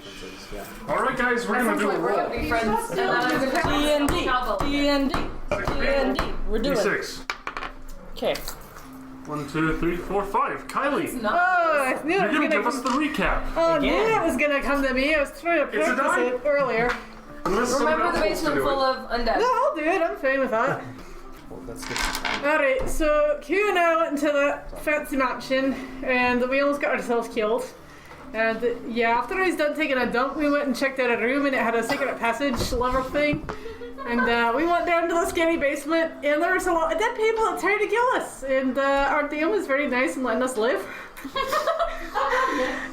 differences. Yeah. All right, guys, we're gonna do a We're roll. gonna be friends. And then I'm gonna D&D. We're doing it. D6. Okay. 1, 2, 3, 4, 5. Kylie, It's not. Oh, I knew it you're was gonna give gonna us the recap. I knew it was gonna come to me. I was trying to It's a practice die. it earlier. Unless someone Remember else the wants to basement do full it. of undead. No, I'll do it. I'm fine with that. Well, that's good. Alright, so Q and I went into that fancy mansion and we almost got ourselves killed. And yeah, after I was done taking a dump, we went and checked out a room and it had a secret passage lever thing. And we went down to the scary basement and there was a lot of dead people that tried to kill us. And our DM was very nice in letting us live.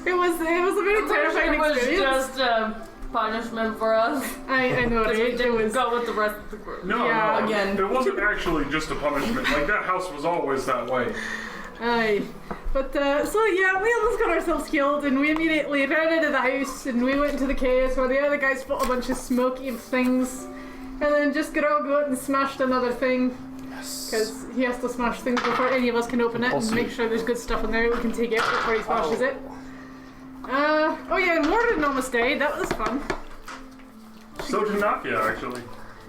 it was a very terrifying It was experience. just punishment for us. I know, right? We It didn't was. go with the rest of the group. No, Yeah, no, again. it wasn't actually just a punishment. Like, that house was always that way. Aye. But, so yeah, we almost got ourselves killed and we immediately ran into the house and we went into the chaos where the other guys put a bunch of smoky things and then just go out and smashed another thing. Yes. Because he has to smash things before any of us can open it and make sure there's good stuff in there we can take it before he smashes it. Oh yeah, and Warden almost died, that was fun. So did Nokia, actually.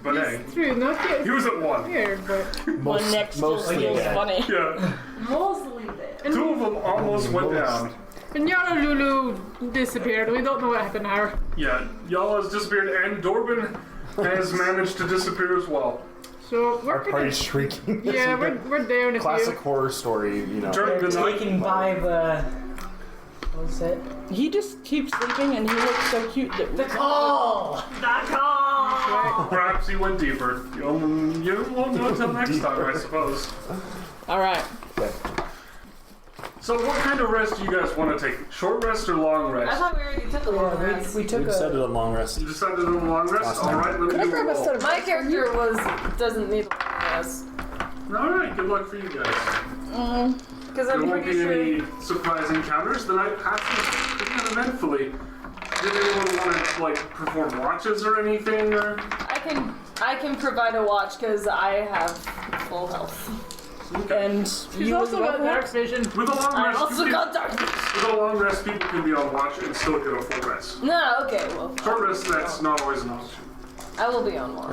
But hey, It's true, Nokia he was at 1. weird, but... One next to mostly feels dead. funny. Yeah. Mostly there. 2 of them almost went down. And Yara Lulu disappeared, we don't know what happened to her. Yeah, y'all has disappeared, and Dorbin has managed to disappear as well. So we're Our party's shrieking. Yeah, we're down a Classic few. horror story, you know. During the night, Taken by the. What was it? He just keeps sleeping and he looks so cute that The call! perhaps he went deeper. You won't know until next time, I suppose. Alright. So what kind of rest do you guys want to take? Short rest or long I rest? thought we already took a long rest. We took We a. decided on long rest. You decided on a long rest? Last time. Alright, let Can me I do grab a a set roll. of My character doesn't need a long rest. Alright, good luck for you guys. Because There I'm won't pretty be sure. any surprise encounters. The night passes pretty uneventfully. Did anyone want to, like, perform watches or anything? Or? I can provide a watch because I have full health. Okay. And She's you also as well, got dark vision. With a long I rest, also got darkness. with a long rest, people can be on watch and still get a full rest. No, okay, well. Short rest, that's not always an option. I will be on watch.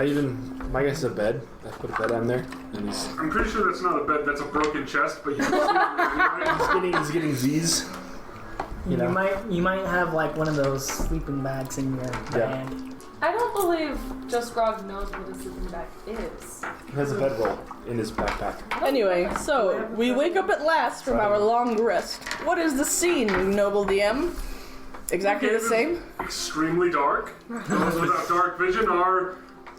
My guess is a bed. I put a bed on there, and he's I'm pretty sure that's not a bed, that's a broken chest, but you can see it. he's getting Z's. You know. You might have like one of those sleeping bags in your bag. I don't believe Just Grog knows what a sleeping bag is. He has a bedroll in his backpack. Anyway, so we wake up at last from our long rest. What is the scene, noble DM? Exactly the same? Extremely dark. Those without dark vision are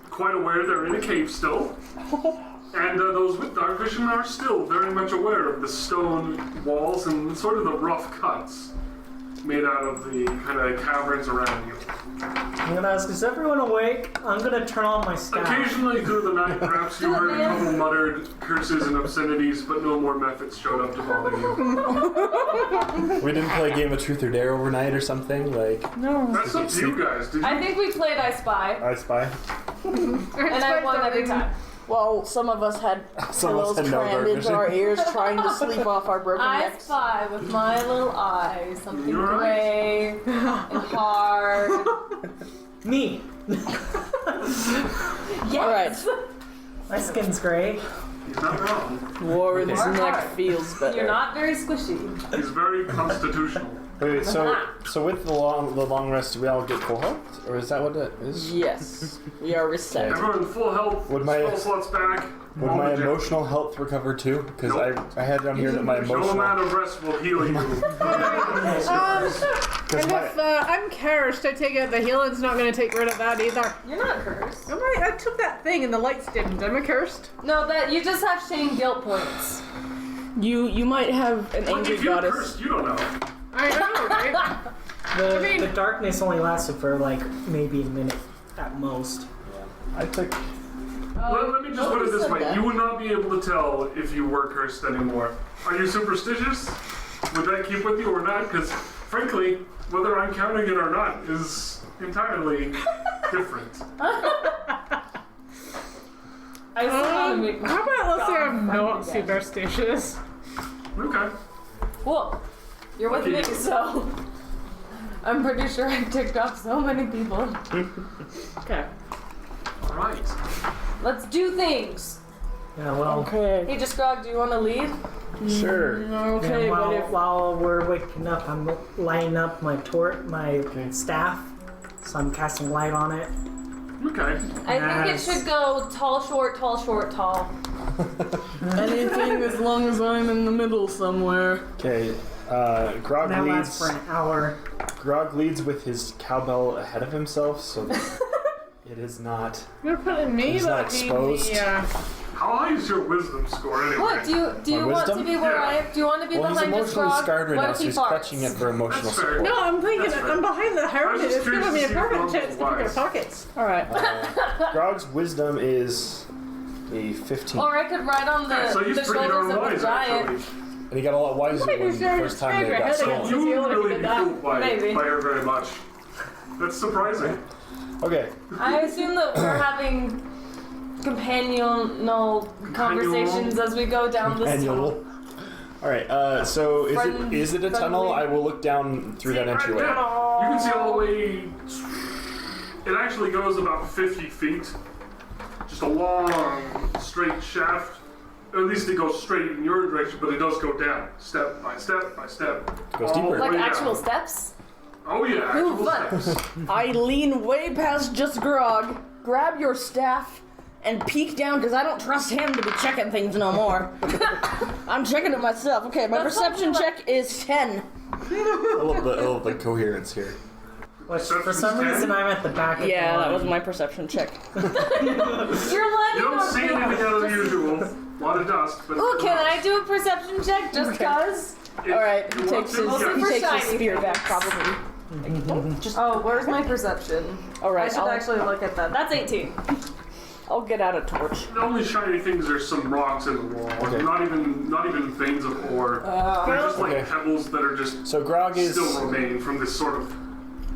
quite aware they're in a cave still. And those with dark vision are still very much aware of the stone walls and sort of the rough cuts made out of the kind of caverns around you. I'm gonna ask, is everyone awake? I'm gonna turn on my staff. Occasionally through the night, perhaps you heard a couple muttered curses and obscenities, but no more methods showed up to bother you. We didn't play a game of Truth or Dare overnight or something, like No. That's up to you guys. Did you? I think we played I Spy, I Spy. and I won every time. Well, some of us had Some of us pillows had no crammed dark into vision. our ears trying to sleep off our broken I necks. Spy with my little eyes, something You're right. gray and hard. Me! Yes. My skin's gray. He's not wrong. Warren's Work neck hard. feels better. You're not very squishy. He's very constitutional. Wait, so with the long rest, do we all get full health, or is that what it is? Yes, we are reset. Everyone full health, Would my- spell slots back. Would all my the gem- emotional health recover too? Because Nope. I had down here that my No emotional. amount of rest will heal you. And if I'm cursed, I take it the healing's not going to take rid of that either. You're not cursed. Am I took that thing and the lights dimmed. Am I cursed? No, that you just have shame guilt points. You might have an But angry if you're goddess. cursed, you don't know. I know, right? The darkness only lasted for like maybe a minute at most. I took. Let me just put it this said way. that. You would not be able to tell if you were cursed anymore. Are you superstitious? Would that keep with you or not? Because, frankly, whether I'm counting it or not is entirely different. I still want to make How about let's say I'm God, not again. superstitious? Okay. Cool. You're with me, so. I'm pretty sure I ticked off so many people. Okay. All right. Let's do things. Yeah, well. Okay. Hey, just Grog, do you want to lead? Sure. Okay, Yeah, but if while we're waking up, I'm lighting up my staff, so I'm casting light on it. Okay. I think it Yes. should go tall, short, tall, short, tall. anything as long as I'm in the middle somewhere. Okay. Grog That leads. lasts for an hour. Grog leads with his cowbell ahead of himself, so that it is not. You're putting me He's not behind exposed. the, How high is your wisdom score anyway? What do you My want to wisdom? be where Yeah. I? Do you want to be Well, he's behind just emotionally Grog? scarred right What now, if so he he's farts? clutching it for emotional That's fair. support. No, I'm thinking That's fair. I'm behind the I was hermit. just It's giving curious me to a see perfect if chance to pick Grog's our wise. pockets. Alright. Grog's wisdom is a 15. Or I could ride on Okay, so the he's pretty shoulders darn of the wise, giant. actually. And he got a lot wiser Wait, when is the there first time they a got head stolen. against You feel like wouldn't really he be did that. fooled by Maybe. her very much. That's surprising. Okay. I assume that we're having companional conversations as we go down this tunnel. Annual. Alright, so is it a tunnel? Friendly. I will look down through that entryway. You can see all the way. It actually goes about 50 feet. Just a long, straight shaft. Or at least it goes straight in your direction, but it does go down, step by step by step. Goes all deeper. the Like way actual down. steps? Oh yeah, actual fun. steps. I lean way past just Grog, grab your staff, and peek down because I don't trust him to be checking things no more. I'm checking it myself. Okay, my That's perception something check is 10. I love the coherence here. Which, for Perception's some 10? reason, I'm at the back of Yeah, the that was line. my perception check. You're You lagging don't on see me. anything out of the usual. A lot of dust, but. Ooh, can I do a perception check just cause? If Alright, he you want takes to, his, yeah. he For takes his shiny spear things. back, probably. Oh, where's my perception? I Alright, should actually look at that. That's 18. I'll get out a torch. The only shiny things are some rocks in the wall. Okay. Not even veins of ore. They're just like Okay. pebbles that are just So Grog is. still remain from this sort of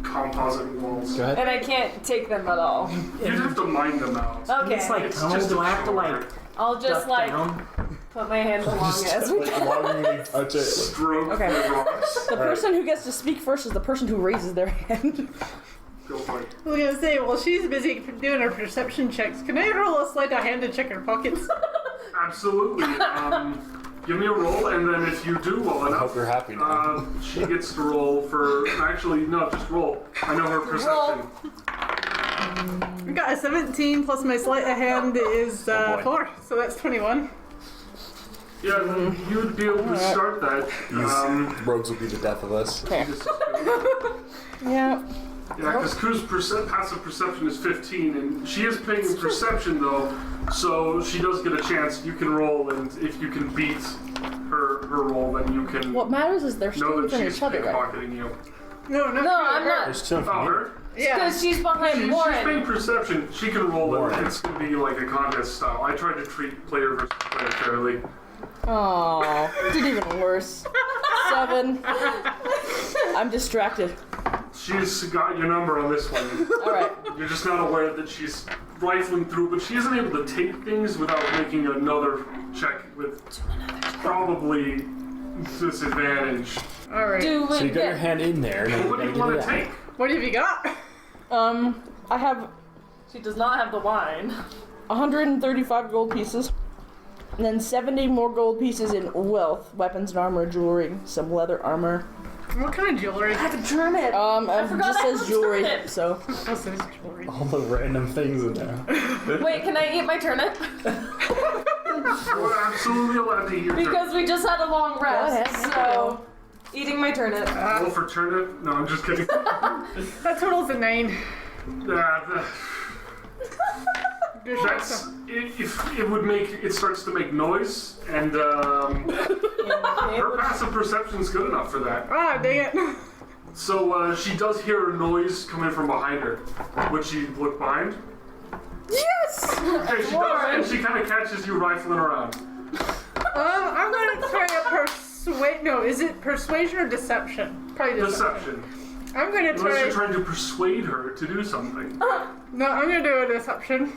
composite walls. Go ahead. And I can't take them at all. You'd have to mine them out. Okay. It's like, It's tunnel, just do a I have to, shoulder. like, I'll just duck like down? put my hand along as we Like, lovingly touch it. Stroke Okay. the rocks. The person who gets to speak first is the person who raises their hand. Go for it. I was gonna say, while she's busy doing her perception checks, can I roll a sleight of hand to check her pockets? Absolutely. Give me a roll, and then if you do well I enough, hope you're happy now. she gets to roll for. Actually, no, just roll. I know her perception. We got a 17 plus my sleight of hand is Oh, boy. 4, so that's 21. Yeah, you'd be able to start that. These rogues will be the death of us. Okay. Just- Yeah. Yeah, because Koo's passive perception is 15, and she is paying perception though, so she does get a chance. You can roll, and if you can beat her roll, then you can What matters is they're know stealing that from she's each other, right? pickpocketing you. No, not No, true, I'm her. not. There's two Oh, from her? Yeah. Because she's behind She's Warren. paying perception. She can roll Warren. it. It's gonna be like a contest style. I try to treat player versus player fairly. Oh, did even worse. 7. I'm distracted. She's got your number on this one. Alright. You're just not aware that she's rifling through, but she isn't able to take things without making another check with probably disadvantage. Alright. Do So we you got your get? hand in there, and then What do you gotta want get to it out. take? What have you got? I have She does not have the wine. 135 gold pieces. And then 70 more gold pieces in wealth, weapons and armor, jewelry, some leather armor. What kind of jewelry? I have a turnip. It forgot just I have says a jewelry, turnip. so. Oh, so it's jewelry. All the random things in there. Wait, can I eat my turnip? You're absolutely allowed to eat your turnip. Because we just had a long rest, ahead. so eating my turnip. Roll for turnip? No, I'm just kidding. That totals a 9. That's if it would make it starts to make noise, and her passive perception's good enough for that. Ah, dang it. So she does hear a noise coming from behind her. Would she look behind? Yes! Okay, she does, and she kind of catches you rifling around. I'm going to try a persuade. No, is it persuasion or deception? Probably deception. Deception. I'm going to Unless you're try. trying to persuade her to do something. No, I'm going to do a deception.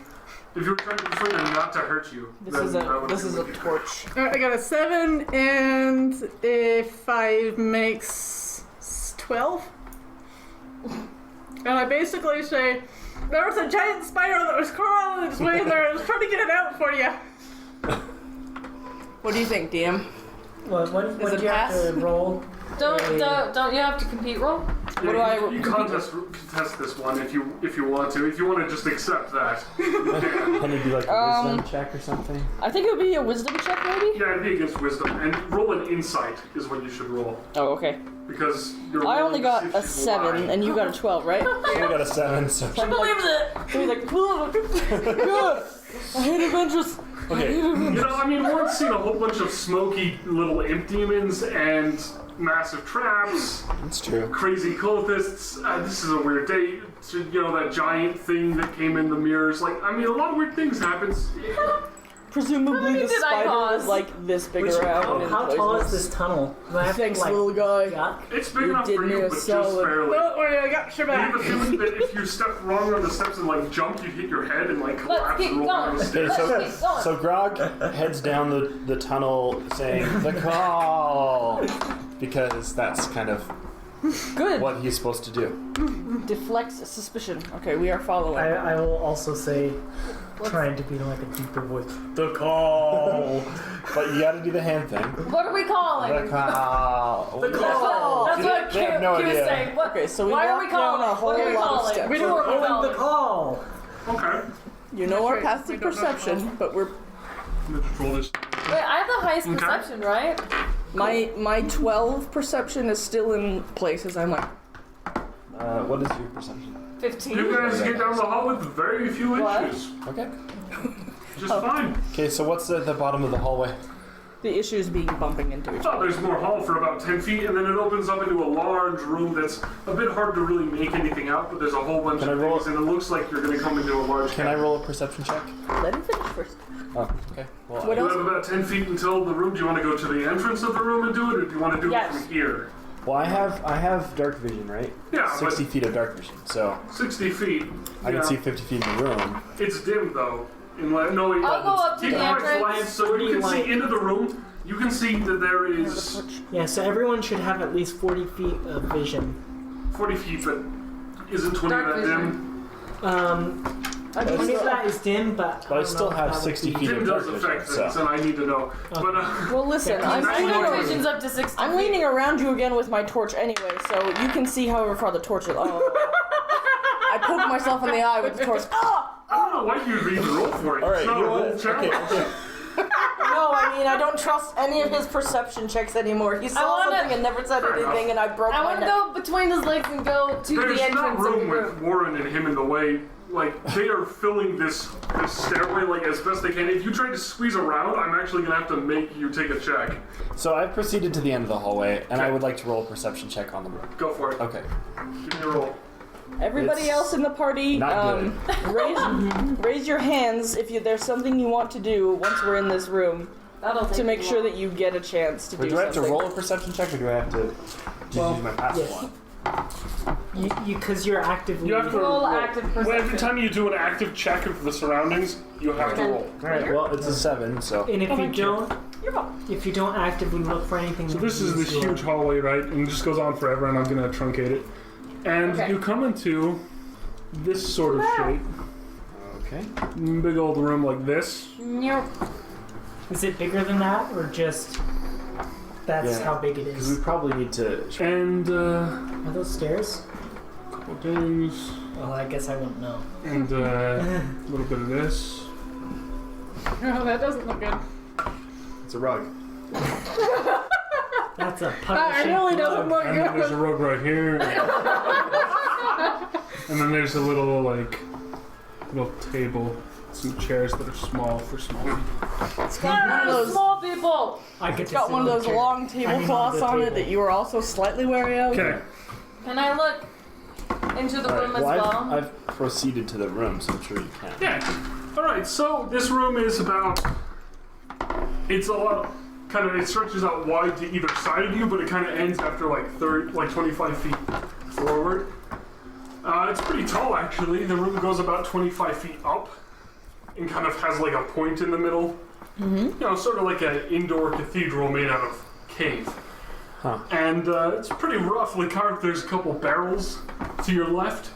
If you were trying to persuade her not to hurt you, This then is that a would this be is a really good. torch. I got a 7, and a 5 makes 12. And I basically say, there was a giant spider that was crawling its way there. I was trying to get it out for you. What do you think, DM? What Is it do you have pass? to roll? Don't you have to compete roll? Yeah, do I- you contest this one if you want to. If you want to just accept that, you can. Can it be like a wisdom check or something? I think it would be a wisdom check, maybe? Yeah, it'd be against wisdom. And roll an insight is what you should roll. Oh, okay. Because you're I only got rolling a to see if 7, she's and you got a 12, right? I got a 7, so. I believe it. So he's like, good. I hate adventures. Okay. You know, I mean, one's seen a whole bunch of smoky little imp demons and massive traps, That's true. crazy cultists. This is a weird day. You know, that giant thing that came in the mirrors. Like, I mean, a lot of weird things happens. Presumably many the did I spider cause? was like this big Which- around. and How tall is poisonous. this tunnel? Do I have to, Thanks, like, little guy. duck? It's big You enough did for me you, a but just solid. barely. Don't worry, I got your I have back. a feeling that if you step wrong on the steps and like jump, you'd hit your head and like Let's collapse keep and roll down going. the stairs. Okay, Let's keep going. so Grog heads down the tunnel saying the call because that's kind of Good. what he's supposed to do. Deflects suspicion. Okay, we are following. I will also say, trying to be like a deeper voice. The call, but you got to do the hand thing. What are we calling? The call. The call. That's what They have Q no was idea. saying. What, Okay, so we why are walk we down calling? a whole What are we lot of calling? steps. We Who don't are we calling calling? the call. Okay. You know our Right, passive we don't know perception, but we're I'm gonna just roll this. Wait, I have the highest Okay. perception, right? my 12 perception is still in places. I'm like, What is your perception? 15. You guys get down the hall with very few What? inches. Okay. Just fine. Okay, so what's at the bottom of the hallway? the issues being bumping into each Oh, other. there's more hall for about 10 feet, and then it opens up into a large room that's a bit hard to really make anything out, but there's a whole bunch Can I of roll things, and it looks like you're going to come into a large Can I roll a perception check? Let him finish first. Oh, okay. Well, What You else? have about 10 feet until the room. Do you want to go to the entrance of the room and do it, or do you want to do Yes. it from here? well, I have dark vision, right? Yeah, 60 feet of dark vision, so but 60 feet. I yeah. can see 50 feet in the room. It's dim, though. No, I'll go up to keep the your entrance. lights so you can see into the room. You can see that there is Yeah, so everyone should have at least 40 feet of vision. 40 feet, but isn't 20 Dark that vision. dim? 20 of that is dim, but But I don't still know have if that would 60 be- feet Dim of dark does vision, affect things, so. and I need to know. But Well, listen, Yeah, I'm Dark My leaning, vision's up to 60 I'm feet. leaning around you again with my torch anyway, so you can see however far the torch is. Oh. I poked myself in the eye with the torch. Oh! I don't know why you'd even roll for it. All right, It's not you a know roll what? challenge. Okay. No, I mean, I don't trust any of his perception checks anymore. He saw wanna- something and never said Fair anything, and I broke I my want to neck. go between his legs and go to There's the entrance not of the room with room. Warren and him in the way. Like, they are filling this stairway like as best they can. If you try to squeeze around, I'm actually gonna have to make you take a check. So I've proceeded to the end of the hallway, and I Okay. would like to roll a perception check on the room. Go for it. Okay. Give me a roll. Everybody It's else in the party, not raise your hands if there's something you want to do once we're in this room That'll take to make too sure long. that you get a chance to But do do I have to something. roll a perception check, or do I have to just use my passive yes. one? Because you're actively. You have to Roll active Well, every perception. time you do an active check of the surroundings, you have to roll. All right. Well, it's a 7, so. And if you thank you. don't, if you don't actively look for anything, So this you is this use your- huge hallway, right? And it just goes on forever, and I'm gonna truncate it. And Okay. you come into this sort of shape. Okay. Big old room like this. Nope. Is it bigger than that, or just that's Yeah. how big it Because we is? probably need to. And Are those stairs? couple things. Well, I guess I wouldn't know. And a little bit of this. Oh, that doesn't look good. It's a rug. That's a That puddle-shaped really doesn't rug. look And then there's a good. rug right here. And then there's a little little table, some chairs that are small for small people. It's got one of those, Small people. I get it's got to one of sit on those the chair. long I mean, tablecloths on on the it that table. you were also slightly wary of. Okay. Can I look into the room as Well, well? I've proceeded to the room, so I'm sure you can. Yeah. All right. So this room is about. It's a lot. Kind of. It stretches out wide to either side of you, but it kind of ends after like 25 feet forward. It's pretty tall, actually. The room goes about 25 feet up, and kind of has like a point in the middle. Mm-hmm. You know, sort of like an indoor cathedral made out of cave. Huh. And it's pretty roughly carved. There's a couple barrels to your left.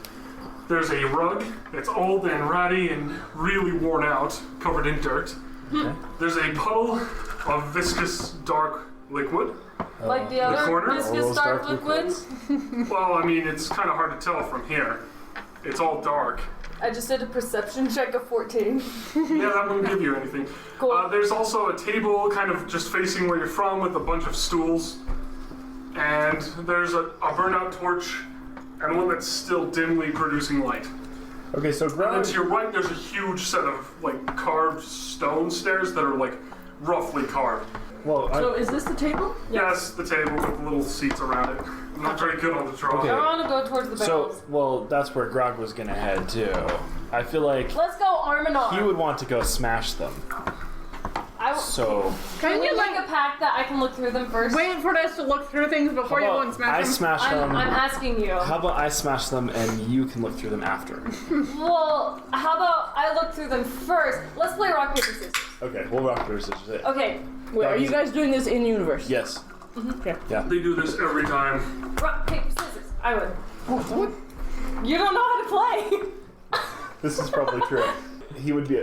There's a rug that's old and ratty and really worn out, covered in dirt. Okay. There's a puddle of viscous dark liquid. Like the corner? other All viscous those dark dark liquid. Well, I mean, it's kind of hard to tell from here. It's all dark. I just did a perception check of 14. Yeah, that wouldn't give you anything. Cool. There's also a table kind of just facing where you're from with a bunch of stools. And there's a burnout torch and one that's still dimly producing light. Okay, so And then Grog. to your right, there's a huge set of like carved stone stairs that are like roughly carved. Well, So is this the table? Yes, the table with little seats around it. I'm not very good on the draw. Okay. I want to go towards the barrels. well, that's where Grog was gonna head too. I feel like Let's go arm in arm. he would want to go smash them. So Can we make a pact that I can look through them first? Wait for us to look through things before you go and I smash them. smash them. I'm asking you. How about I smash them and you can look through them after? Well, how about I look through them first? Let's play rock, paper, scissors. Okay, we'll rock paper scissors. It. Okay, Wait, are you guys doing this in universe? Yes. Okay. Yeah. They do this every time. rock, paper, scissors. I win. You don't know how to play. This is probably true. He would be.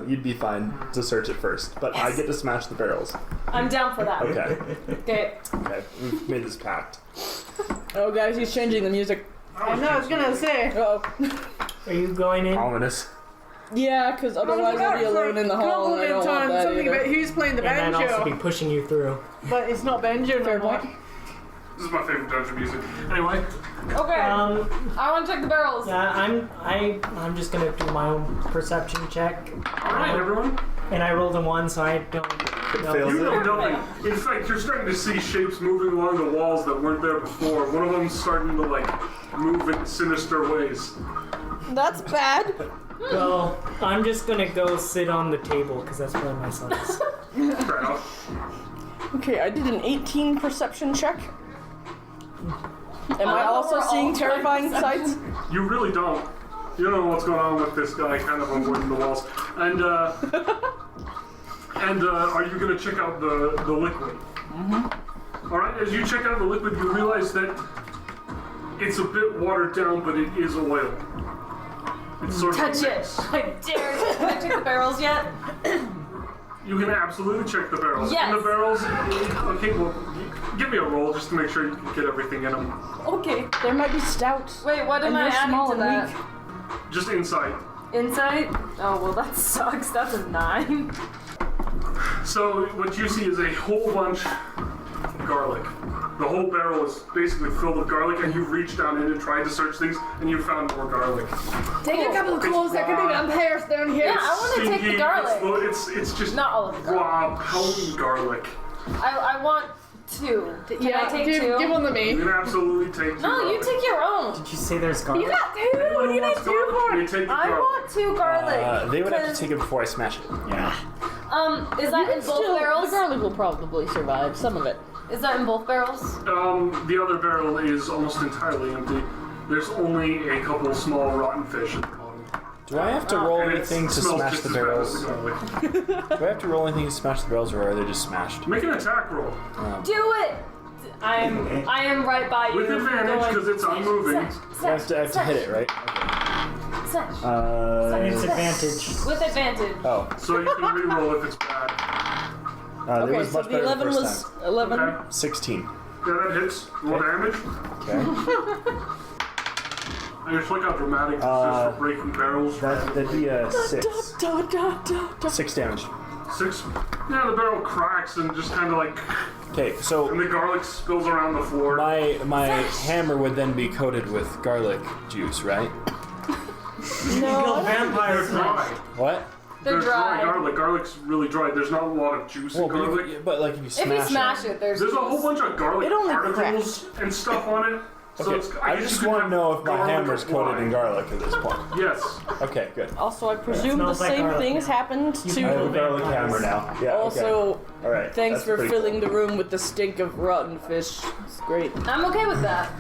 You'd be fine to search it first, but I get to smash the barrels. I'm down for that. Okay. Okay. Okay. We've made this pact. Oh, guys, he's changing the music. I know, I was gonna say. Oh. Are you going in? Ominous. Yeah, because otherwise I'll be alone in the hall and I don't want that something about either. who's playing the And I'd also be banjo. pushing you through. But it's not banjo Fair no more. point. This is my favorite dungeon music. Anyway, Okay. I want to check the barrels. Yeah, I'm just gonna do my own perception check. alright everyone. And I rolled a 1, so I don't know. Fails You it. know nothing. In fact, you're starting to see shapes moving along the walls that weren't there before. One of them's starting to like move in sinister ways. That's bad. Well, I'm just gonna go sit on the table because that's where my son is. Fair enough. Okay, I did an 18 perception check. Am I Oh, also we're all seeing trying terrifying perception. sights? You really don't. You don't know what's going on with this guy kind of avoiding the walls. And are you gonna check out the liquid? Mm-hmm. Alright, as you check out the liquid, you realize that it's a bit watered down, but it is oil. It's sort of a Touch it. mix. I dare you. Can I check the barrels yet? You can absolutely check the barrels. Yes. And the barrels, okay, well, give me a roll just to make sure you can get everything in them. Okay. There might be stout. Wait, what am And I you're adding small to and that? weak. Just insight. Insight? Oh, well, that sucks. That's a 9. So what you see is a whole bunch of garlic. The whole barrel is basically filled with garlic, and you've reached down in and tried to search things, and you found more garlic. Take a couple of clothes, there could be vampires down here. Yeah, I want to take the Stinky, garlic. It's just Not all of the garlic. raw, potent garlic. I want 2. Can I take give, 2? give one to me. You can absolutely take two No, you garlic. take your own. Did you say there's garlic? You got 2! What do you need Wants 2 garlic, for? you take the I garlic. want 2 garlic. They would have to 'cause, take it before I smash it. Yeah. Is that in both Still, barrels? the garlic will probably survive, some of it. Is that in both barrels? The other barrel is almost entirely empty. There's only a couple small rotten fish at the bottom. Do I have to roll And it anything to smells smash just the as bad barrels? as the Do garlic. I have to roll anything to smash the barrels, or are they just smashed? Make an attack roll. Do it! I am right by you. With advantage, going, because it's unmoving. I have to hit it, right? Sesh. Okay. It's advantage. With advantage. Oh, So you can re-roll if it's bad. it Okay, was so much the better 11 the first was time. 11. Okay. 16. Yeah, that hits. Roll damage. Okay. I just like how dramatic this is for breaking barrels. That'd be a 6. Da, da, da, da. 6 damage. 6. Yeah, the barrel cracks and just kind of like, Okay, so and the garlic spills around the floor. my hammer would then be coated with garlic juice, right? You kill vampires They're now. dry. What? They're dry. garlic. Garlic's really dry. There's not a lot of juice in Well, garlic. but like if you If you smash it, there's There's a whole bunch of garlic It only particles and stuff on it. So Okay, it's, I guess just you could want to have know if my garlic hammer's coated wine. in garlic at this point. Yes. Okay, good. Also, I presume the smells like same garlic things now. happened I have a to. garlic hammer now. Yeah. Also, okay. All right. thanks that's for pretty filling cool. the room with the stink of rotten fish. It's great. I'm okay with that.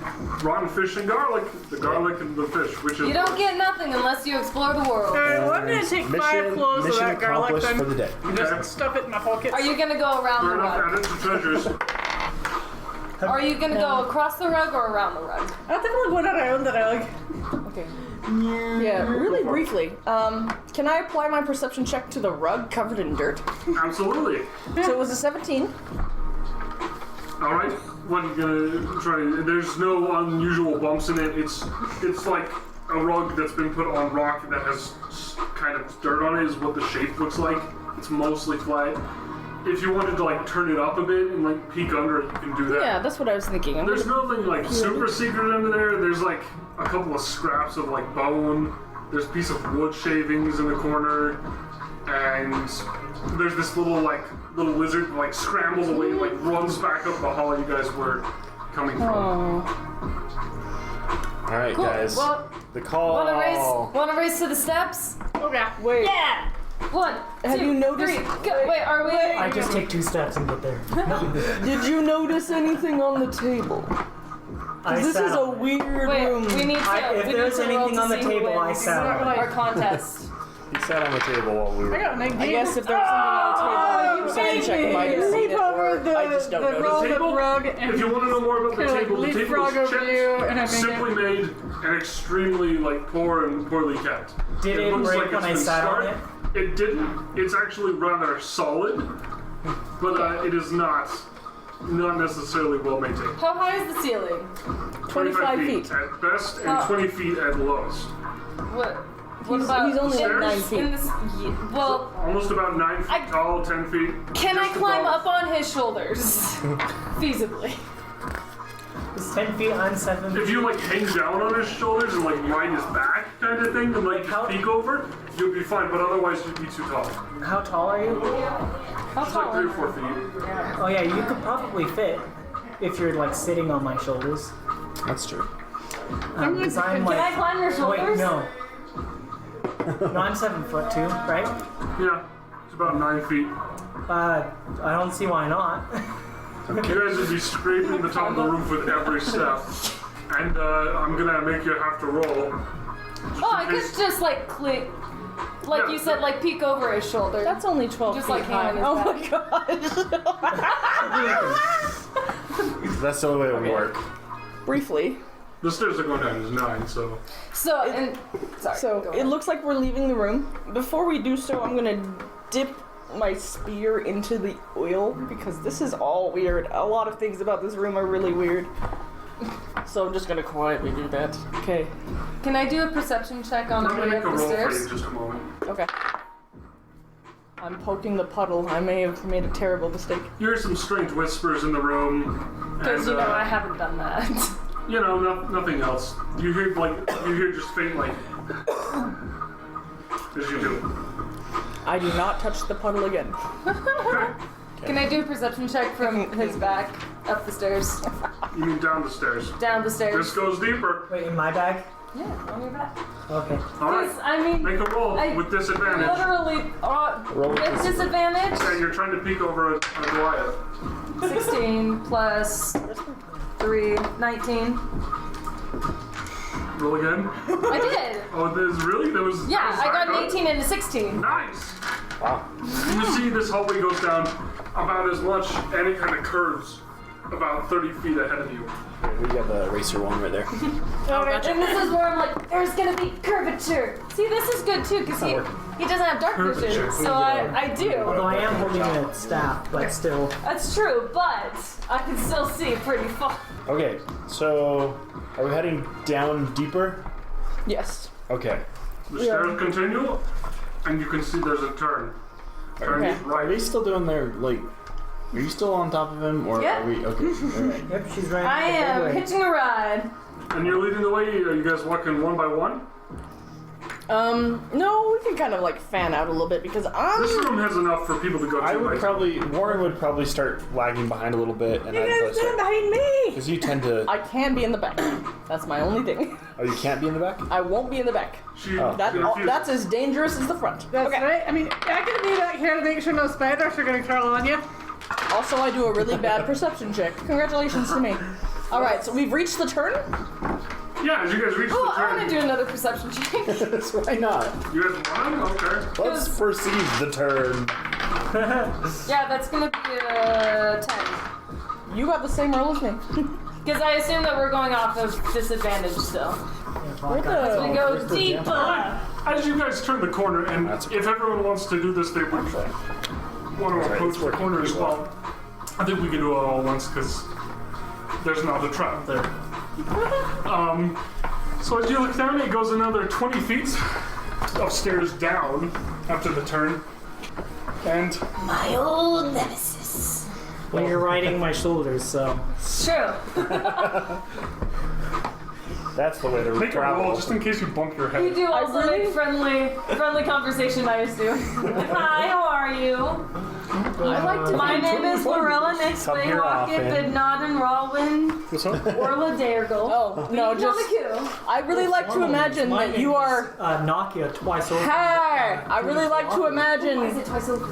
Rotten fish and garlic. The garlic and the fish, which is You don't get nothing unless you explore the world. Alright, well, I'm gonna take 5 cloves of mission that garlic accomplished then. for the day. okay. Just stuff it in my pockets. Are you gonna go around Fair the enough. rock? Add it to treasures. Are you gonna go across the rug or around the rug? I think we're going around the rug. Okay. Yeah, really briefly. Can I apply my perception check to the rug covered in dirt? Absolutely. So it was a 17. All right. What are you gonna try? There's no unusual bumps in it. It's like a rug that's been put on rock that has kind of dirt on it. Is what the shape looks like. It's mostly flat. If you wanted to like turn it up a bit and like peek under it, you can do that. Yeah, that's what I was thinking. There's nothing like super secret under there. There's like a couple of scraps of like bone. There's a piece of wood shavings in the corner, and there's this little lizard that, like scrambles away and like runs back up the hall you guys were coming from. All right, Cool. guys. Well, The call. wanna race to the steps? Okay. Wait. Yeah! 1, Have 2, you noticed- 3, go. Wait, are we? I just take 2 steps and get there. Did you notice anything on the table? I This sat is a on it. weird Wait, room. we need to. If we there's need to roll anything to on the see who table, I wins sat on it. our contest. He sat on the table while we I were. got an idea. I guess if there was something on the table, perception check might have seen leap it, over or the, I just don't the notice. rolled Table? up rug and If you want to know more about the kinda like table, the table leapfrog is over you and I make simply made and extremely like poor and poorly kept. Did it looks break like when it's I been sat on scarred. it? It didn't. It's actually rather solid, but it is not necessarily well maintained. How high is the ceiling? 25 feet. at best and Oh. 20 feet at lowest. What about he's only in like 9 this- feet. In this, well, Almost about 9 feet I- tall, 10 feet. can I just climb above. up on his shoulders? Feasibly. It's 10 feet, I'm 7 feet. If you like hang down on his shoulders and like ride his back kind of thing and like How- peek over, you'll be fine, but otherwise you'd be too tall. How tall are you? How It's like tall? 3 or 4 feet. Oh yeah, you could probably fit if you're like sitting on my shoulders. That's true. Because I'm Can I like. climb your shoulders? Wait, no. No, I'm 7 foot 2, right? Yeah, it's about 9 feet. I don't see why not. You guys would be scraping the top of the roof with every step. And I'm gonna make you have to roll. Oh, I could just like click, like Yeah. you said, like peek over his shoulder. That's only 12 Just feet like high. hanging Oh his my gosh. That's the only way it would work. Briefly. The stairs are going down is 9, so. so and sorry. So go it ahead. looks like we're leaving the room. Before we do so, I'm gonna dip my spear into the oil because this is all weird. A lot of things about this room are really weird. So I'm just gonna quietly do that. Okay. Can I do a perception check on I'm the gonna way make up a the roll for you stairs? in just a moment. Okay. I'm poking the puddle. I may have made a terrible mistake. You hear some strange whispers in the room. Because and, I haven't done that. You know, nothing else. You hear just faint like as you do. I do not touch the puddle again. Okay. Can I do a perception check from his back up the stairs, You mean down the stairs. down the This stairs? goes deeper. Wait, in my bag? Yeah, on your back. Okay. All right. 'Cause, I mean, Make a roll I with disadvantage. literally Roll with with disadvantage. Yeah, you're trying to peek over a Goliath. 16 plus 3, 19. Roll again. I did. Oh, there was. Yeah, that was I got that an good? 18 and a 16. Nice. Wow. You see this hallway goes down about as much, and it kind of curves about 30 feet ahead of you. We got the eraser one right there. And this is where I'm like, there's gonna be curvature. See, this is good too, because he doesn't have dark vision, Curvature. so I Although do. I am holding a staff, but still. That's true, but I can still see pretty far. Okay, so are we heading down deeper? Yes. Okay. The stairs continue, and you can see there's a turn. Turn Okay. Are we right. still doing their like? Are you still on top of him, or Yeah. are we? Okay. All right. Yep, she's running. I am hitching a ride. And you're leading the way. Are you guys walking one by one? No, we can kind of like fan out a little bit because This I'm. room has enough for people to go I two would ways. probably Warren would probably start lagging behind a little bit, and I'd probably start behind me. because you tend to. I can be in the back. That's my only thing. Oh, you can't be in the back. I won't be in the back. She, Oh. she That's refuses. as dangerous as the front. That's Okay. right. I mean, I can be back here to make sure no spiders are gonna crawl on you. Also, I do a really bad perception check. Congratulations to me. All right, so we've reached the turn. Yeah, as you guys reach Oh, the I turn. want to do another perception check. That's why not. You guys want? Okay. Let's perceive the turn. Yeah, that's gonna be a 10. You got the same roll as me. Because I assume that we're going off of disadvantage still. What the? We go deeper. As you guys turn the corner, and if everyone wants to do this, they would want to approach the corner as well. I think we can do it all at once because there's another trap there. So as you look down, it goes another 20 feet of stairs down after the turn. And My old nemesis. Well, you're riding my shoulders, so. True. That's the way to make a travel. roll just in case you bump your You head. do also make friendly conversation, I assume. Hi, how are you? I like to. My name is Lorella Nixway, Come here Rocket, often. Bidnod, and Rawlin, What's up? Orla Daregal. Oh no, just. I really like to imagine My that name you is, are. Nokia twice over. Hi! I really like to Why is imagine it twice over?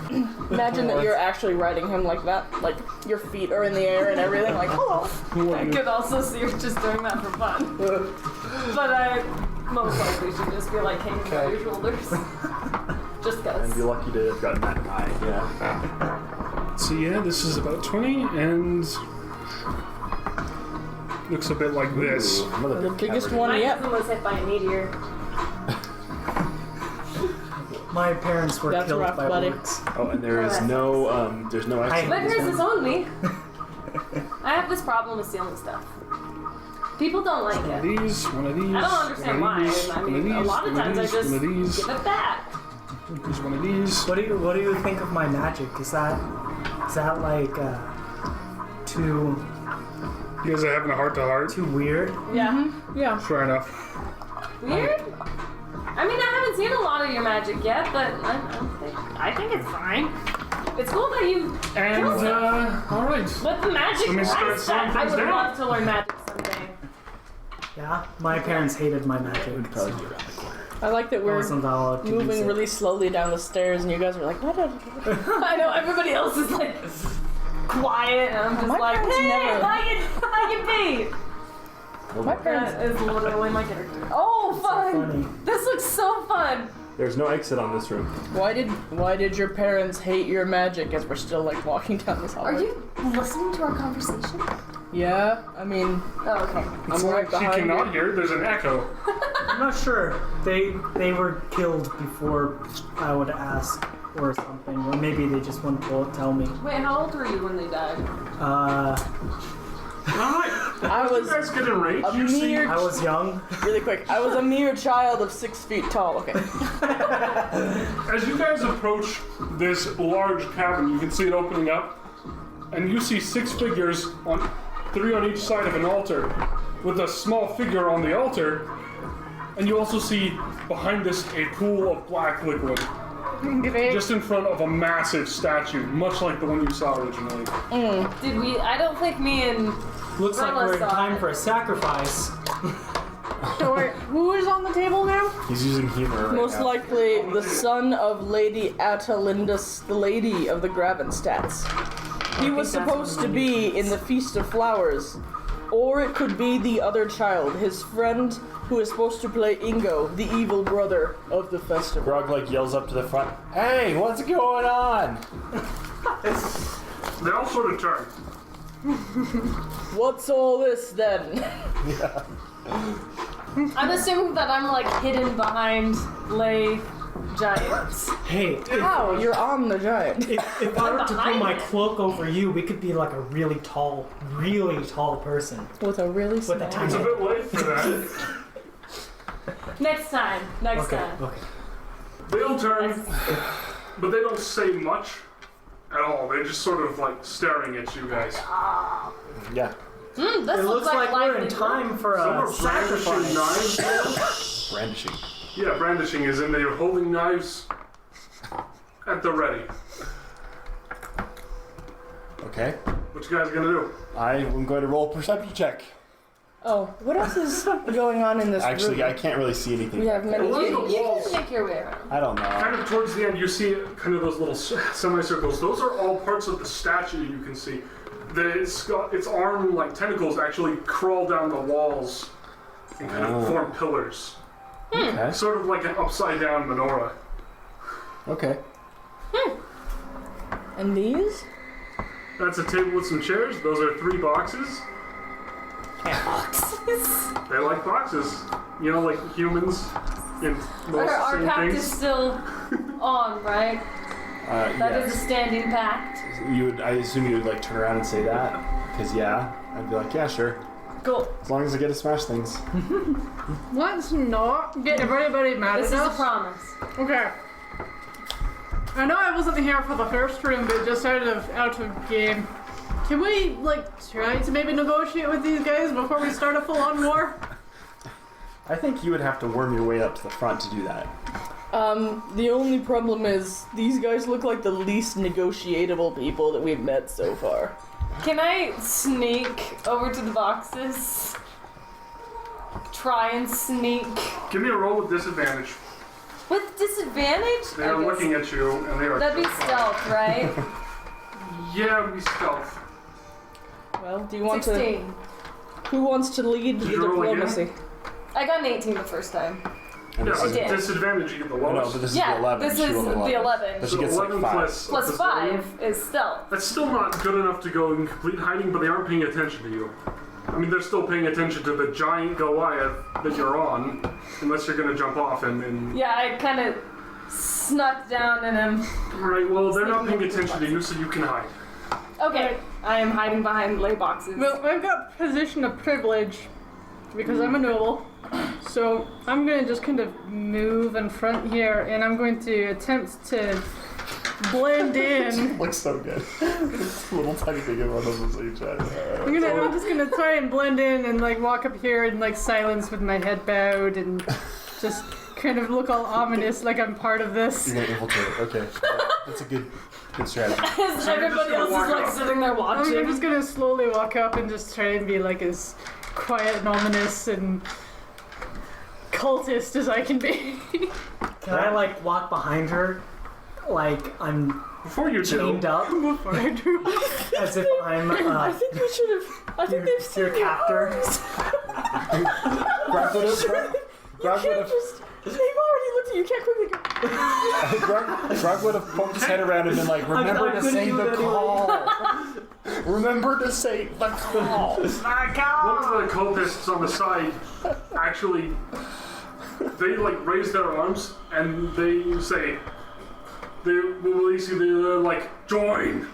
that you're actually riding him like that. Like your feet are in the air and everything. Like hello. I could also see you're just doing that for fun. But I most likely should just be like hanging by your shoulders. Just And cuz. be lucky to have gotten that high. Yeah. So yeah, this is about 20 and looks a bit like this. Ooh, another The big biggest cavern. one My yet. cousin was hit by a meteor. My parents were That's killed rough, by buddy. orcs. Oh, and there is no there's no exit. My parents disowned me. I have this problem with stealing stuff. People don't like One of it. these, one of these. I don't understand one why. of these, I one mean, of a these, lot of one times I these, just one of these. give it back. Here's one of these. What do you think of my magic? Is that like too You guys are having a heart-to-heart. too weird? Yeah. Yeah. Fair enough. Weird? I mean, I haven't seen a lot of your magic yet, but I think it's fine. It's cool that you And kill stuff. all right. But the magic, Let me start I slowing I things would down. love to learn magic someday. Yeah. My parents hated my magic. Probably be around the corner. I like that I we're wasn't allowed to use moving it. really slowly down the stairs, and you guys are like, what? I know everybody else is like quiet, and I'm just My like, parents hey, never- I can be. My parents. That is literally my character. Oh, fun! Funny. This looks so fun. There's no exit on this room. Why did your parents hate your magic as we're still like walking down this hallway? Are you listening to our conversation? Yeah, I mean, Oh, okay. I'm right She behind cannot you. hear. There's an echo. I'm not sure. They were killed before I would ask or something, or maybe they just wouldn't tell me. Wait, how old were you when they died? Alright. I You was guys get in range. a You see, mere, I was young. really quick. I was a mere child of 6 feet tall. Okay. as you guys approach this large cavern, you can see it opening up, and you see 6 figures, 3 on each side of an altar, with a small figure on the altar, and you also see behind this a pool of black liquid, just in front of a massive statue, much like the one you saw originally. Did we? I don't think me and Looks like we're in Rella saw time it. for a sacrifice. So wait, who is on the table now? He's using humor right Most now. likely the son of Lady Atalindus, the lady of the Gravenstats. He was supposed to be in the Feast of Flowers. Or it could be the other child, his friend who is supposed to play Ingo, the evil brother of the festival. Grog like yells up to the front. Hey, what's going on? They all sort of turn. What's all this then? I'm assuming that I'm like hidden behind lay giants. Hey, How? You're on the giant. if I were to pull behind my it. cloak over you, we could be like a really tall person. With a really With a small... tiny... It's a bit late for that. Next time. Next Okay, time. okay. They all turn, but they don't say much at all. They're just sort of like staring at you guys. Yeah. This It looks like we're in lively time for Some a are brandishing sacrifice. knives. Brandishing. Yeah, brandishing is in there, holding knives at the ready. Okay. What you guys gonna do? I am going to roll a perception check. Oh, what else is going on in this Actually, room? I can't really see anything. We have many... Along the You walls, can make your way around. I don't know. kind of towards the end, you see kind of those little semicircles. Those are all parts of the statue you can see. Its arm, like tentacles, actually crawl down the walls and kind of form pillars. Okay. Sort of like an upside down menorah. Okay. And these? That's a table with some chairs. Those are 3 boxes. Boxes. They like boxes. You know, like humans in most Our same pact is things. still on, right? That is a standing pact. I assume you would like turn around and say that, because I'd be like, yeah, sure. Cool. As long as I get to smash things. Let's not get everybody mad This is at a us. promise. Okay. I know I wasn't here for the first room, but just out of game. Can we, like, try to maybe negotiate with these guys before we start a full-on war? I think you would have to worm your way up to the front to do that. The only problem is these guys look like the least negotiable people that we've met so far. Can I sneak over to the boxes? Try and sneak. Give me a roll with disadvantage. With disadvantage? They are looking at you, and they are. That'd be terrified. stealth, right? Yeah, it'd be stealth. Well, do you want 16. to? Who wants to lead the Did you roll again? diplomacy? I got an 18 the first time. And Yeah, this but is, I did. disadvantage, you get the no, lowest. but this is Yeah, the 11. this She is rolled the 11. But So she gets 11 like 5. plus Plus Brazilian. 5 is stealth. That's still not good enough to go in complete hiding, but they aren't paying attention to you. I mean, they're still paying attention to the giant Goliath that you're on, unless you're gonna jump off him and... Yeah, I kind of snuck down and am... Right, well, they're not paying attention to you, so you can hide. Okay, I am hiding behind lay boxes. Well, I've got position of privilege because I'm a noble. So I'm going to just kind of move in front here, and I'm going to attempt to blend in. Looks so good. Little tiny thing in one of those each other. I'm just gonna try and blend in and like walk up here in like silence with my head bowed and just kind of look all ominous like I'm part of this. You're gonna infiltrate it. Okay. That's a good strategy. As everybody else is like sitting there I'm watching. just gonna slowly walk up and just try and be like as quiet and ominous and cultist as I can be. Can I like walk behind her, like I'm Before you chained do, up, as if I'm I think we should have. I think they've seen your captor? Grog would have. Grog would have. They've already looked at you. You can't quickly go. Grog would have poked his head around and been like, remember to couldn't say do the it anyway." call. Remember to say the call. one of the cultists on the side actually, they like raise their arms and they say, they will release you, they're like, join!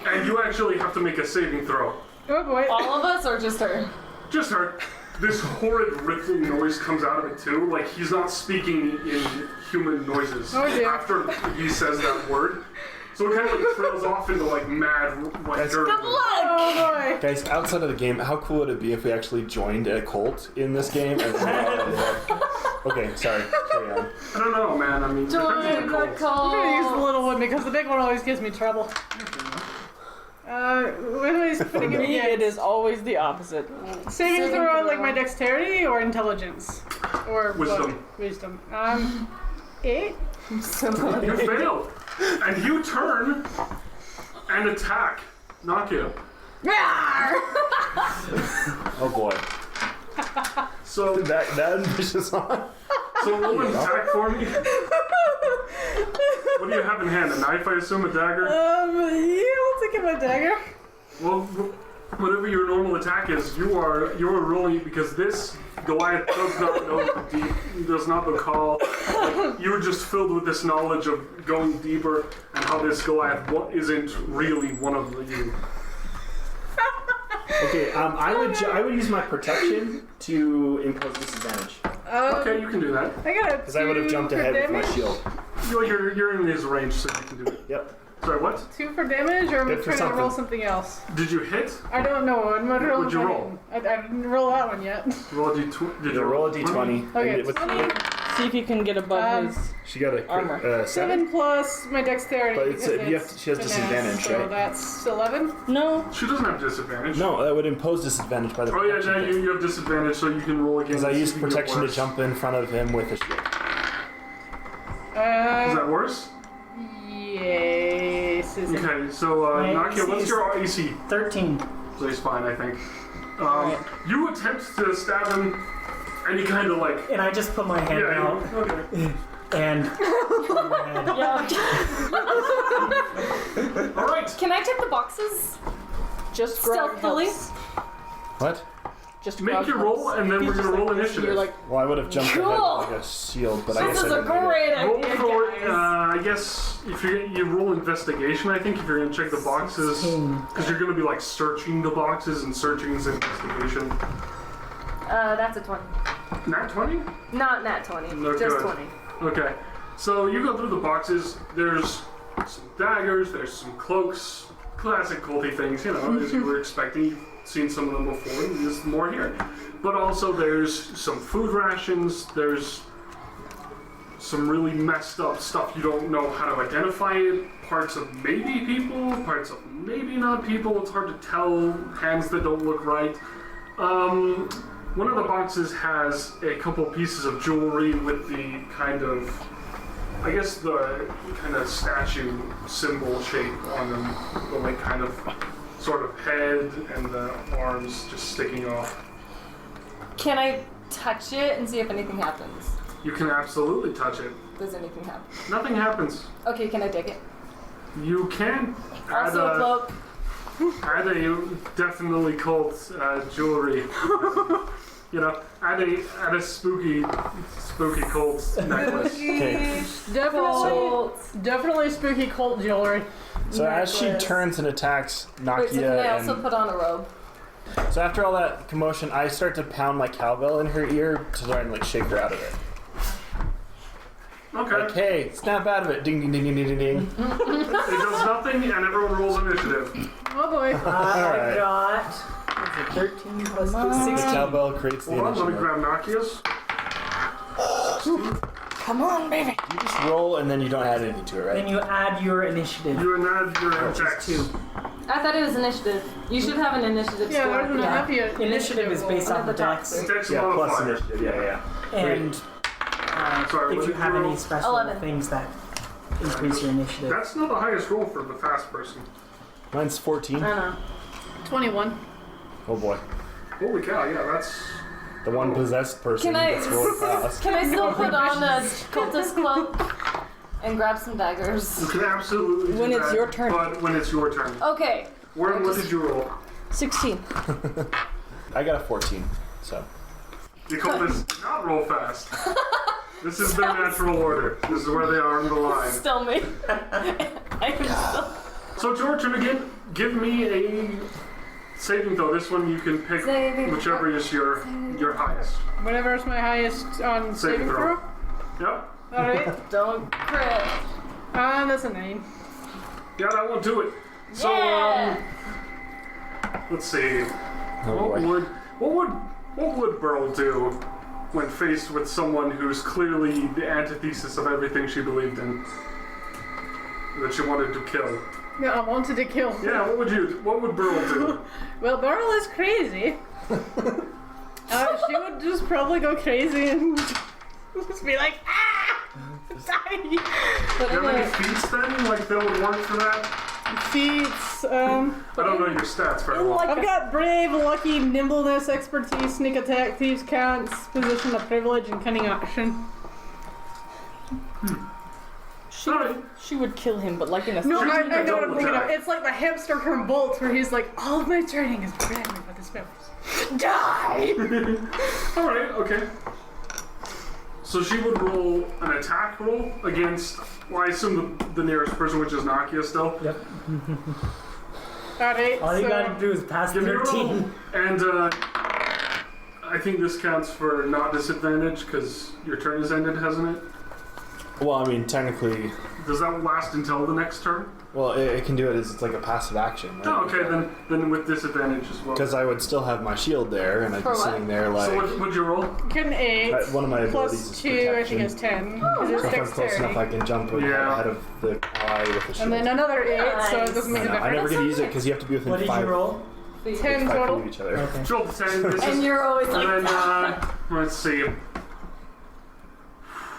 And you actually have to make a saving throw. Oh boy. All of us or just her? Just her. This horrid rippling noise comes out of it too. Like he's not speaking in human noises Oh, dear. after he says that word. So it kind of like trails off into like mad like dirt. Oh boy. Guys, outside of the game, how cool would it be if we actually joined a cult in this game? And okay, sorry. Carry on. I don't know, man. I mean, Join depends on the the cult. I'm gonna use the call. little one because the big one always gives me trouble. What am I putting For it me, it against? is always the opposite. Saving Saving throw, throw. like my dexterity or intelligence? Or Wisdom. What? Wisdom. 8? You fail, and you turn and attack. Knock you. Oh boy. So That ambitious on. So roll an attack for me. What do you have in hand? A knife, I assume, a dagger? Yeah, I'll take my dagger. Well, whatever your normal attack is, you are rolling because this Goliath does not know deep, does not know call. Like, you're just filled with this knowledge of going deeper and how this Goliath isn't really one of you. Okay, I would use my protection to impose disadvantage. Okay, you can do that. I got a Because I would have jumped ahead with my shield. You're in his range, so you can do it. Yep. Sorry, what? 2 for damage, or am I Good for trying to roll something. something else? Did you hit? I don't know. I'm gonna roll. What'd you roll? I didn't roll that one yet. Roll a d20. Did You roll a d20. Okay, With- 20. See if you can get above his. She got a crit, Armor. 7 plus my dexterity. But it's, because she has finesse, disadvantage, so right? that's 11. No. She doesn't have disadvantage. No, that would impose disadvantage by the Oh yeah, protection now thing. you have disadvantage, so you can roll again. Because I and used see if you get protection to worse. jump in front of him with a shield. Is that worse? Yes. Is it? Okay, so My Nakia, AC what's is- your AC? 13. So he's fine, I think. You attempt to stab him, and he kind of like. And I just put my hand Yeah. out. Okay. and your head. All right. Can I check the boxes? Just grog Stealthily? helps. What? Just Make grog your roll, helps. and then we're Just gonna roll this, initiative. You're like, Well, I would have jumped Cool. ahead like a shield, but I This guess is I a didn't need it. great Roll idea, for, guys. I guess if you roll investigation, I think if you're gonna check the boxes, 16. because you're gonna be like searching the boxes, and searching is investigation. That's a 20. Nat 20? Not nat 20. No just good. 20. Okay. So you go through the boxes. There's some daggers. There's some cloaks. Classic culty things, you know, as you were expecting. You've seen some of them before. And there's more here. But also there's some food rations. There's some really messed up stuff you don't know how to identify it. Parts of maybe people, parts of maybe not people. It's hard to tell. Hands that don't look right. One of the boxes has a couple pieces of jewelry with the kind of, I guess the kind of statue symbol shape on them. The like kind of sort of head and the arms just sticking off. Can I touch it and see if anything happens? You can absolutely touch it. Does anything happen? Nothing happens. Okay, can I take it? You can add Also a cloak. a definitely cult jewelry. You know, add a spooky cult necklace. Okay. Definitely spooky cult jewelry. So as she Necklace. turns and attacks Wait, so can I Nakia, also put on a robe? so after all that commotion, I start to pound my cowbell in her ear to try and like shake her out of it. Okay. Like, hey, snap out of it! Ding, ding, ding, ding, ding, ding. It does nothing, and everyone rolls initiative. Oh boy. Alright. I got what's it, 13 plus The 16. cowbell creates the Hold on, let me initiative. grab Nakia's. come on, baby. You just roll and then you don't add anything to it, Then right? you add your initiative, You and add your which is attacks. 2. I thought it was initiative. You should have an initiative Yeah, score. we're gonna have you. Initiative is based on the dex, Dex Yeah, plus modifier. initiative. Yeah. and Sorry, if what you did have you roll? any special 11. things that increase your initiative. That's not the highest roll for the fast person. Mine's 14. I don't know. 21. Oh boy. Holy cow, yeah, that's... The one possessed person Can I- gets really fast. Can I still put on a cultist cloak and grab some daggers? You can absolutely do When it's that, your turn. But when it's your turn. Okay. Warren, what did you roll? 16. I got a 14, so. You call this not roll fast. This is their natural order. This is where they are in the line. Still me. I can still. So it's your turn again. Give me a saving throw. This one you can pick Saving whichever is your highest. Whatever's my highest on saving throw. Yep. Alright. Don't crit. That's a 9. Yeah, that won't do it. So Yeah. let's see. Oh What would Burl do when faced with someone who's clearly the antithesis of everything she believed in? That she wanted to kill. Yeah, I wanted to kill. Yeah, what would Burl do? Well, Beryl is crazy. She would just probably go crazy and just be like, ah! Die! Do you have any feats then? Like that would work for that? Feats, I don't know your stats very well. I've got brave, lucky, nimbleness, expertise, sneak attack, thieves' cants, position of privilege, and cunning action. Alright. She would kill him, but like in a No, Sure, I you know can what I'm double thinking of. check. It's like the hamster from Bolt, where he's like, all of my training is preparing me for this purpose. Die! Alright, okay. So she would roll an attack roll against, well, I assume the nearest person, which is Nakia still. Yep. Alright, All you so gotta do is pass Give me a roll. 13. And I think this counts for not disadvantage because your turn is ended, hasn't it? Well, I mean, technically, Does that last until the next turn? well, it can do it as it's like a passive action. Right? Oh, okay, then with disadvantage as well. Because I would still have my shield there, and I'd For be what? sitting there like. So what'd you roll? get an 8. One of my abilities Plus is 2, I think protection. it's 10. Because it's So if I'm close enough, I dexterity. can jump Yeah. ahead of the ally with the shield. And then another 8, so it doesn't I make a know. I never difference. get to use it because you have to be within What did 5 you roll? 10 5 feet total. of each other. Okay. Roll the 10. This And is, you're always like, and then, let's see.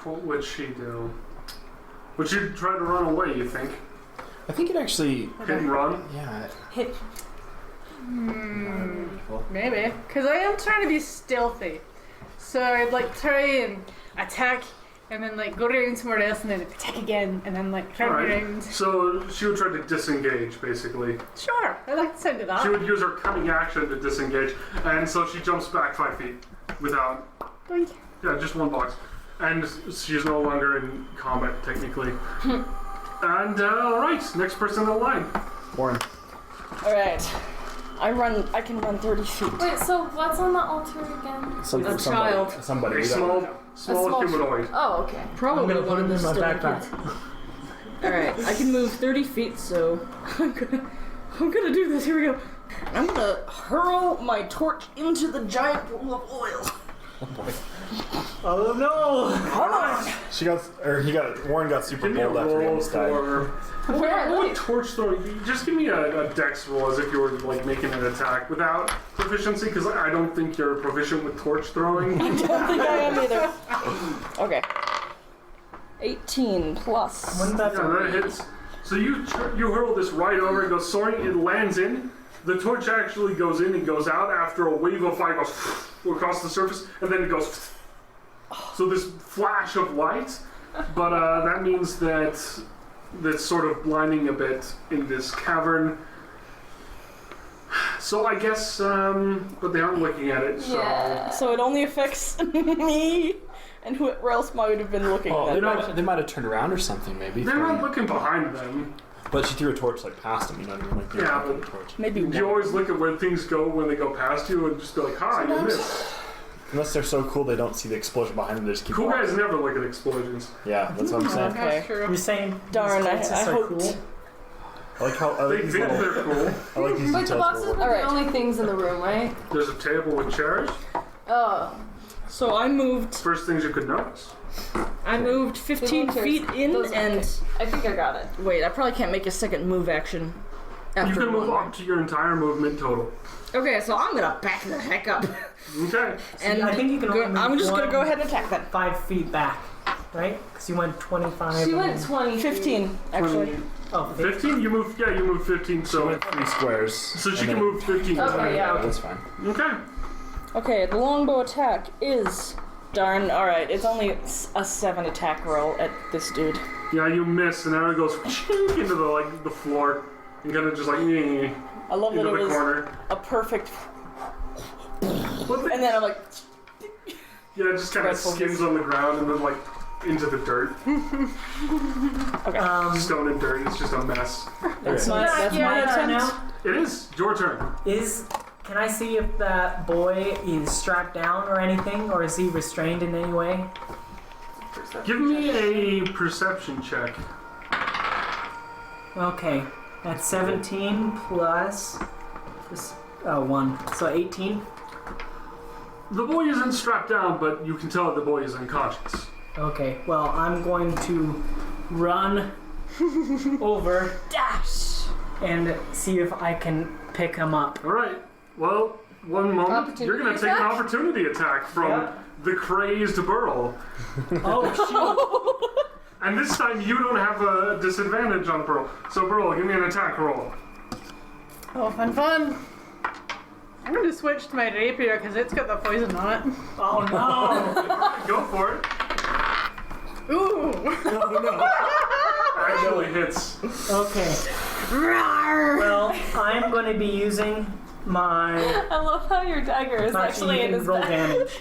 What would she do? Would she try to run away, you think? I think it actually. Hit and run? Yeah. hit. Maybe. Because I am trying to be stealthy. So I'd like try and attack and then like go around somewhere else, and then attack again, and then like turn Alright. around. So she would try to disengage, basically. Sure, I like the sound of that. She would use her cunning action to disengage, and so she jumps back 5 feet without. Boink. Yeah, just one box. And she's no longer in combat, technically. And, alright, next person in the line. Warren. Alright. I can run 30 feet. Wait, so what's on the altar again? A child. Somebody. A we don't small, know. small humanoid. Oh, okay. I'm Probably gonna put one it of the in my stone backpack. kids. Alright, I can move 30 feet, so I'm gonna do this. Here we go. I'm gonna hurl my torch into the giant pool of oil. Oh no! Come on! Warren got super Give me a bold after he roll almost died. for... Where What torch throwing? Just give me a dex roll as if you were like making an attack without proficiency, because I don't think you're proficient with torch throwing. I don't think I am either. Okay. 18 plus. Wouldn't that Yeah, that hits. So you hurl this right over, it goes soaring, it lands in. The torch actually goes in and goes out after a wave of fire goes across the surface, and then it goes. So this flash of light, but that means that that's sort of blinding a bit in this cavern. So I guess, but they aren't looking at it, so. Yeah. So it only affects me and whoever else might have been looking Oh, at they that. might have turned around or something, maybe. They're not looking behind them. But she threw a torch like past him, you know what I mean? Like, Yeah, threw a but- torch. Maybe You one. always look at where things go when they go past you and just be like, ha, you missed. Unless they're so cool they don't see the explosion behind them, they just keep Cool walking. guys never look at explosions. Yeah, that's what I'm saying. Okay. That's true. You're saying Darn, these I cultists are hoped. cool? I like how I They like these think little, they're cool. I like these Wait, the details. boxes little- were Alright. the only things in the room, right? There's a table with chairs. Oh. So I moved. First things you could notice. I moved 15 Those are- feet in, those are and okay. I think I got it. wait, I probably can't make a second move action. You After can move one. up to your entire movement total. Okay, so I'm gonna back the heck up, Okay. and I think you can only move I'm just gonna one- go ahead and attack that. 5 feet back, right? Because you went 25. She and went then- 20. 15, actually. Oh, 15? You move 15, She so went 3 squares. so she and can then- move 15. Okay, yeah. That's fine. Okay. Okay, the longbow attack is darn. All right, it's only a 7 attack roll at this dude. Yeah, you miss, and now it goes into the floor, and kind of just like into I love that it the was corner. a perfect, What the- and then I'm like, yeah, it just kind of Dreadful. skims on the ground and then like into the dirt, okay, stone and dirt. It's just a mess. that's my turn attempt. now. It is your turn. Can I see if that boy is strapped down or anything, or is he restrained in any way? Give me a perception check. Okay, that's 17 plus this 1, so 18. The boy isn't strapped down, but you can tell the boy is unconscious. Okay, well I'm going to run over Dash. and see if I can pick him up. All right. Well, one moment. Opportunity You're going to take an attack? opportunity attack from Yeah. the crazed Burl. Oh And this time you don't have a disadvantage on Burl. So Burl, give me an attack roll. Oh, fun. I'm going to switch to my rapier because it's got the poison on it. shoot! Oh no! Go for it. Ooh. Actually hits. Okay. Well, I'm going to be using my. I love how your dagger is actually you in can his roll back. damage.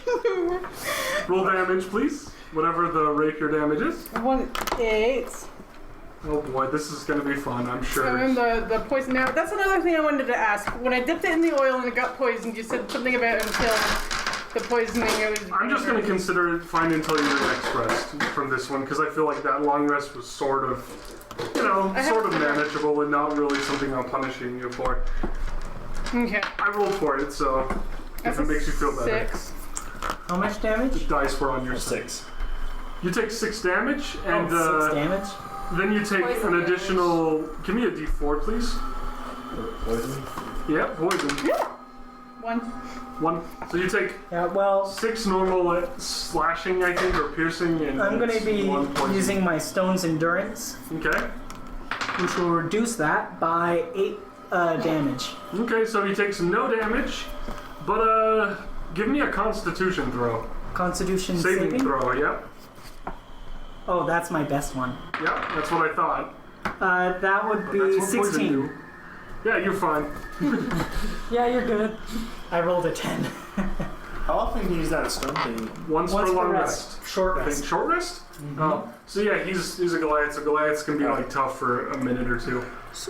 Roll damage, please. Whatever the rapier damage is. 1d8. Oh boy, this is going to be fun, I'm And sure. then the poison. Now, that's another thing I wanted to ask. When I dipped it in the oil and it got poisoned, you said something about until the poisoning. I'm just going to consider it fine until your next rest from this one, because I feel like that long rest was sort of, sort of manageable and not really something I'm punishing you for. Okay. I rolled for it, so if it makes you feel better. 6. How much damage? Dice were on your side. 6. You take 6 damage, and 6 damage. then you take Poison an damage. additional. Give me a d4, please. Poison? Yeah, poison. 1. 1. So you take Yeah, well, 6 normal slashing, I think, or piercing, and I'm going to be 1 poison. using my stone's endurance, Okay. which will reduce that by 8 damage. Okay, so he takes no damage, but give me a Constitution throw. Constitution Saving saving. throw, yeah. Oh, that's my best one. Yeah, that's what I thought. That would But be that's what poison 16. do. Yeah, you're fine. Yeah, you're good. I rolled a 10. How often can you use that stone thing? Once Once per long per rest. Short I think rest. short rest? Oh. So yeah, he's a Goliath, so Goliaths can be like tough for a minute or two.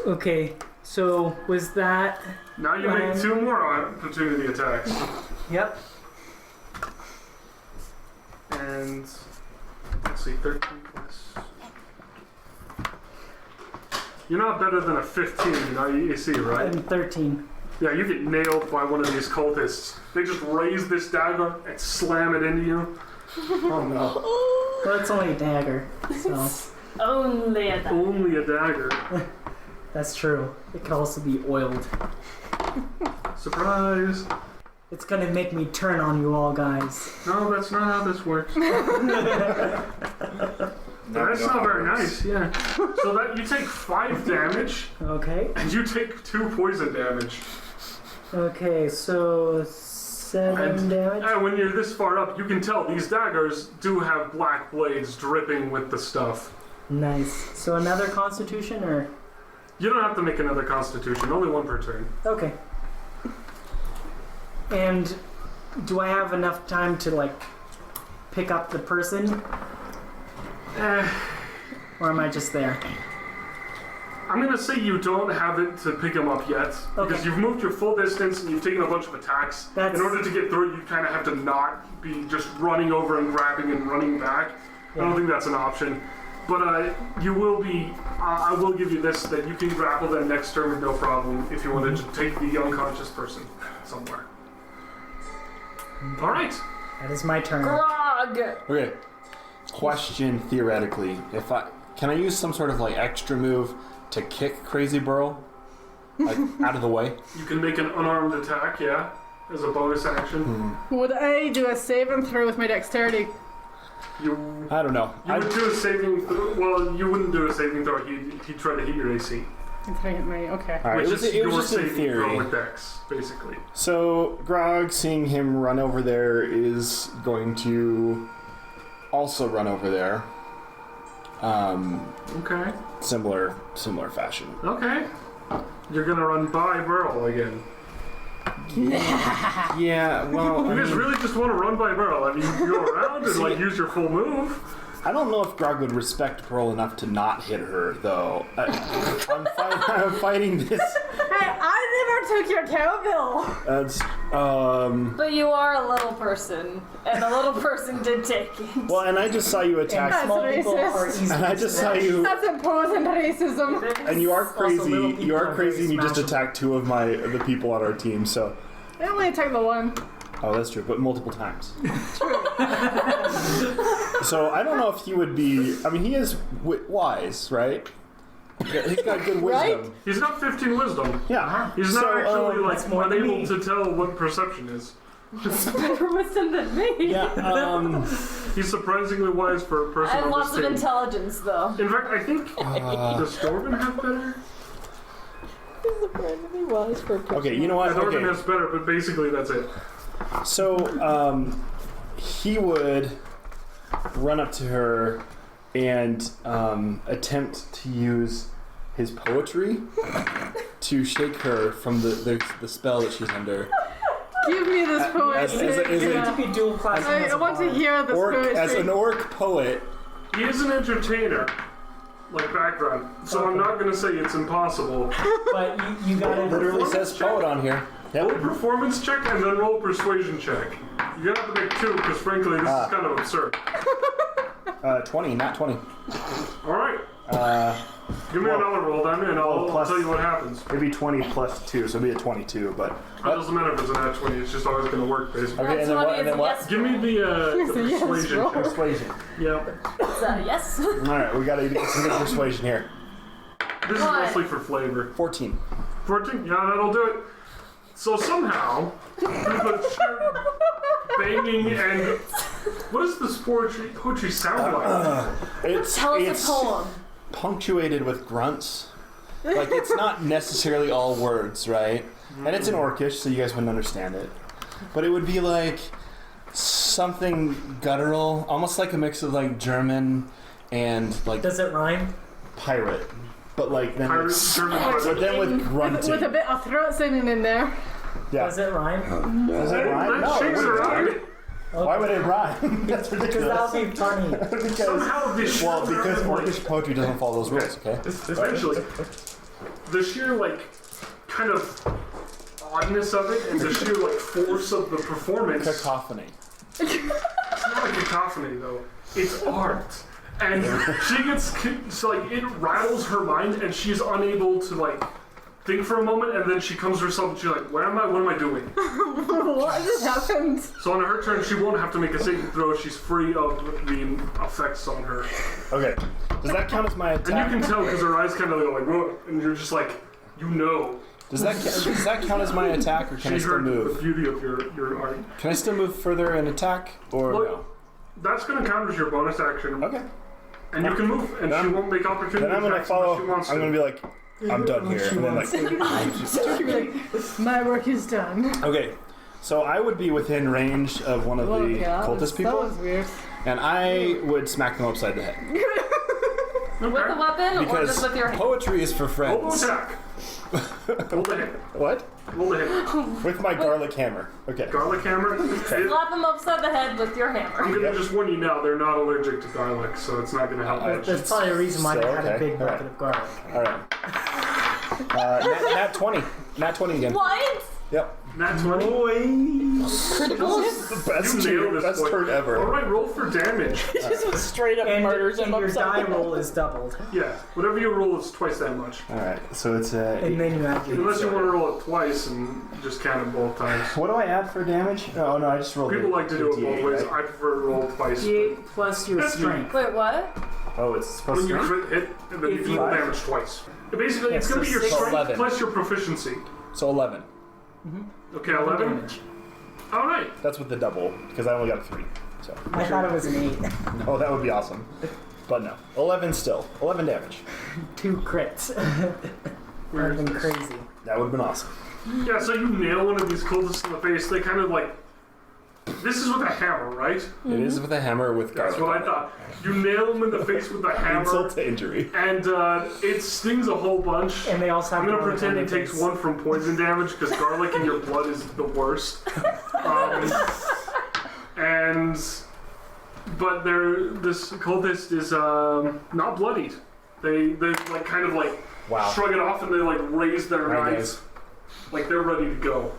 Okay, so was that... Now you When- make 2 more opportunity attacks. Yep. And let's see, 13 plus. You're not better than a 15 in IEC, right? I'm 13. Yeah, you get nailed by one of these cultists. They just raise this dagger and slam it into you. Oh no. Well, it's only a dagger, so Only at that. Only a dagger. that's true. It could also be oiled. Surprise. It's gonna make me turn on you all, guys. No, that's not how this works. That's not very nice, yeah. So that you take 5 damage, Okay. and you take 2 poison damage. Okay, so 7 damage. And when you're this far up, you can tell these daggers do have black blades dripping with the stuff. Nice. So another constitution, or... You don't have to make another constitution, only 1 per turn. Okay. And do I have enough time to, like, pick up the person? Or am I just there? I'm gonna say you don't have it to pick him up yet, because Okay. you've moved your full distance and you've taken a bunch of attacks. That's- In order to get through it, you kind of have to not be just running over and grabbing and running back. I don't Yeah. think that's an option. But you will be, I will give you this, that you can grapple them next turn with no problem if you wanted to take the unconscious person somewhere. Alright. That is my turn. Grog! Okay. Question theoretically, can I use some sort of like extra move to kick Crazy Burl, like out of the way? You can make an unarmed attack, yeah, as a bonus action. Would I do a save and throw with my dexterity? You I don't know. would do a saving throw. Well, you wouldn't do a saving throw. He'd try to hit your AC. It's trying to hit me. Okay. All right, Which it was, is it was your just in saving throw theory. with Dex, basically. So Grog, seeing him run over there, is going to also run over there. Okay. Similar fashion. Okay. You're gonna run by Burl again. Yeah, well, You guys really just want to run by Burl? I mean, you go around and like use your full move. I don't know if Grog would respect Pearl enough to not hit her, though. I'm fighting this. Hey, I never took your cowbell. That's But you are a little person, and a little person did take it. well, and I just saw you attack. That's Small people racist. are easily And I just saw you, That's opposing racism. and you are Also, little crazy. people You are are crazy, and you very just attacked 2 of the people on our team. So, I only attacked the one. oh, that's true, but multiple times. So I don't know if he would be. I mean, he is wise, right? He's got good wisdom. Right? He's got 15 wisdom. Yeah. He's not So, actually that's more than unable me. to tell what perception is. Better wisdom than me. Yeah. He's surprisingly wise for a I person have on lots this of team. intelligence, though. In fact, I think does Dorvin have better? Okay, you know what? Dorvin Okay. has better, but basically that's it. So, he would run up to her and attempt to use his poetry to shake her from the spell that she's under. Give me this poetry. as a- You need to be dual class. I want to hear this As an poetry. orc poet, He is an entertainer, like background. So I'm not going to say it's impossible. But you gotta literally says poet on here. Roll Yep. performance check and then roll persuasion check. You're gonna have to make 2 because frankly this is kind of absurd. 20, not 20. All right, give me well- another roll then, and I'll plus- tell you what happens. Maybe 20 plus 2, so it'd be a 22, but... It doesn't matter if it's a nat 20. It's just always gonna work basically. Okay, and then what? And then what? Give me the yes persuasion roll. check. Persuasion. Yeah, Is that a yes? Alright, we gotta get some good persuasion here. this is What? mostly for flavor. 14. 14. Yeah, that'll do it. So somehow, through the sheer banging and what does this poetry sound like? Tell us It's a poem. punctuated with grunts. Like, it's not necessarily all words, right? And it's in Orcish, so you guys wouldn't understand it. But it would be like something guttural, almost like a mix of like German and like Does it rhyme? pirate, but like then Pirate, with, German pirate. but then with grunting. With a bit of throat singing in there. Yeah. Does it rhyme? Does it rhyme? That No. shakes it her wouldn't. eye. Why would it rhyme? That's Because ridiculous. that'll be funny. Because Somehow this well, shit because sounds like- Orcish poetry doesn't follow those rules. Okay. Eventually, the sheer like kind of oddness of it and the sheer like force of the performance. Cacophony. It's not a cacophony though. It's art. And she gets so like it rattles her mind and she's unable to like think for a moment and then she comes to herself and she's like, where am I? What am I doing? What just happened? So on her turn she won't have to make a saving throw. She's free of the effects on her. Okay. Does that count as my And you attack? can tell because her eyes kind of go like, whoa, and you're just like, you know. Does that count as my attack, or can I She still heard the move? beauty of your art. Can I still move further and attack, or Well, no? That's going to count as your bonus action. Okay. And you can move, and Then she I'm- won't make opportunity Then I'm gonna attacks unless follow. she wants I'm to. gonna be like, I'm done here, and then like. My work is done. Okay. So I would be within range of one of the cultist That people, was weird. and I would smack them upside the head. With a weapon or Because just with your hand? poetry is for Roll friends. attack. Roll the hit. What? Roll the hit. With my garlic hammer. Okay. Garlic hammer. Hit. Slap him upside the head with your I'm hammer. going to just warn you now, they're not allergic to garlic, so it's not going to help much. That's probably a reason why So, I had a okay, big bucket alright. of garlic. All right. Nat 20. Nat 20 again. What? Yep. Nat 20. The best You nailed this best point. turn ever. Alright, roll for damage. Just straight up And, murders him and your upside die the roll is doubled. Yeah, whatever you roll is twice that much. All right. So it's And then you add your Unless you want to roll it twice and just count it both times. What do I add for damage? Oh no, I just rolled. People like to do it both D8, ways. right? I prefer to roll twice. D8 plus your That's strength. Wait, what? Oh, it's supposed When you to. crit hit, and then you If can you- roll damage twice. Basically, it's Yeah, going to be so your strength 11. plus your proficiency. So 11. Okay, 11? Damage. Alright. That's with the double because I only got a 3. So I thought it was an 8. no, that would be awesome. But no, 11 still. 11 damage. 2 crits. That would have been crazy. That would have been awesome. Yeah, so you nail one of these cultists in the face. They kind of like. This is with a hammer, right? It is with a hammer with garlic. That's what I thought. You nail them in the face with the hammer, Insult to injury. and it stings a whole bunch. And they also have I'm gonna garlic pretend on it their takes face. 1 from poison damage because garlic in your blood is the worst. But this cultist is not bloodied. They like kind of like Wow. shrug it off and they like raise their Right, knives, like they're ready to go.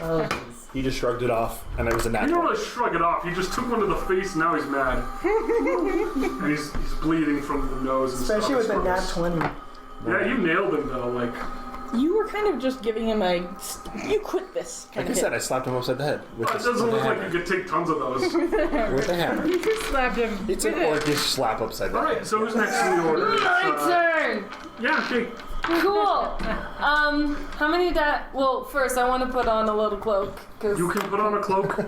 Oh, jeez. He just shrugged it off, and it was a He nat don't 20. really shrug it off. He just took one to the face and now he's mad. And he's bleeding from the nose and Especially stuff. with a It's nat gross. 20. Yeah, you nailed him though. Like You were kind of just giving him a you quit this kind Like I of said, hit. I slapped him upside the head with it this, doesn't with look the like hammer. you could take tons of those. With the hammer. You just slapped him. It's an orcish slap upside the All head. right, so who's next in the order? My turn! Yeah, okay. Cool. How many well, first I want to put on a little cloak. Cause You can put on a cloak.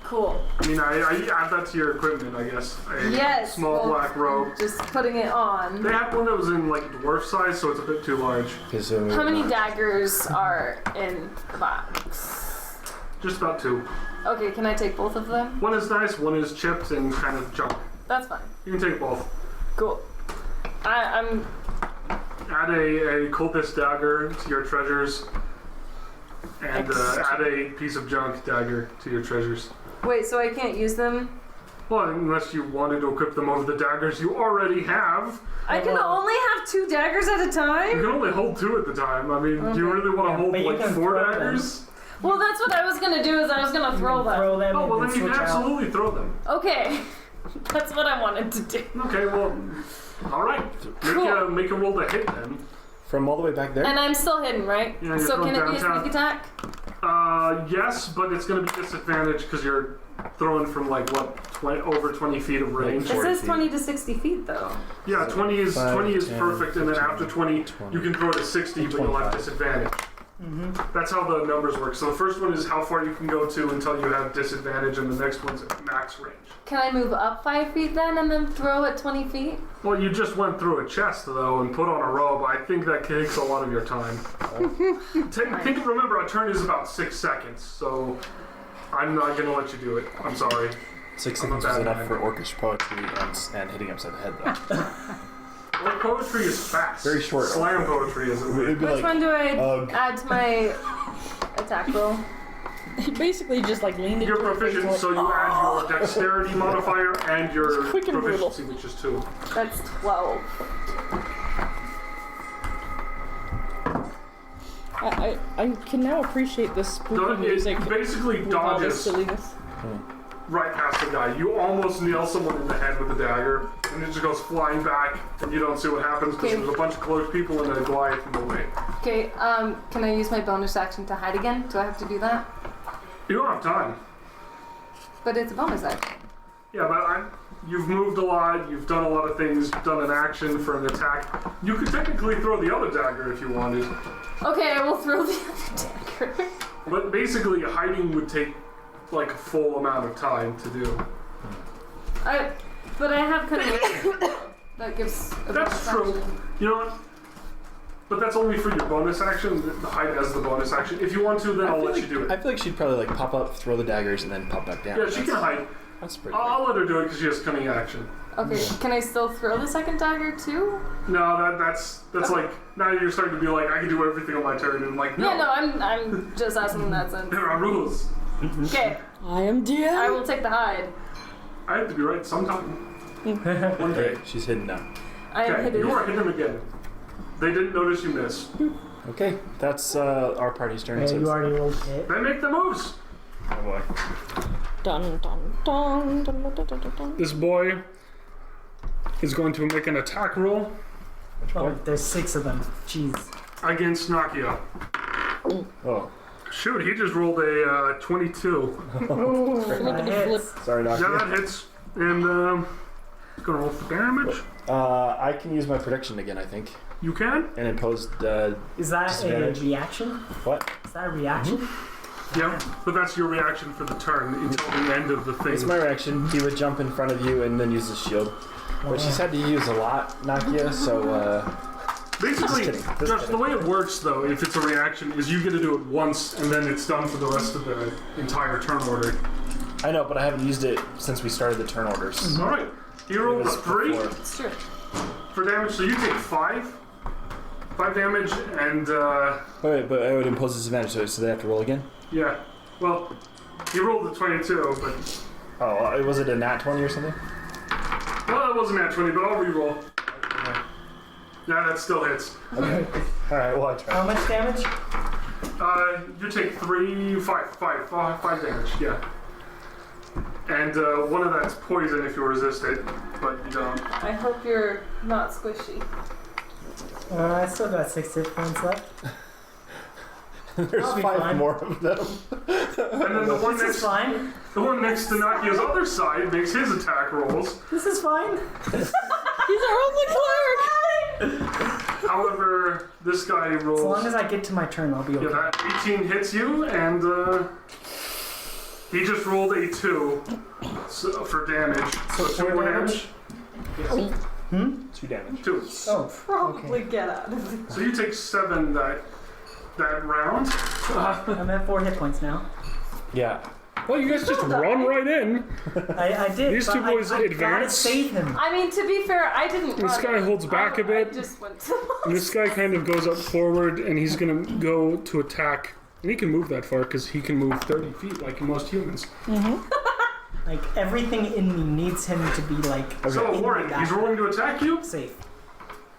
cool. I mean, I add that to your equipment, I guess. A Yes. small well, black robe. Just putting it on. They had one that was in like dwarf size, so it's a bit too large. How many daggers are in the box? Just about 2. Okay, can I take both of them? One is nice, one is chipped and kind of junk. That's fine. You can take both. Cool. I'm Add a cultist dagger to your treasures, and add a piece of junk dagger to your treasures. wait. So I can't use them. Well, unless you wanted to equip them over the daggers you already have. I can only have 2 daggers at a You time. can only hold 2 at the time. I mean, do you really want to Yeah, hold but you like can 4 throw them. daggers? Well, that's what I was gonna do. Is I was gonna throw them. Throw them Oh, well and then you switch can out. absolutely throw them. Okay, that's what I wanted to do. Okay, well, all right. Cool. Make a roll to hit then. From all the way back there? And I'm still hidden, right? Yeah, you're so from can it be a downtown. sneak attack? Yes, but it's going to be disadvantage because you're throwing from like what, over 20 feet of range. It 40 says feet. 20 to 60 feet though. Yeah, 20 is 5, 20 is 10, perfect, and then 15, after 20, you can throw to 60, but you'll have 25. disadvantage. That's how the numbers work. So the first one is how far you can go to until you have disadvantage, and the next one's at max range. Can I move up 5 feet then and then throw at 20 feet? Well, you just went through a chest though and put on a robe. I think that takes a lot of your time. Remember, a turn is about 6 seconds, so I'm not gonna let you do it. I'm sorry. 6 I'm a seconds bad was enough man. for orcish poetry and hitting upside the head, though. Well, poetry is fast. Very short. Slam poetry is. It'd be Which like, one do I ugh. add to my attack roll? He basically just like leaned into You're her face proficient, and so you add your dexterity modifier and your It's quick and brutal. proficiency, which is 2. That's 12. I can now appreciate the spooky So music it basically with all this dodges silliness. right past the guy. You almost nail someone in the head with the dagger, and it just goes flying back, and you don't see what happens because Okay. there's a bunch of close people and a Goliath in the way. Okay, can I use my bonus action to hide again? Do I have to do that? You don't have time. But it's a bonus action. Yeah, but you've moved a lot, you've done a lot of things, you've done an action for an attack. You could technically throw the other dagger if you wanted, Okay, I will throw the other dagger. but basically hiding would take like a full amount of time to do. But I have kind of that gives a That's bonus true. action. You know what? But that's only for your bonus action, the hide as the bonus action. If you want to, then I'll let you do I it. feel like she'd probably like pop up, throw the daggers, and then pop back down. Yeah, she can hide. That's pretty I'll let her do it because she has cunning action. Okay, can I still throw the second dagger too? No, that's like, now you're starting to be like, I can do everything on my turn, and I'm like, no, Yeah, no, I'm just asking in that sense. there are rules. Okay, I am DM. I will take the hide. I have to be right sometime. One day. Okay, she's hidden now. I am Okay, hidden. you are hidden again. They didn't notice you missed. Okay, that's our party's turn. Yeah, so you it's- already rolled hit. They make the moves. Oh boy. Dun dun dun dun dun dun dun dun. This boy is going to make an attack roll Oh, there's 6 of them. Jeez. against Nakia. Oh, Shoot, he just rolled a 22. That hits. sorry, Yeah, Doctor. that hits. And it's gonna roll for damage. I can use my prediction again, I think, You can? and impose Is that a Disadvantage. reaction? what? Is that a reaction? Yeah, but that's your reaction for the turn until the end of the thing. It's my reaction. He would jump in front of you and then use his shield, which he's had to use a lot, Nakia. So Basically, Just kidding, just Josh, kidding. the way it works though, if it's a reaction, is you get to do it once and then it's done for the rest of the entire turn order. I know, but I haven't used it since we started the turn orders. Alright, you rolled It a was 3 before. It's true. for damage, so you take 5. 5 damage, and Wait, but I would impose disadvantage, so they have to roll again. yeah. Well, you rolled a 22, but Oh, was it a nat 20 or something? well, it wasn't at 20, but I'll re-roll. Yeah, that still hits. Okay. All right. Well, I tried. How much damage? You take 5 damage, yeah. And one of that's poison if you resist it, but you don't. I hope you're not squishy. I still got 6 hit points left. There's I'll be 5 fine. more of them. And then the one This is next, fine. the one next to Nakia's other side makes his attack rolls. This is fine. He's our only cleric. However, this guy rolls. As long as I get to my turn, I'll be okay. Yeah, that 18 hits you, and he just rolled a 2 for damage. So 2 4 more damage? damage. 2 damage. 2. Oh, Probably get out of it. So you take 7 that round. I'm at 4 hit points now. Yeah. Well, you guys just run right in. I did. These but two boys I gotta advance. save him. I mean, to be fair, I didn't. This run guy it. holds back a bit. I just went to. And this guy kind of goes up forward, and he's gonna go to attack. And he can move that far because he can move 30 feet like most humans. Like everything in me needs him to be like So Warren, he's rolling to attack you. safe.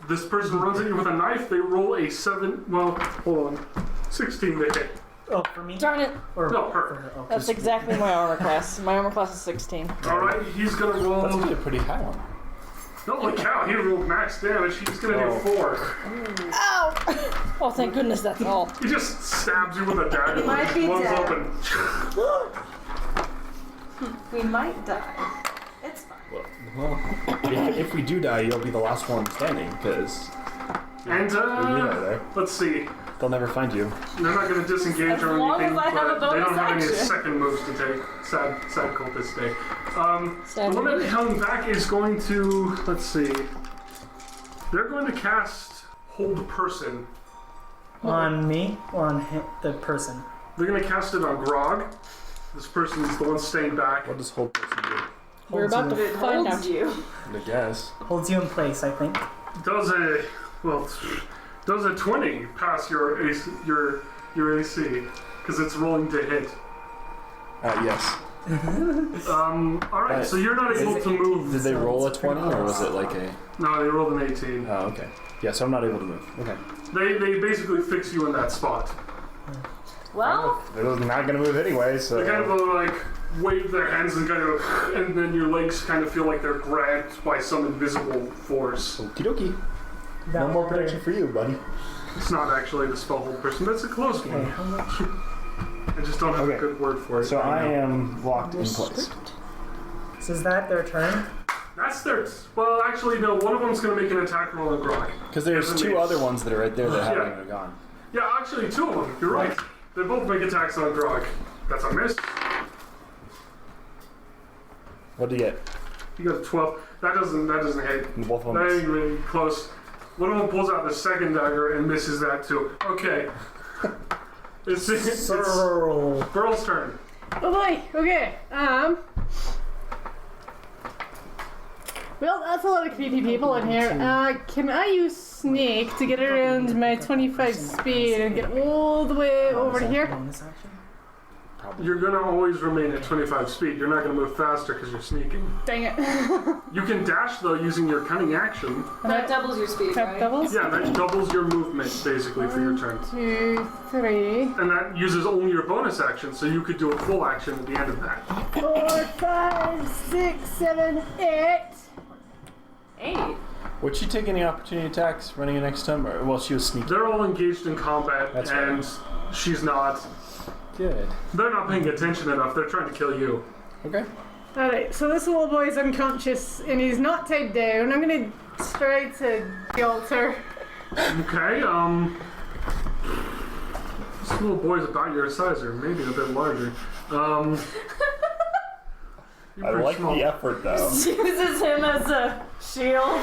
This person runs at you with a knife. They roll a 7. Well, hold on. 16 to hit. Oh, for me? Darn it. Or No, for her. her. Okay. That's exactly my armor class. My armor class is 16. All right, he's gonna roll. That's a pretty high one. Holy cow! He rolled max damage. He's gonna do 4. Ow! Oh, thank goodness that's all. He just stabs you with a dagger. Might be Blows dead. open. We might die. It's fine. Well, if we do die, you'll be the last one standing because And there. let's see. They'll never find you. They're not gonna disengage As or long anything, as I have a but they don't bonus have any action. second moves to take. Sad cultist day. Sad The one that moves. hung back is going to. Let's see. They're going to cast Hold Person. On me or on him, the person? They're gonna cast it on Grog. This person's the one staying back. What does hold person do? We're about to It find holds out. you. I guess. Holds you in place, I think. Does a 20 pass your AC? Because it's rolling to hit. Yes. All right, so you're not able to move. Did they roll a 20 or was it like a? No, they rolled an 18. Oh, okay. Yeah, so I'm not able to move. Okay. They basically fix you in that spot. Well, They're not gonna move anyway, so. They kind of like wave their hands and and then your legs kind of feel like they're grabbed by some invisible force. Okie dokie. No more protection for you, buddy. It's not actually the spellhold person. That's a close Okay, one. how much? I just don't have a Okay. good word for it. So I am locked in place. So is that their turn? That's their. Well, actually, no. One of them's gonna make an attack roll on Grog. Because there's Isn't two it? other ones that are right there that haven't Yeah. even gone. Yeah, actually, two of them. You're right. They both make attacks on Grog. That's a miss. What do you get? You got 12. That doesn't hit. Both of That them. ain't really close. One of them pulls out the second dagger and misses that too. Okay. It's Girl. Girl's turn. Oh boy. Okay. Well, that's a lot of creepy people in here. Can I use sneak to get around my 25 speed and get all the way over to here? Bonus action? You're gonna always remain at 25 speed. You're not gonna move faster because you're sneaking. Dang it. You can dash though using your cunning action. that doubles your speed, That right? doubles? Yeah, that doubles your movement basically for your turn. 2, 3, And that uses only your bonus action, so you could do a full action at the end of that. 4, 5, 6, 7, 8. 8. Would she take any opportunity attacks running in next time? Or, well, she was sneaking. They're all engaged in combat, That's and she's not. Good. They're not paying attention enough. They're trying to kill you. Okay. Alright, so this little boy's unconscious and he's not tied down. I'm gonna try to guilt her. Okay, this little boy's about your size, or maybe a bit larger. You're I pretty like small. the effort, though. She uses him as a shield.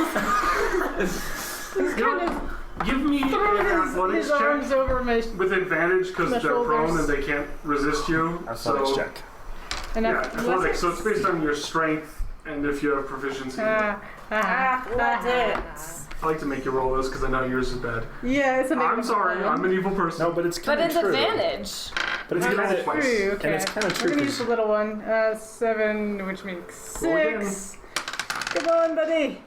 You know, give me an athletics His arms check over my with advantage because my they're prone shoulders. and they can't resist you. Athletics So, check. and yeah, athletics. So it's based on your strength and if you have proficiency. Athletics. I like to make you roll this because I know yours is bad. Yeah, it's a I'm sorry, I'm an evil person. No, but it's But kind of it's true. advantage. But it's You kind can roll of twice. True, okay. And it's kind of We're true gonna use the 'cause little one. 7, which makes Roll again. 6. Come on, buddy.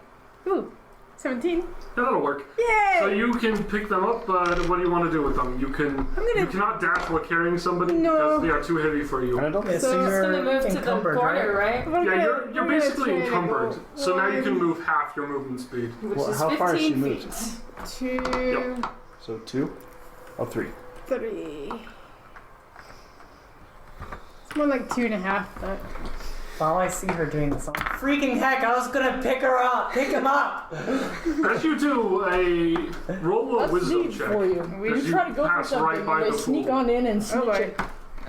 Ooh, 17. Yeah, that'll work. Yay! So you can pick them up, but what do you want to do with them? You cannot dash while carrying somebody No. because they are too heavy for you. And I don't Yeah, think so So It's you're gonna move to the encumbered, corner, right? right? We're Yeah, gonna- you're we're gonna basically try to encumbered. go So now you can 1, move half your movement speed. Which Well, is how far is she 15 moved? feet. 2, so. 2? Oh, 3. 3. It's more like 2.5, but. While I see her doing this, I'm freaking heck, I was gonna pick him up! As you do a roll a That's wisdom neat check. for you. We As You try to go for pass something, right by and the they sneak pool. on in and Oh snitch boy. it.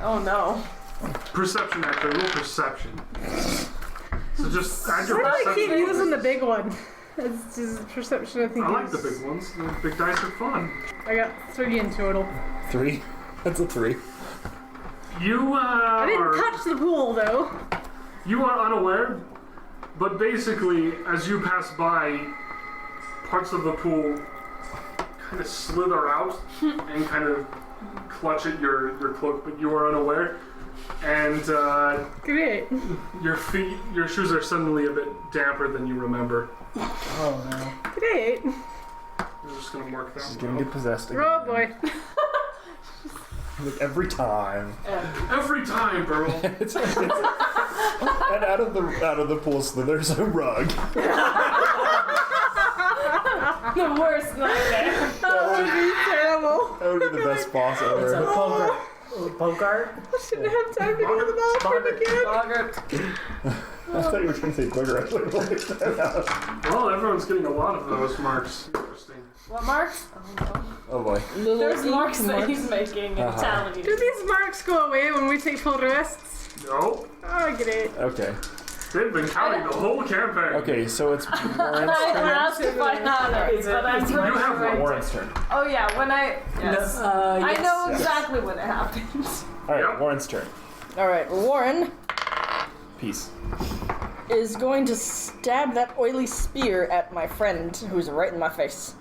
Oh no. Perception actually, roll perception. So just add your Why do I keep perception. using the big one? It's just perception, I think. I like the is- big ones. The big dice are fun. I got 3 in total. 3? That's a 3. You I didn't touch the pool though. You are unaware, but basically, as you pass by, parts of the pool kind of slither out and kind of clutch at your cloak, but you are unaware. And Great. your shoes are suddenly a bit damper than you remember. Oh no. Great. I'm just gonna mark that She's one gonna out. get possessed again. Oh boy. Like every time. Every time, Burl. It's and out of the pool slithers a rug. The worst nightmare. That would be terrible. That would be the best boss It's a ever. Bogart. Bogart? I shouldn't have time to go to the bathroom again. Boggart. I thought you were trying to say booger. I was like, wait, that out. Well, everyone's getting a lot of those marks. Interesting. What marks? Oh no. Oh boy. There's marks that he's making and tallying. Do these marks go away when we take full rests? Nope. Oh, great. Okay. They've been counting the whole campaign. Okay, so it's Warren's I turn. asked if I had it, but I'm pretty You have sure I Warren's turn. did. Oh yeah, when I yes. I yes. know exactly when it happened. Alright, Yep. Warren's turn. Alright, Warren Peace. is going to stab that oily spear at my friend who's right in my face.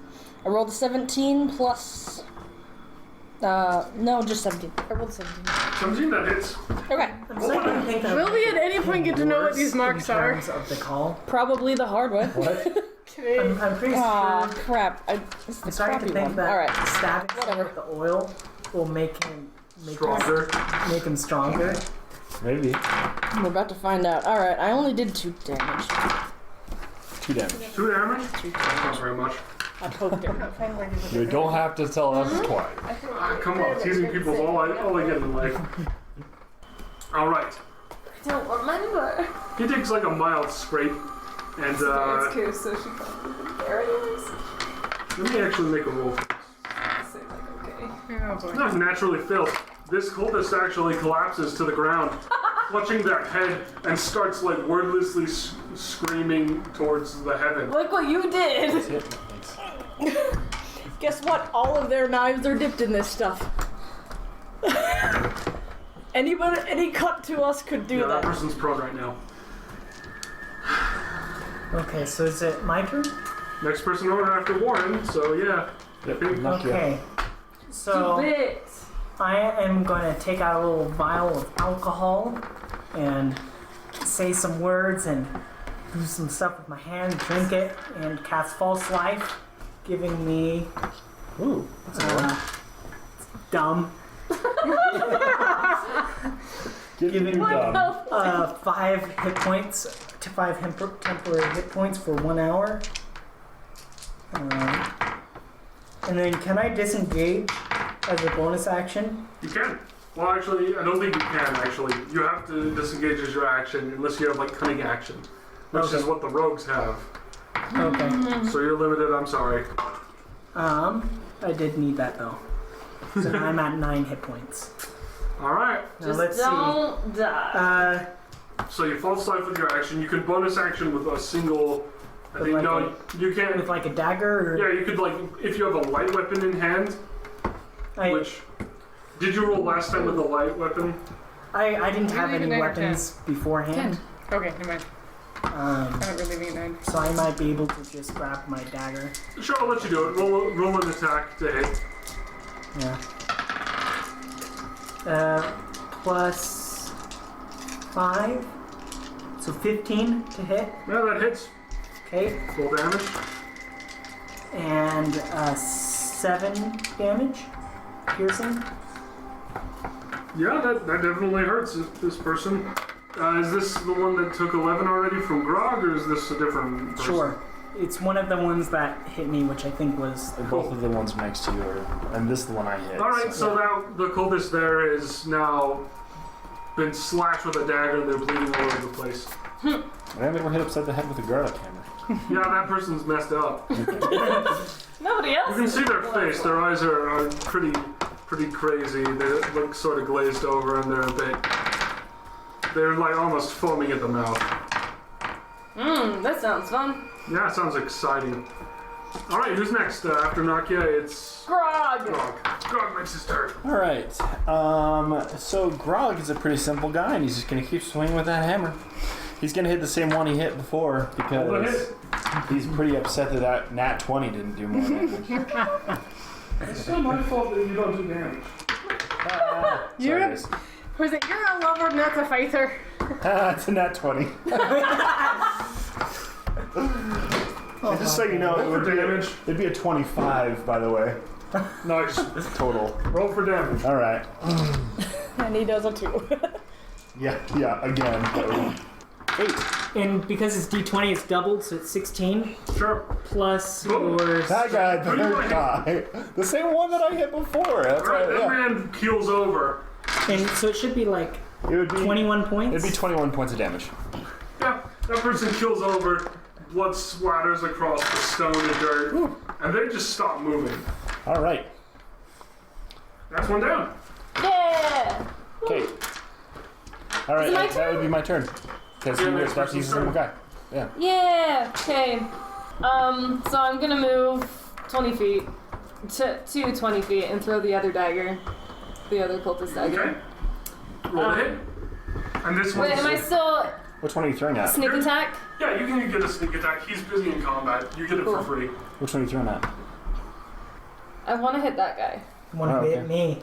I rolled a 17 plus... no, just 17. I rolled 17. 17, that hits. Okay. I'm starting to think that Will we at any point get to know what these marks in are? terms of the call. Probably the hard way. What? Okay. I'm pretty Aw, sure. crap. It's the I'm starting to crappy think one. that Alright. stabbing Whatever. with the oil will make him Stronger. stronger. Maybe. We're about to find out. Alright, I only did 2 damage. 2 damage. 2 damage? Not very much. I poked it. You don't have to tell us twice. Come on, teasing people is all I get in life. Alright. I don't remember. He takes like a mild scrape, and It's cool, so she probably didn't care anyways. let me actually make a roll for this. Say like, okay. Oh boy. Not naturally failed. This cultist actually collapses to the ground, clutching their head, and starts like wordlessly screaming towards the heaven. Look what you did! Guess what? All of their knives are dipped in this stuff. Any cut to us could do Yeah, that that. person's prone right now. Okay, so is it my turn? Next person over after Warren, so yeah. Yep, knock you out. Okay. So Bit. I am going to take out a little vial of alcohol and say some words and do some stuff with my hand, drink it, and cast False Life, giving me Ooh, that's a one. dumb. Giving you dumb. 5 hit points to 5 temporary hit points for 1 hour. And then can I disengage as a bonus action? You can. Well, actually, I don't think you can, actually. You have to disengage as your action unless you have, like, cunning action, which Okay. is what the rogues have. Okay. So you're limited, I'm sorry. I did need that though. So now I'm at 9 hit points. Alright. Now Just let's don't die. see. So you false life with your action. You can bonus action with a single... I With think, like no, you can't... With like a dagger or Yeah, you could, like, if you have a light weapon in hand, which... Did you roll last time with a light weapon? I didn't have Really any good weapons beforehand. Okay, never mind. I don't really need 9. So I might be able to just grab my dagger. Sure, I'll let you do it. Roll an attack to hit. Yeah. Plus 5. So 15 to hit. Yeah, that hits. Okay. Full damage. And 7 damage. Piercing. Yeah, that definitely hurts this person. Is this the one that took 11 already from Grog, or is this a different person? Sure. It's one of the ones that hit me, which I think was... Both of the ones next to you are, and this is the one I hit. Alright, so now the cultist there is now been slashed with a dagger and they're bleeding all over the place. I never hit upside the head with a garlic hammer. Yeah, that person's messed up. Nobody else. You can see their face. Their eyes are pretty crazy. They look sort of glazed over and they're like almost foaming at the mouth. That sounds fun. Yeah, it sounds exciting. Alright, who's next? After Nakia, it's Grog. Grog. Grog makes his turn. Alright, so Grog is a pretty simple guy, and he's just gonna keep swinging with that hammer. He's gonna hit the same one he hit before, because he's pretty upset that nat 20 didn't do more damage. It's still my fault that you don't do damage. You're was it you're a lover, not a fighter? It's a nat 20. And just so you know, it'd be a 25, by the way. Nice. Total. Roll for damage. Alright. And he does it too. Yeah, again. 8. And because it's D20, it's doubled, so it's 16. Sure. Plus Boom. yours. That guy better die. The same one that I hit before. That's Alright, right, that yeah. man keels over. And so it should be like It would be 21 points. It'd be 21 points of damage. Yeah, that person keels over. Blood splatters across the stone and dirt. And they just stop moving. Alright. That's one down. Yeah. Okay. Alright, Is it my that turn? would be my turn. Because Yeah, he next was that's person's he's a simple turn. guy. Yeah. Yeah. Okay. So I'm gonna move 20 feet to 20 feet and throw the other dagger, the other cultist dagger. Okay. Roll a hit. And this Wait, one's... am I still Which one are you throwing at? sneak attack? Yeah, you can get a sneak attack. He's busy in combat. You get it for free. Which one are you throwing at? I want to hit that guy. Want to Oh, hit okay. me?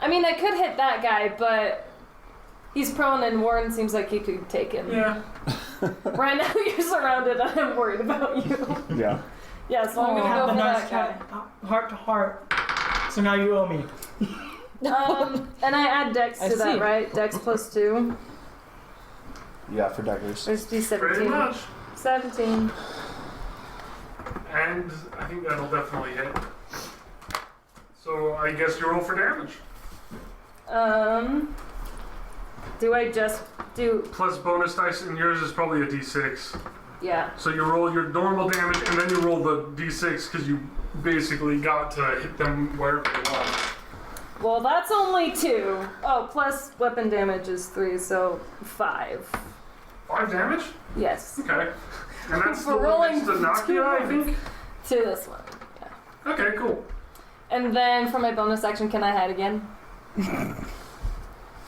I mean, I could hit that guy, but he's prone and Warren seems like he could take him. Yeah. Right now you're surrounded and I'm worried about you. Yeah. Yeah, so I'm We gonna have go a for nice that guy. chat, heart to heart. So now you owe me. And I add Dex I to that, see. right? Dex +2. Yeah, for daggers. There's Pretty D17. much. 17. And I think that'll definitely hit. So I guess you roll for damage. Do I just do... Plus bonus dice, and yours is probably a d6. Yeah. So you roll your normal damage, and then you roll the d6 because you basically got to hit them wherever you want. Well, that's only 2. Oh, plus weapon damage is 3, so 5. 5 damage? Yes. Okay. And that's the For one rolling next to Nakia, I think? To this one. Yeah. Okay, cool. And then for my bonus action, can I hide again?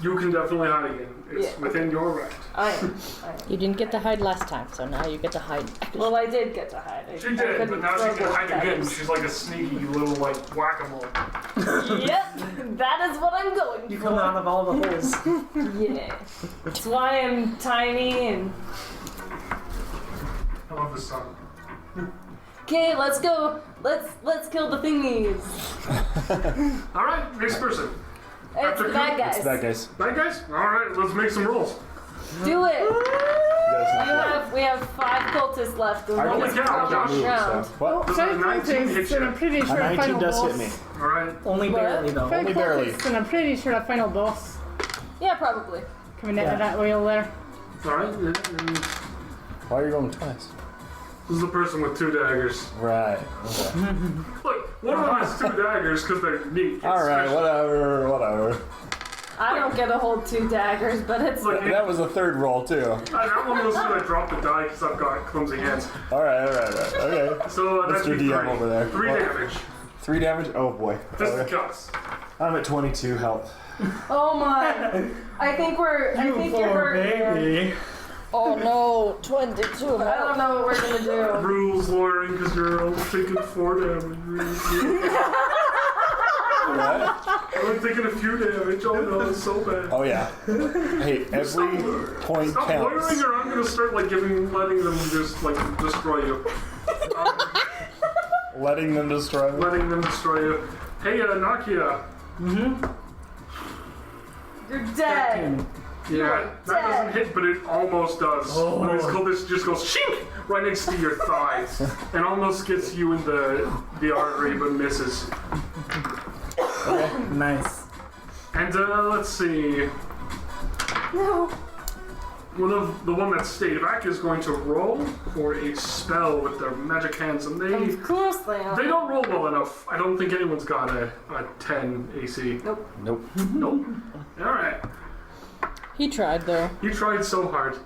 You can definitely hide again. It's Yeah. within your right. I am. You didn't get to hide last time, so now you get to hide. Well, I did get to hide. She did, but now she can hide again. She's like a sneaky little, like, whack-a-mole. Yep, that is what I'm going You for. come out of all the holes. Yeah. That's why I'm tiny and... I love this song. Okay, let's go. Let's kill the thingies. Alright, next person. It's After the bad who? guys. It's bad guys. Bad guys? Alright, let's make some rolls. Do it. You guys We have 5 cultists left. And I one Holy is cow, on the Josh. ground. What? Does a 19 hit and I'm you? pretty A sure I 19 final does boss. hit me. Alright. Only What? barely though. Five Only barely. cultists, and I'm pretty sure I final boss Yeah, probably. coming out Yeah. of that wheel there. Alright, yeah. And Why are you rolling twice? this is the person with 2 daggers. Right. Okay. Look, one of them has 2 daggers because they're neat. It's Alright, special. whatever. I don't get to hold 2 daggers, but it's Look, That was a third roll, too. that one was because I dropped the die because I've got clumsy hands. Alright. Okay. So that's Mr. DM over there. 3 Well, damage. 3 damage? Oh boy. Just the Okay. cuts. I'm at 22 health. Oh my! I think you're hurt. baby. Oh no, 22. I don't know what we're gonna do. Rules lowering because you're only taking 4 damage. What? I'm taking a few damage. Oh no, it's so bad. Oh yeah. Hey, every point Stop counts. lawyering or I'm gonna start like letting them just like destroy you. Letting them destroy me. Letting them destroy you. Hey, Nakia. You're dead. Yeah, that doesn't hit, but it almost does. Oh. When it's called this, just goes shink right next to your thighs, and almost gets you in the artery, but misses. Nice. And let's see. No. The one that stayed back is going to roll for a spell with their magic hands, and they Of course they are. don't roll well enough. I don't think anyone's got a 10 AC. Nope. Nope. Nope. All right. He tried though. You tried so hard.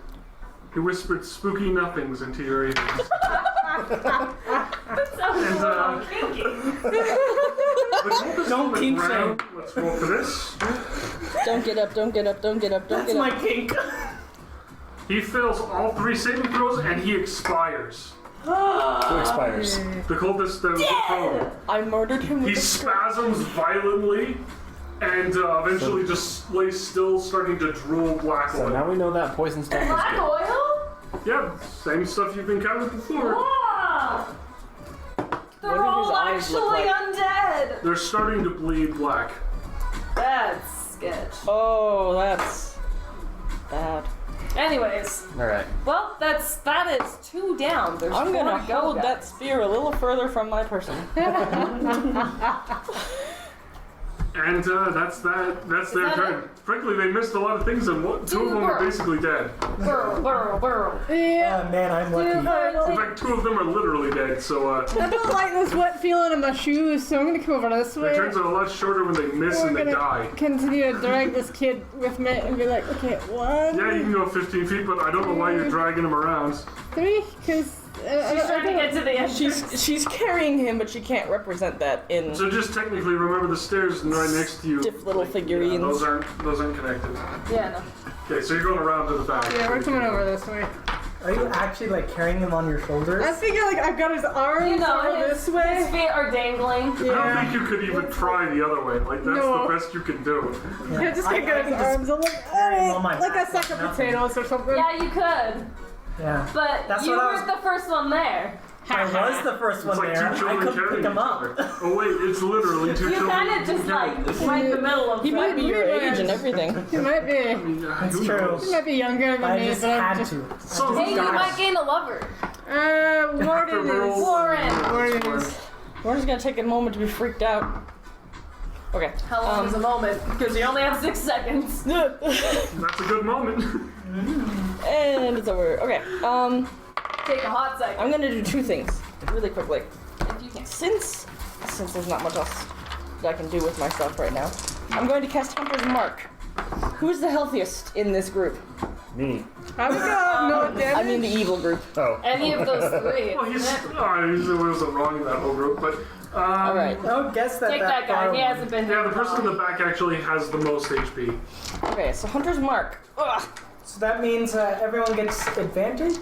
He whispered spooky nothings into your ears. That sounds And, a little kinky. Don't kink shame. Let's roll for this. Don't get up, don't get up, don't get up, don't That's get my up. kink. He fails all 3 saving throws and he expires. Who expires? The cultist that was prone. I murdered him with He a spasms violently and eventually just lays still, starting to drool black So oil. now we know that poison stuff is Black good. oil? Yeah, same stuff you've encountered before. Ah! They're What do his all eyes look actually like? undead. They're starting to bleed black. That's sketch. Oh, that's bad. Anyways, Alright. well, that is 2 down. There's I'm 4 gonna to go, hold that guys. spear a little further from my person. And that's their that turn. Frankly, they missed a lot of things, and 2 of them are basically dead. Burrow. Yeah. Man, I'm lucky. In fact, 2 of them are literally dead. So I don't like this wet feeling in my shoes, so I'm gonna come over this their way. turns are a lot shorter when they miss We're and they gonna die. continue to drag this kid with me and be like, okay, 1, Yeah, you can go 15 feet, but I don't know why you're dragging him around. 3, because She's trying to get to the entrance. She's carrying him, but she can't represent that in So just technically remember the stairs right next to you. stiff little Yeah, figurines. those aren't connected. Yeah, no. Okay, so you're going around to the back. Yeah, we're coming over this way. Are you actually like carrying him on your shoulders? I figure like I've got his arms You know, over his this way. feet are dangling. I don't think you could even try the other way. Like, that's No. the best you can do. Yeah, just I can't get can his just arms. I'm like, carry him on my like a back, sack of nothing. potatoes or something. Yeah, you could, Yeah. but That's you what I weren't was- the first one there. I was the first one It's like there. two I children couldn't carrying pick him each up. other. Oh wait, it's literally two You children. kind of just like right in the middle of He might be your age and everything. He might be. That's Who true. knows? He might be younger than I me, just but I'm had just. to. So Hey, you guys- might gain a lover. Warden is. Warden is. We're just gonna take a moment to be freaked out. Okay. How long is a moment? Because you only have 6 seconds. That's a good moment. And it's over. Okay. Take a hot second. I'm gonna do two things really quickly. If you can. Since there's not much else that I can do with myself right now, I'm going to cast Hunter's Mark. Who's the healthiest in this group? Me. How we got no damage? I mean the evil group. Oh. Any of those three. Well, he wasn't wrong in that whole group, but Alright. I would guess that Take that far guy. He away. hasn't been yeah, here. the person in the back actually has the most HP. Okay, so Hunter's Mark. Ugh. So that means everyone gets advantage?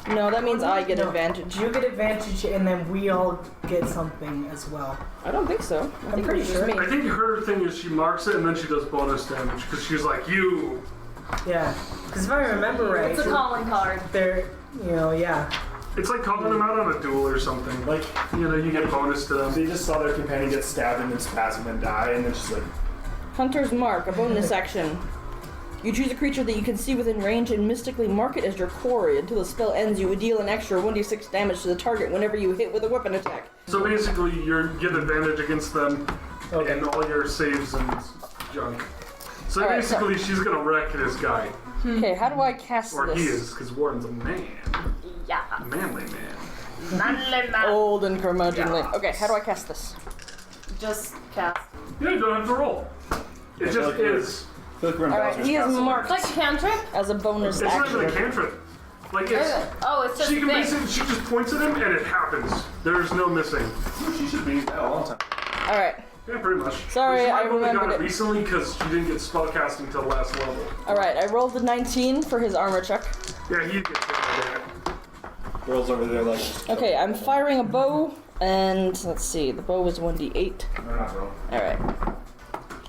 No, that means I get No. advantage. You get advantage and then we all get something as well. I don't think so. I think pretty it's just sure. me. I think her thing is she marks it and then she does bonus damage because she's like, you. Yeah. Because if I remember right, It's a calling card. they're, yeah. It's like calling them out on a duel or something. Like, You get bonus to them. they just saw their companion get stabbed and then spasm and die, and then she's like, Hunter's Mark, a bonus action. You choose a creature that you can see within range and mystically mark it as your quarry. Until the spell ends, you would deal an extra 1d6 damage to the target whenever you hit with a weapon attack. So basically, you get advantage against them and all your saves and junk. So Alright, basically, she's gonna wreck this guy. Okay, how do I cast Or this? he is, because Warren's a man. Yeah. A manly man. Old and curmudgeonly. Okay, how do I cast this? Just cast. Yeah, you don't have to roll. It just like we're- is. I feel like we're in Alright, Bowser's he is Castle. marked It's like a cantrip? as a bonus It's not even a action. cantrip. Like, it's... Oh, it's just She a can thing. basically, she just points at him and it happens. There's no missing. She should be a long time. Alright, Yeah, pretty much. Sorry, But she I might have only got remembered it it. recently because she didn't get spellcasting till last level. alright, I rolled a 19 for his armor check. Yeah, he gets hit by that. Girls over there like, Okay, I'm firing a bow, and let's see, the bow is 1d8. no, not girl. Alright.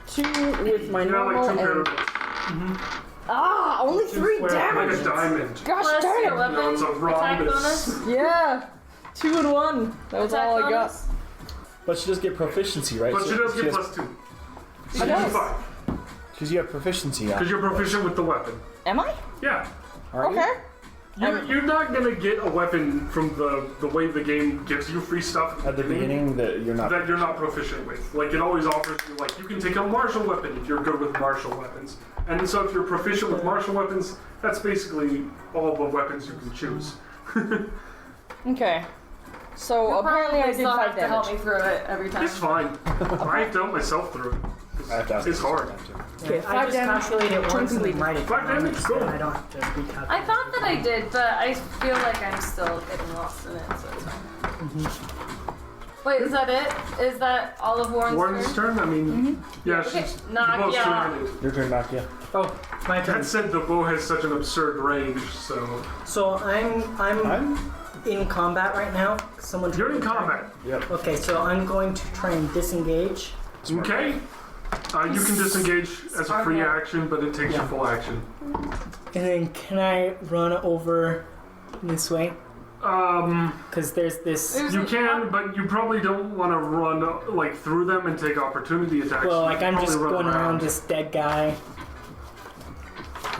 2 with my You got normal like two and... parallels. Ah, only 3 square- Like damage! a diamond. Gosh Plus darn your it! weapon No, it's a attack rhombus. bonus. Yeah! 2 and 1. That was Attack all I got. bonus. But she does get proficiency, right? But she does get has- plus 2. She She gets does? 5. Because you have proficiency Because on. you're proficient with the weapon. Am I? Yeah. Are you? Okay. You're not gonna get a weapon from the way the game gives you free stuff At the beginning, that you're not. that you're not proficient with. Like, it always offers you, like, you can take a martial weapon if you're good with martial weapons. And so if you're proficient with martial weapons, that's basically all the weapons you can choose. Okay. So You'll apparently I probably did still 5 have to help damage. me through it every time. It's fine. I have to help myself through it. I have to ask It's this hard. time, too. Okay, I 5 just damage. calculated it once and Completely. might 5 damage, cool. I don't have to recalculate. I thought that I did, but I feel like I'm still getting lost in it, so it's fine. Wait, is that it? Is that all of Warren's Warren's turn? turn? I mean, yeah, Okay, she's knock the bow's ya. two-handed. Your turn back, yeah. Oh, my turn. That said, the bow has such an absurd range, so... So I'm in combat right now. Someone. You're in combat. Yep. Okay, so I'm going to try and disengage. Okay. You can disengage as a free action, but it takes your Yeah. full action. And then can I run over this way? Because there's this. You can, but you probably don't want to run like through them and take opportunity attacks. Well, You like I'm probably just run going around this dead guy.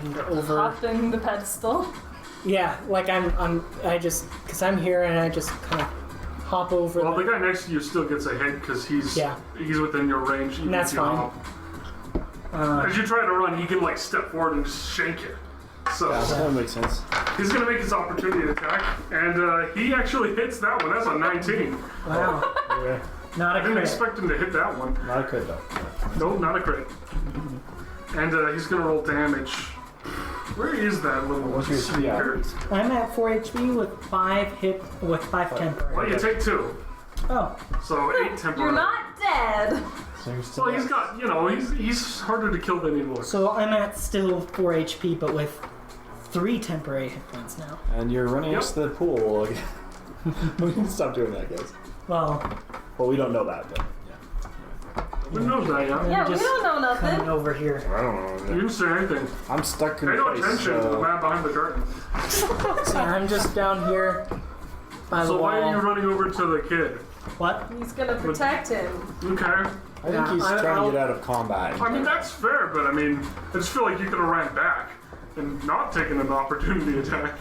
And over. Hopping the pedestal. Yeah, like because I'm here and I just kind of hop over. Well, the guy next to you still gets a hit because he's within your range. even That's if you fine. hop. As you try to run, he can like step forward and just shank you. So Yeah, that makes sense. he's gonna make his opportunity attack, and he actually hits that one. That's a 19. Wow, Yeah. not I a didn't crit. expect him to hit that one. Not a crit, though. Nope, not a crit. And he's gonna roll damage. Where is that little What's your HP at? I'm at 4 HP with 5 Well, temporary. you take 2, Oh, so 8 temporary. You're not dead. So you're still Well, he's got, he's harder to kill than he looks. So I'm at still 4 HP, but with 3 temporary hit points now. And you're running next to the pool again. We can stop doing that, guys. Well, We don't know that, but yeah. Who knows that, yeah? Yeah, we just don't know nothing. coming over here. I don't know. You didn't say anything. I'm stuck in Pay no place, attention to the so... man behind the curtain. So I'm just down here by the So wall. why are you running over to the kid? What? He's gonna protect him. Okay. I think he's trying to get out of combat. I mean, that's fair, but I just feel like you could have ran back and not taken an opportunity attack.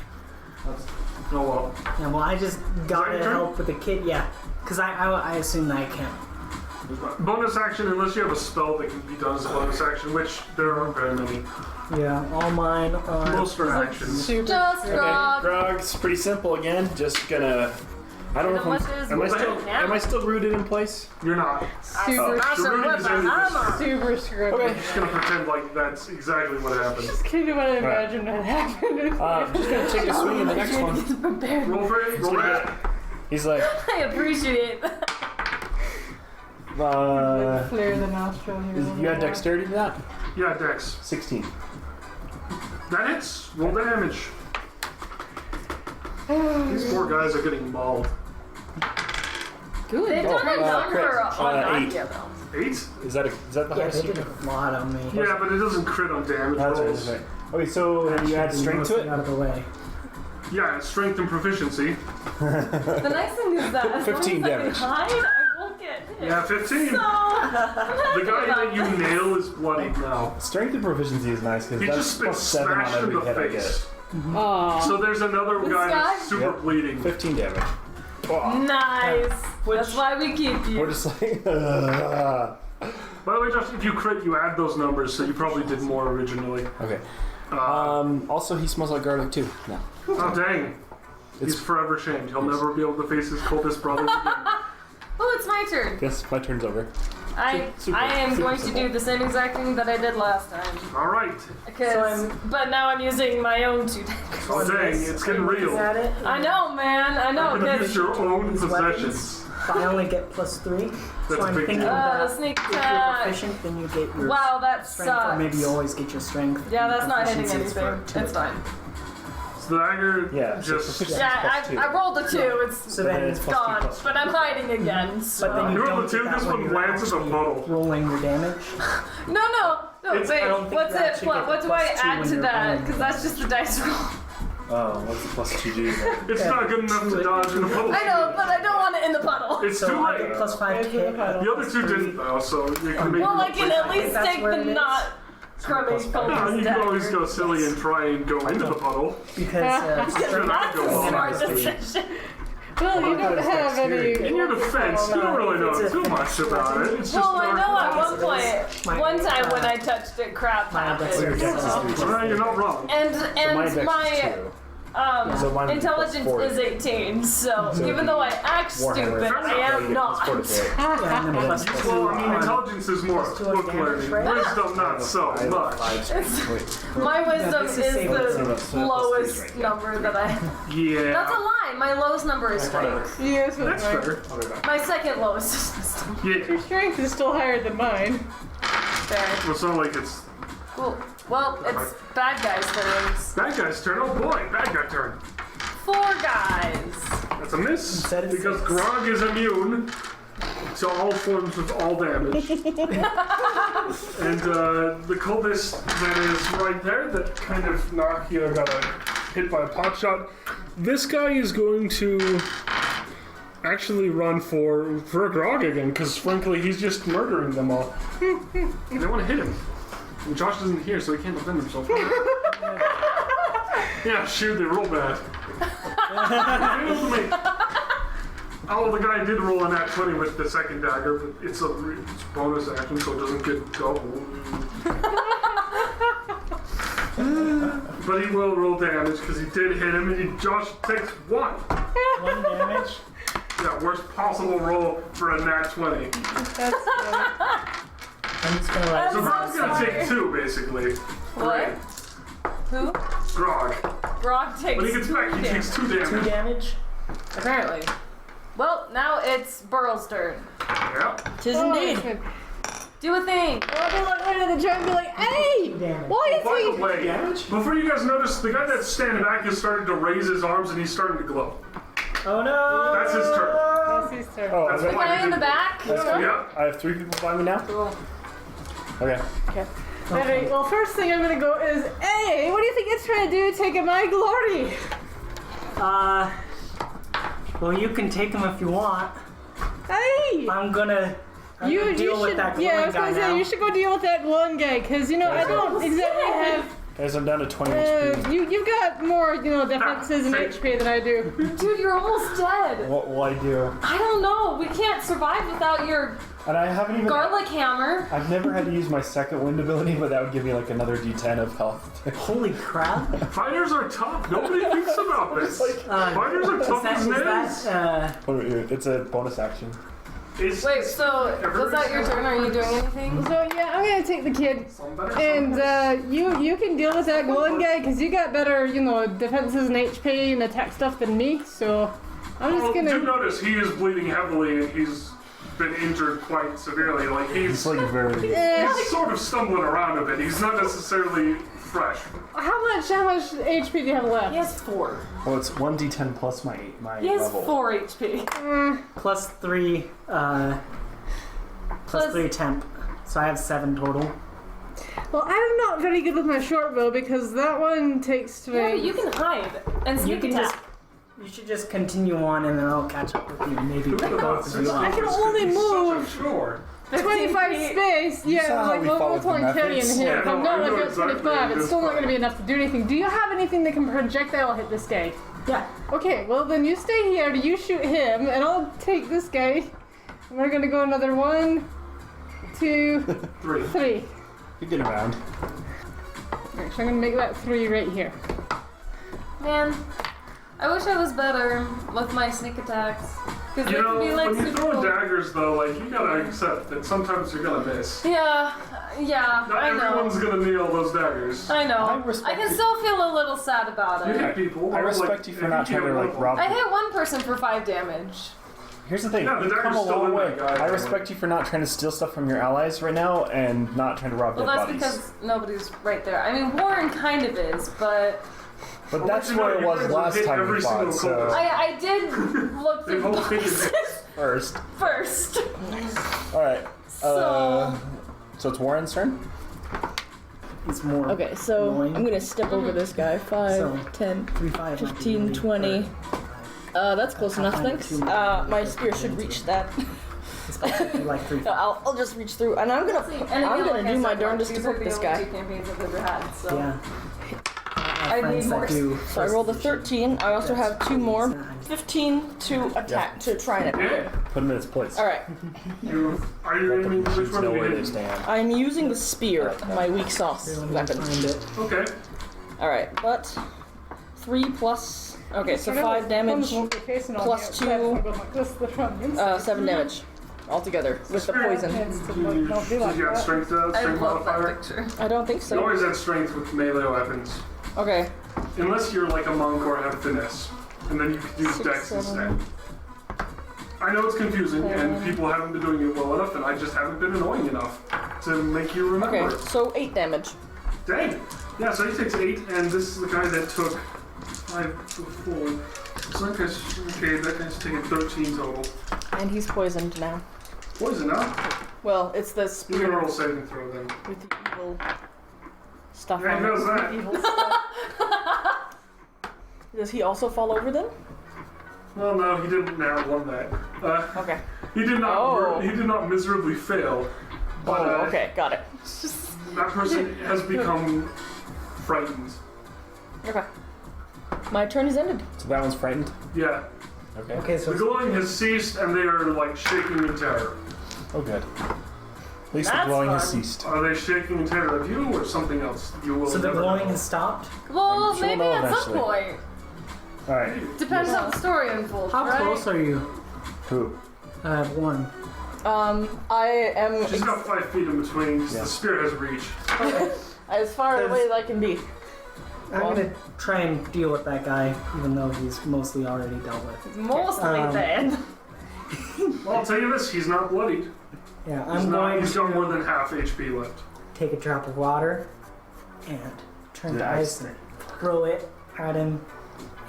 Oh well. Yeah, well, I just got your to turn? help with the kid. Yeah, because I assume that I can. Bonus action, unless you have a spell that can be done as a bonus action, which there aren't very many. Yeah, all mine are. Most are actions. Super. Just Okay, Grog. Grog's pretty simple again. Just gonna... I don't know How if much is am I it still now? am I still rooted in place? You're not. Super. Smash him with a hammer. Super scrubby. Okay. I'm just gonna pretend like that's exactly what happened. Just kind of want to imagine that happened. I'm just gonna take a swing in the next one. Roll for it. Roll it. He's like, I appreciate that. Flare the nostril here. you had dexterity to that? Yeah, Dex. 16. That hits. Roll damage. These poor guys are getting mauled. They've done a number crit. on 8. Nadia though. 8? Is that the Yeah, highest they you did can? a lot on me. Yeah, but it doesn't crit on damage That's rolls. right. Okay, so you add strength to Mostly out it? of the way. Yeah, strength and proficiency. The nice thing is that as 15 long as I can damage. hide, I won't get hit. Yeah, 15. So, The guy that you nail is bloodied now. Strength and proficiency is nice He because just that's been +7 on smashed in every the hit I face. get. Aww. So there's another This guy guy? that's super Yep. bleeding. 15 damage. Oh, nice. That's why we keep we're you. just like, By the way, Josh, if you crit, you add those numbers, so you probably did more originally. Okay. Uh, Also, he smells like garlic too. No. oh, dang. He's It's forever shamed. He'll never be able to face his coldest brothers again. Oh, it's my turn. Guess my turn's over. I am super going to simple. do the same exact thing that I did last time. All right. But now I'm using my own 2 daggers. Oh, dang. It's getting Is real. that it? I know, man. I know. You're going to use 'Cause your own These possessions. But I only get +3. That's So I'm big. thinking the that sneak if you're attack. proficient, then you get your Wow, that strength, or maybe you sucks. always get your strength. Yeah, that's not hitting Proficiency is anything. for 2. It's fine. So the dagger Yeah, so just... proficiency- Yeah, +2. I rolled a 2. It's So then it's +2 gone. +2. But I'm hiding again. So. But then you You roll don't the 2, get that this when one you're lands in the actually puddle. rolling your damage. No. It's- Wait. I don't think What's you it? actually get What the do I +2 add when to you're that? rolling Because your that's just the dice roll. Oh, what's the +2 do? It's not good enough to dodge in the puddle. I know, but I don't want it in the puddle. It's So too I late. get +5 It's in the hit. puddle. The other 2 didn't, though, so you can maybe... Well, I can at think least that's take where the it is. not scrubbing No, focus you can always go daggers. silly and try and go into the puddle. Because You're not That's a going smart to. decision. Well, you don't have any. In your defense, you don't really know too much about it. It's just Well, I know at dark one point, one time when I touched it, crap happened. Your dex is So. 3. Well, you're not wrong. So my And dex is my 2. So mine would be intelligence +4. is 18, so even though I act Warhammer. stupid, I am not. yeah, and then +2 Well, I mean, on- intelligence is more Plus 2 on book damage, learning. right? Wisdom, not so I have much. 5 strength. Wait. My wisdom this is is saving the lowest number that I have. That's a Yeah, lie. My lowest number is strength. Yes, that's fair. I'll be back. My second lowest is wisdom. Yeah, Your strength is still higher than mine. Fair. well, it's not like it's Cool. Well, it's bad guys' turns. that guy's turn. Oh boy, bad guy turn. 4 guys. That's a miss Instead of because 6. Grog is immune to all forms of all damage. And the cultist that is right there, that kind of knocked you, got hit by a pot shot. This guy is going to actually run for Grog again, because frankly, he's just murdering them all. They want to hit him. And Josh isn't here, so he can't defend himself. Yeah, shoot, they roll bad. Oh, the guy did roll a nat 20 with the second dagger, but it's a bonus action, so it doesn't get double. But he will roll damage because he did hit him, and Josh takes 1. 1 damage. Yeah, worst possible roll for a nat 20. That's good. I'm just gonna I'm So so Grog's gonna sorry. take 2, basically. What? Who? Grog. Grog takes When he gets 2 back, he damage. takes 2 2 damage. damage. Apparently. Well, now it's Burl's turn. Yep. Tis Oh, indeed. it's good. Do a thing. I'll be looking at the try and be like, hey! Damage. Why is By he? the way, before you guys notice, the guy that's standing back is starting to raise his arms and he's starting to glow. Oh no! That's his turn. That's his turn. Oh, That's okay. The guy in the back. Yeah. I have 3 people behind me now? Cool. Okay. Alright, well, first thing I'm gonna go is, hey, what do you think it's trying to do taking my glory? Well, you can take him if you want. Hey! I'm gonna deal with that glowing I was guy gonna say, now. you should go deal with that one guy, because, you know, I don't exactly have, Guys, I'm down to 20 HP. you've got more, you know, defenses and HP than I do. Dude, you're almost dead. What will I do? I don't know. We can't survive without your And I haven't even... garlic hammer. I've never had to use my second wind ability, but that would give me like another D10 of health. Holy crap! Fighters are tough. Nobody thinks about this. Fighters are tough as Is nails. that It's a bonus action. Wait, so was that your turn? Are you doing anything? So, yeah, I'm gonna take the kid, and, you can deal with that glowing guy, because you got better, you know, defenses and HP and attack stuff than me, so I'm just Do gonna... notice he is bleeding heavily and he's been injured quite severely. Like It's he's like very... he's sort of stumbling around a bit. He's not necessarily fresh. How much HP do you have left? He has 4. Well, it's 1D10 plus my He has level. 4 HP. plus 3, plus 3 temp. So I have 7 total. Well, I'm not very good with my short bow, because that one takes Yeah, but me... you can hide and You sneak can attack. just. You should just continue on and then I'll catch up with you. Maybe both of you. I can only move Sure. 25 space. saw Yeah, how like we level followed the 20 in methods. here. Yeah, If no, I'm not I know like at exactly 25, it's this still not part. going to be enough to do anything. Do you have anything that can projectile hit this guy? Yeah. Okay, well then you stay here, you shoot him, and I'll take this guy. And we're gonna go another 1, 2, 3. 3. You get around. Alright, so I'm gonna make that 3 right here. Man, I wish I was better with my sneak attacks. Because they You can know, be like when you super throw cool. daggers though, like you gotta accept that sometimes you're gonna miss. Yeah, Not I everyone's know. gonna nail those daggers. I know. I I respect can it. still feel a little sad about You it. hit people. I or, respect like, you for if not you trying to get like one- rob I them. hit one person for 5 damage. Here's the thing, Yeah, the you've come dagger's a still long in way. that guy. I respect you for not trying to steal stuff from your allies right now and not trying to rob Well, dead that's bodies. because nobody's right there. I mean, Warren kind of is, but But Well, that's you know, where it you was guys have last hit time we every fought, single so... contest. I did look They've through all taken boxes First. first. Alright. So, So it's Warren's turn? It's more. Okay, so Annoying. I'm gonna step over this guy. 5, So, 10, 3, 5, 15, 20. That's close enough, thanks. My spear should reach that. Especially like 3. I'll just reach through, and I'm gonna do my darndest to poke this guy. Two campaigns I've ever had, so. Yeah. I Friends need that more. do. So I rolled a 13. I also have 2 more. 15 to attack, to try and attack. Yeah. Put him in his place. Alright, Are you aiming which Shoots one know are you where they aiming? stand. I'm using the spear, my weak sauce weapon. Find it. Okay. Alright, but 3 plus. Okay, so 5 damage, plus 7 damage altogether with the poison. Did you have strength, I strength love that modifier? picture. I don't think You so. always have strength with melee weapons. Okay, Unless you're like a monk or have finesse. And then you could use 6, dex 7. instead. I know it's confusing and people haven't been doing it well enough and I just haven't been annoying enough to make you remember okay, it. so 8 damage. Dang! Yeah, so he takes 8 and this is the guy that took 5 before. So that guy's, okay, that guy's taking 13 total. And he's poisoned now. Poison, huh? Well, it's the He's gonna spear roll saving throw then. with the evil stuff Yeah, he on knows it. that. Evil stuff. Does he also fall over then? Well, no, he didn't now won that. Okay. He did not. Oh. He did not miserably fail. But Oh, okay, got it. that person has become frightened. Okay. My turn is ended. So that one's frightened? Yeah, Okay. Okay, so the glowing has ceased, and they are like shaking in terror. Oh, good. At least That's the glowing has fun. ceased. Are they shaking in terror of you or something else? You will. so the never glowing know. has stopped. Well, She'll maybe know at some eventually. point. Alright. Depends how the story unfolds, How right? close are you? Who? I have 1. I am She's got 5 feet in between. 'Cause Yeah. The spear has reached. as far away as I can be. I'm gonna try and deal with that guy, even though he's mostly already dealt with. Mostly Um, dead. Well, I'll tell you this: he's not bloodied. Yeah, I'm going He's got more to than half HP left. take a drop of water and turn the ice and throw it at him.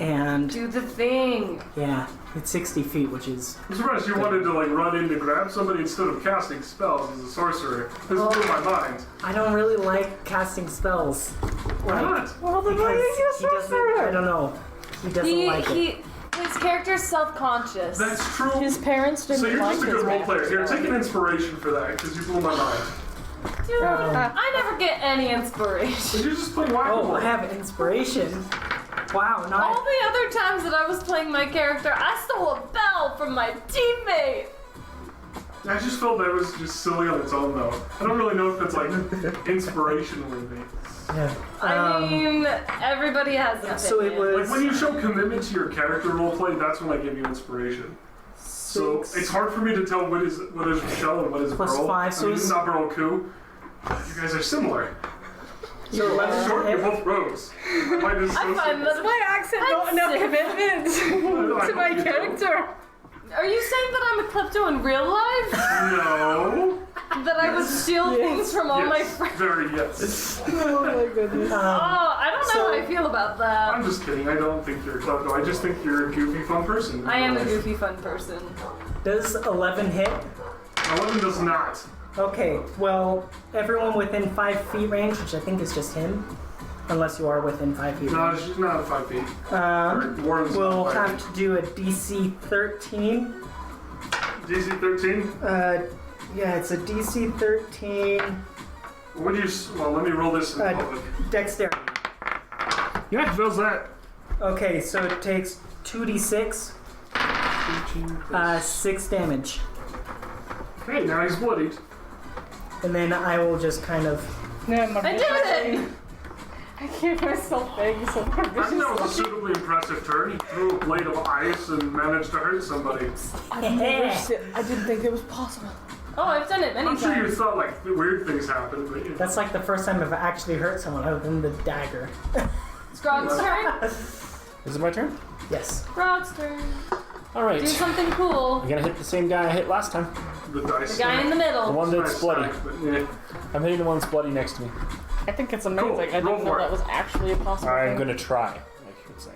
And Do the thing. yeah, it's 60 feet, which is I'm surprised you wanted to like run in to grab somebody instead of casting spells as a sorcerer. This blew my mind. I don't really like casting spells. Why not? Well, then why Because are you he doesn't. I don't know. He doesn't like it. His character's self-conscious. That's true. His parents didn't So you're like just a his good role magic player. Here, spells. take an inspiration for that, because you blew my mind. Dude, I never get any inspiration. But you're just playing whack-a-mole. Oh, I have inspiration. Wow, All not. the other times that I was playing my character, I stole a bell from my teammate. I just felt that was just silly on its own, though. I don't really know if it's like inspiration worthy. Yeah. I mean, everybody has an So it opinion. was. Like when you show commitment to your character roleplay, that's when I give you inspiration. So it's hard for me to tell what is Michelle and what is Plus Burl. 5, so I mean, it's- not Burl Coup. You guys are similar. So Left short, you're both rogues. Mine is so I find simple. that My accent not I'm enough sick. commitment I to my hope you do. character. Are you saying that I'm a klepto in real life? No. That I would steal things from all my Yes. friends? Very yes. Oh my goodness. Oh, I don't know So- how I feel about that. I'm just kidding. I don't think you're a klepto. I just think you're a goofy, fun person. I am a goofy, fun person. Does 11 hit? 11 does not. Okay, well, everyone within 5 feet range, which I think is just him, unless you are within 5 feet No, range, she's not at 5 feet. Warren's we'll not 5 have to do a DC 13. DC 13? Yeah, it's a DC 13 What do you? Well, let me roll this in public. dexterity. Yeah, feels that. Okay, so it takes 2d6, 6 damage. Hey, now he's bloodied. And then I will just kind of. Yeah, my I did it! I gave myself things so I think that was a suitably impressive turn. He threw a blade of ice and managed to hurt somebody. I didn't think it was possible. Oh, I've done it many I'm sure you times. thought like weird things happened, but you That's like the first time I've actually hurt someone other than the dagger. Scrog's turn. Is it my turn? Yes. Scrog's turn. All right. Do something cool. I'm gonna hit the same guy I hit last time. the dice. The guy in the The middle. one that's Nice bloody. stack, but, yeah. I'm hitting the one that's bloody next to me. I think it's amazing. Cool. I didn't Roll know for it. that was actually a possible I'm thing. gonna try. Like you would say.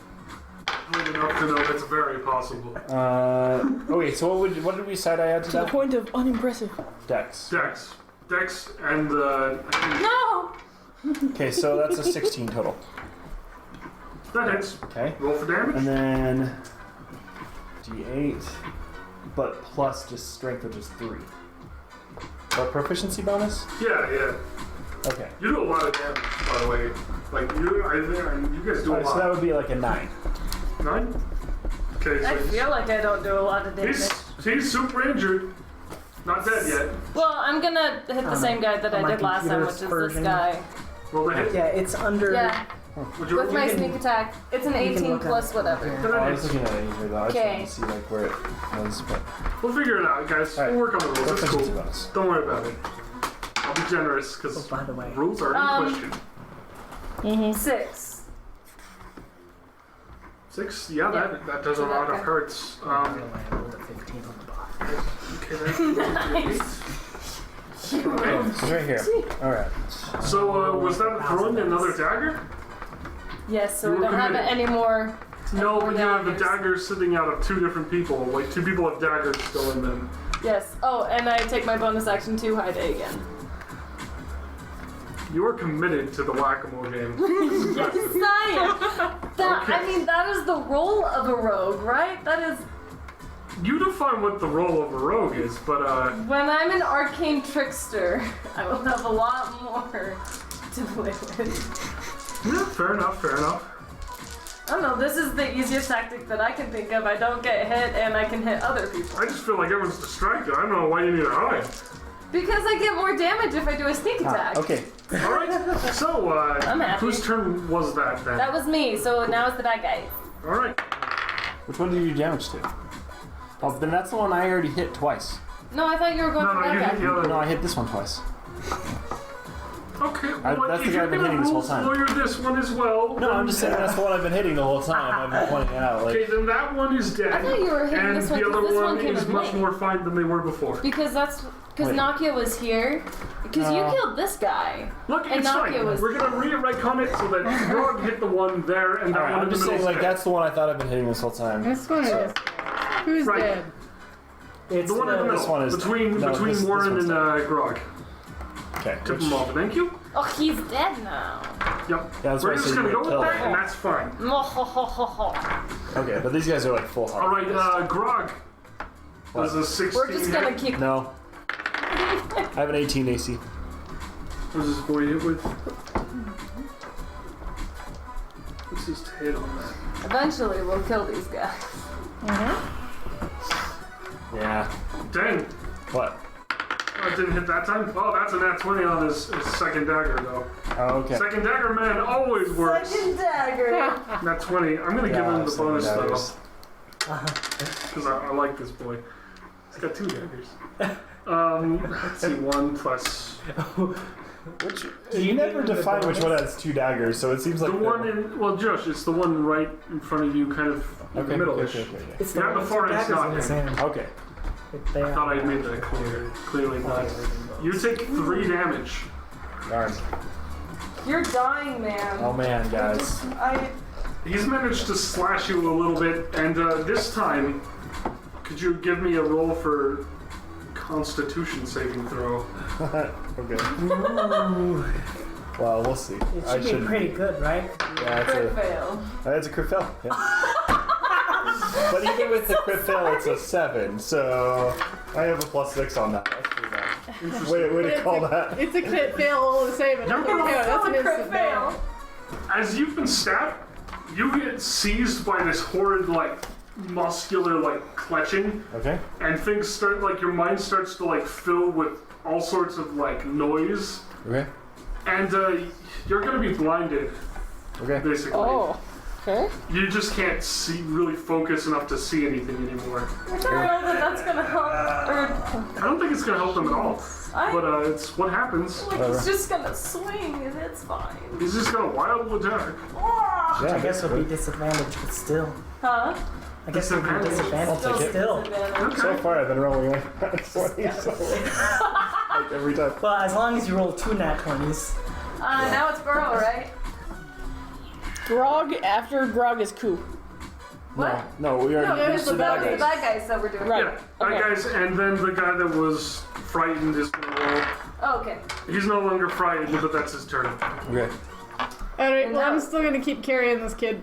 Good enough to know that's very possible. Okay, so what did we decide I had to To the that? point of unimpressive. Dex. Dex, and I No! Okay, so that's a 16 total. think that hits. Okay. Roll for damage. And then D8, but plus just strength, which is 3. Or proficiency bonus? Yeah. Okay. You do a lot of damage, by the way. Like you guys do a Alright, so that lot. would be like a 9. 9. Okay, I so feel like I don't do a lot of damage. he's super injured. Not dead yet. Well, I'm gonna hit the same guy that on I my did last time, which computer's is version. this guy. Roll the hit. Yeah, it's under. Yeah, Would you with my can- sneak attack. It's an you can 18 look at plus it. whatever. Yeah. Then Oh, I it was hits. looking at it here though. I just Okay. wanted to see like where it was, but We'll figure it out, guys. Alright. We'll work on the rules. That's proficiency cool. bonus. Don't worry about it. I'll be generous Oh, because by the way. rules are in question. 6. 6? Yeah, that does a lot of hurts. I rolled a 15 on the bottom. Okay, okay. it's right here. Alright. So, was that throwing another dagger? Yes, so You we were don't have it committed. anymore. No, but you have a daggers. dagger sitting out of 2 different people. Like, 2 people have daggers still in them. Yes. Oh, and I take my bonus action to hide it again. You are committed to the whack-a-mole game. Yes, I am. That, I mean, that is the role of a rogue, right? That is You define what the role of a rogue is, but when I'm an arcane trickster, I will have a lot more to play with. yeah, fair enough, fair enough. I don't know, this is the easiest tactic that I can think of. I don't get hit and I can hit other people. I just feel like everyone's distracted. I don't know why you need to hide. Because I get more damage if I do a sneak attack. Okay. Alright, so, I'm happy. whose turn was that then? That was me, so now it's the bad guy. Alright. Which one did you do damage to? Oh, then that's the one I already hit twice. No, I thought you were going No, for no, you bad hit the guy. other No, one. I hit this one twice. Okay, That's the guy I've been hitting this whole time. Lawyer this one as well. No, I'm just saying that's the one I've been hitting the whole time. I've been pointing it out. Okay, then that one is dead. I thought you were hitting and this one the 'cause other this one one came is with much me. more fine than they were before. Because Nakia was here. Because you killed this guy. Look, And it's fine. Nakia was- We're gonna retcon it so that Grog hit the one there and that Alright, one I'm in the just middle. saying, like, that's the one I thought I've been hitting this whole time. This one is. Who's Right. dead? It's The one in the the, middle. This one is between no, between this Warren one's and Grog. Okay. Tip him off. Thank you. Oh, he's dead now. Yep. Yeah, that's We're why I just said gonna you go would with kill that, them. and that's fine. Okay, but these guys are like full heart. All right, Grog. Does a 16 We're just gonna hit? keep. No. I have an 18 AC. What does this boy hit with? What's his hit on that? Eventually, we'll kill these guys. Yeah. 10. What? Oh, it didn't hit that time? Oh, that's a nat 20 on his second dagger, though. Oh, okay. Second dagger, man, always works. dagger. Nat 20. I'm gonna give him the bonus, though. Because I like this boy. He's got 2 daggers. Let's see, 1 plus... You never define which one has 2 daggers, so it seems like The one in... Well, Josh, it's the one right in front of you, kind of in the middle-ish. Okay. it's Yeah, one before with two it's daggers not in his him. hand. Okay. I thought I made that clear. Clearly not. You take 3 damage. Darn. You're dying, man. Oh man, guys. He's managed to slash you a little bit, and this time, could you give me a roll for Constitution saving throw? Okay. Ooh, Well, we'll see. it should be pretty good, right? Yeah, Crit fail. it's a crit fail. Yeah. But even with the crit fail, it's a 7, so I have a +6 on that. That's pretty bad. Way to call that. It's a crit fail all the same. And that's an instant fail. As you've been stabbed, you get seized by this horrid, like, muscular, like, clutching, Okay. and things start, like, your mind starts to, like, fill with all sorts of, like, noise, Okay. and you're gonna be blinded, Okay. basically. Oh, okay. You just can't really focus enough to see anything anymore. I don't know that that's gonna help. Or, I don't think it's gonna help them at all, but it's what happens. like, he's just gonna swing and it's fine. He's just gonna wild attack. Yeah, I guess it'll be disadvantage, but still. Huh? I guess it'll be Disadvantage. disadvantage, I'll take it. still. Disadvantage. So far, I've been rolling like 20, so like every time. Well, as long as you roll 2 nat 20s. Now it's Burrow, right? Grog after Grog is Coup. What? No, we No, already that used was the the bad guys. bad guys that we're doing. Right. Yeah, bad Okay. guys, and then the guy that was frightened is gonna roll. Oh, okay. He's no longer frightened, but that's his turn. Okay. Alright, well, I'm still gonna keep carrying this kid.